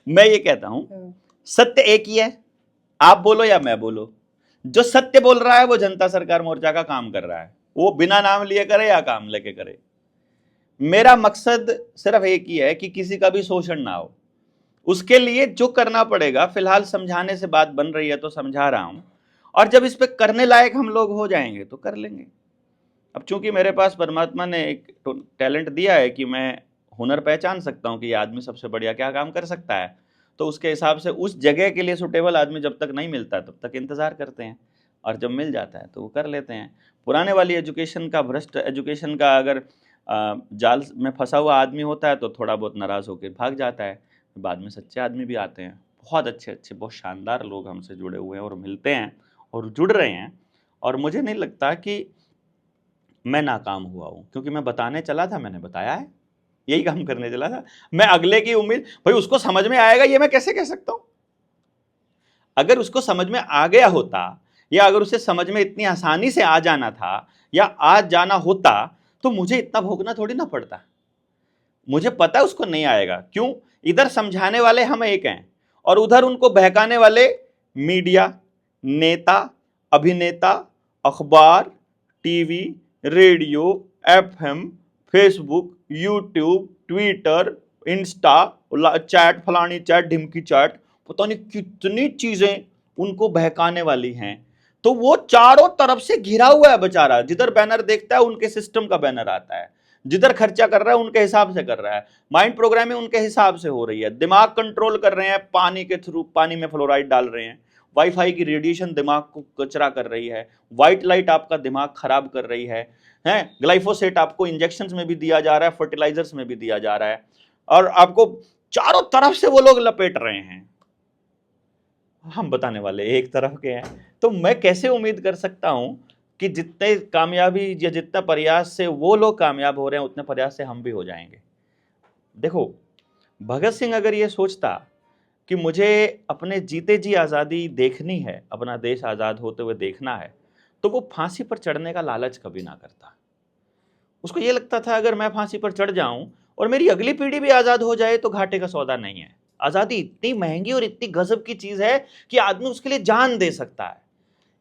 Speaker 1: मैं ये कहता हूँ सत्य एक ही है, आप बोलो या मैं बोलो, जो सत्य बोल रहा है वो जनता सरकार मोर्चा का काम कर रहा है, वो बिना नाम लिए करे या काम लेके करे। मेरा मकसद सिर्फ एक ही है कि किसी का भी शोषण ना हो। उसके लिए जो करना पड़ेगा, फिलहाल समझाने से बात बन रही है तो समझा रहा हूं, और जब इस पे करने लायक हम लोग हो जाएंगे तो कर लेंगे। अब चूंकि मेरे पास परमात्मा ने एक टैलेंट दिया है कि मैं हुनर पहचान सकता हूं कि ये आदमी सबसे बढ़िया क्या काम कर सकता है, तो उसके हिसाब से उस जगह के लिए सुटेबल आदमी जब तक नहीं मिलता तब तक इंतजार करते हैं, और जब मिल जाता है तो वो कर लेते हैं। पुराने वाली एजुकेशन का, भ्रष्ट एजुकेशन का अगर जाल में फंसा हुआ आदमी होता है तो थोड़ा बहुत नाराज होकर भाग जाता है, बाद में सच्चे आदमी भी आते हैं, बहुत अच्छे अच्छे बहुत शानदार लोग हमसे जुड़े हुए हैं और मिलते हैं और जुड़ रहे हैं। और मुझे नहीं लगता कि मैं नाकाम हुआ हूँ, क्योंकि मैं बताने चला था, मैंने बताया है, यही काम करने चला था। मैं अगले की उम्मीद, भाई उसको समझ में आएगा ये मैं कैसे कह सकता हूं? अगर उसको समझ में आ गया होता, या अगर उसे समझ में इतनी आसानी से आ जाना था या आज जाना होता, तो मुझे इतना भोगना थोड़ी ना पड़ता। मुझे पता है उसको नहीं आएगा, क्यों? इधर समझाने वाले हम एक हैं और उधर उनको बहकाने वाले मीडिया, नेता, अभिनेता, अखबार, TV, radio, FM, Facebook, YouTube, Twitter, Insta, chat, फलानी चैट, ढिमकी चैट, पता नहीं कितनी चीजें उनको बहकाने वाली हैं। तो वो चारों तरफ से घिरा हुआ है बेचारा, जिधर बैनर देखता है उनके सिस्टम का बैनर आता है, जिधर खर्चा कर रहा है उनके हिसाब से कर रहा है, माइंड प्रोग्रामिंग उनके हिसाब से हो रही है, दिमाग कंट्रोल कर रहे हैं पानी के थ्रू, पानी में फ्लोराइड डाल रहे हैं, वाईफाई की रेडिएशन दिमाग को कचरा कर रही है, व्हाइट लाइट आपका दिमाग खराब कर रही है, ग्लाइफोसेट आपको इंजेक्शंस में भी दिया जा रहा है, फर्टिलाइजर्स में भी दिया जा रहा है, और आपको चारों तरफ से वो लोग लपेट रहे हैं, हम बताने वाले एक तरफ के हैं। तो मैं कैसे उम्मीद कर सकता हूं कि जितने कामयाबी या जितना प्रयास से वो लोग कामयाब हो रहे हैं उतने प्रयास से हम भी हो जाएंगे। देखो, भगत सिंह अगर ये सोचता कि मुझे अपने जीते जी आज़ादी देखनी है, अपना देश आज़ाद होते हुए देखना है, तो वो फांसी पर चढ़ने का लालच कभी ना करता। उसको ये लगता था अगर मैं फांसी पर चढ़ जाऊं और मेरी अगली पीढ़ी भी आज़ाद हो जाए तो घाटे का सौदा नहीं है। आज़ादी इतनी महंगी और इतनी गजब की चीज़ है कि आदमी उसके लिए जान दे सकता है।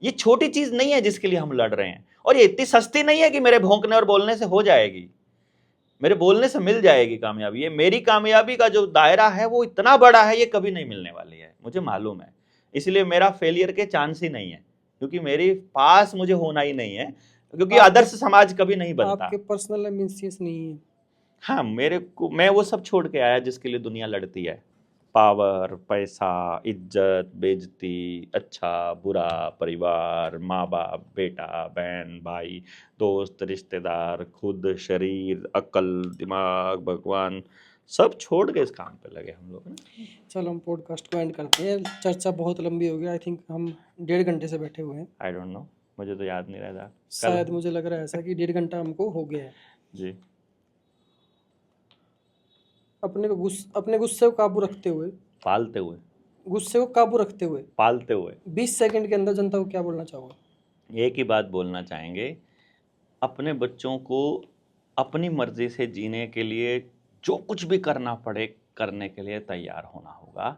Speaker 1: ये छोटी चीज़ नहीं है जिसके लिए हम लड़ रहे हैं, और ये इतनी सस्ती नहीं है कि मेरे भौंकने और बोलने से हो जाएगी, मेरे बोलने से मिल जाएगी कामयाबी। ये मेरी कामयाबी का जो दायरा है वो इतना बड़ा है, ये कभी नहीं मिलने वाली है, मुझे मालूम है। इसलिए मेरा फेलियर के चांस ही नहीं है, क्योंकि मेरे पास मुझे होना ही नहीं है, क्योंकि आदर्श समाज कभी नहीं बनता।
Speaker 2: आपके पर्सनल एम्बिशंस नहीं है?
Speaker 1: हाँ, मेरे को, मैं वो सब छोड़ के आया जिसके लिए दुनिया लड़ती है। पावर, पैसा, इज्जत, बेइज्जती, अच्छा बुरा, परिवार, माँ बाप, बेटा बहन भाई, दोस्त रिश्तेदार, खुद, शरीर, अक्ल, दिमाग, भगवान, सब छोड़ के इस काम पे लगे हम लोग ना।
Speaker 2: चलो हम पॉडकास्ट को एंड करते हैं, चर्चा बहुत लंबी हो गई। आई थिंक हम 1.5 घंटे से बैठे हुए हैं।
Speaker 1: आई डोंट नो, मुझे तो याद नहीं रहता।
Speaker 2: शायद मुझे लग रहा है ऐसा कि 1.5 घंटा हमको हो गया है।
Speaker 1: जी।
Speaker 2: अपने गुस्से को काबू रखते हुए,
Speaker 1: पालते हुए,
Speaker 2: गुस्से को काबू रखते हुए
Speaker 1: पालते हुए
Speaker 2: 20 सेकंड के अंदर जनता को क्या बोलना चाहोगे?
Speaker 1: एक ही बात बोलना चाहेंगे, अपने बच्चों को अपनी मर्जी से जीने के लिए जो कुछ भी करना पड़े करने के लिए तैयार होना होगा।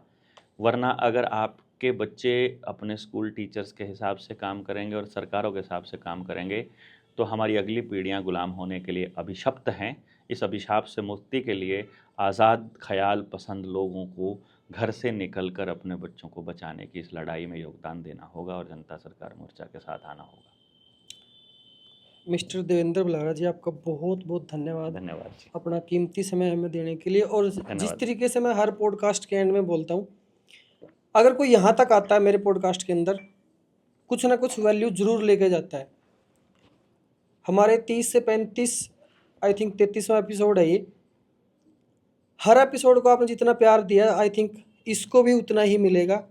Speaker 1: वरना अगर आपके बच्चे अपने स्कूल टीचर्स के हिसाब से काम करेंगे और सरकारों के हिसाब से काम करेंगे तो हमारी अगली पीढ़ियां गुलाम होने के लिए अभिशप्त हैं। इस अभिशाप से मुक्ति के लिए आज़ाद ख्याल पसंद लोगों को घर से निकलकर अपने बच्चों को बचाने की इस लड़ाई में योगदान देना होगा और जनता सरकार मोर्चा के साथ आना होगा।
Speaker 2: मिस्टर देवेंद्र बल्हारा जी, आपका बहुत बहुत धन्यवाद।
Speaker 1: धन्यवाद जी।
Speaker 2: अपना कीमती समय हमें देने के लिए। और जिस तरीके से मैं हर पॉडकास्ट के एंड में बोलता हूँ, अगर कोई यहाँ तक आता है मेरे पॉडकास्ट के अंदर, कुछ ना कुछ वैल्यू जरूर लेके जाता है। हमारे 30 से 35, आई थिंक 33वां एपिसोड है ये। हर एपिसोड को आपने जितना प्यार दिया, आई थिंक इसको भी उतना ही मिलेगा।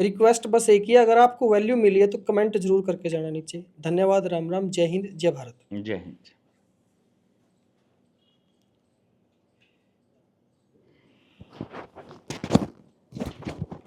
Speaker 2: रिक्वेस्ट बस एक ही है, अगर आपको वैल्यू मिली है तो कमेंट जरूर करके जाना नीचे। धन्यवाद। राम राम, जय हिंद, जय भारत।
Speaker 1: जय हिंद।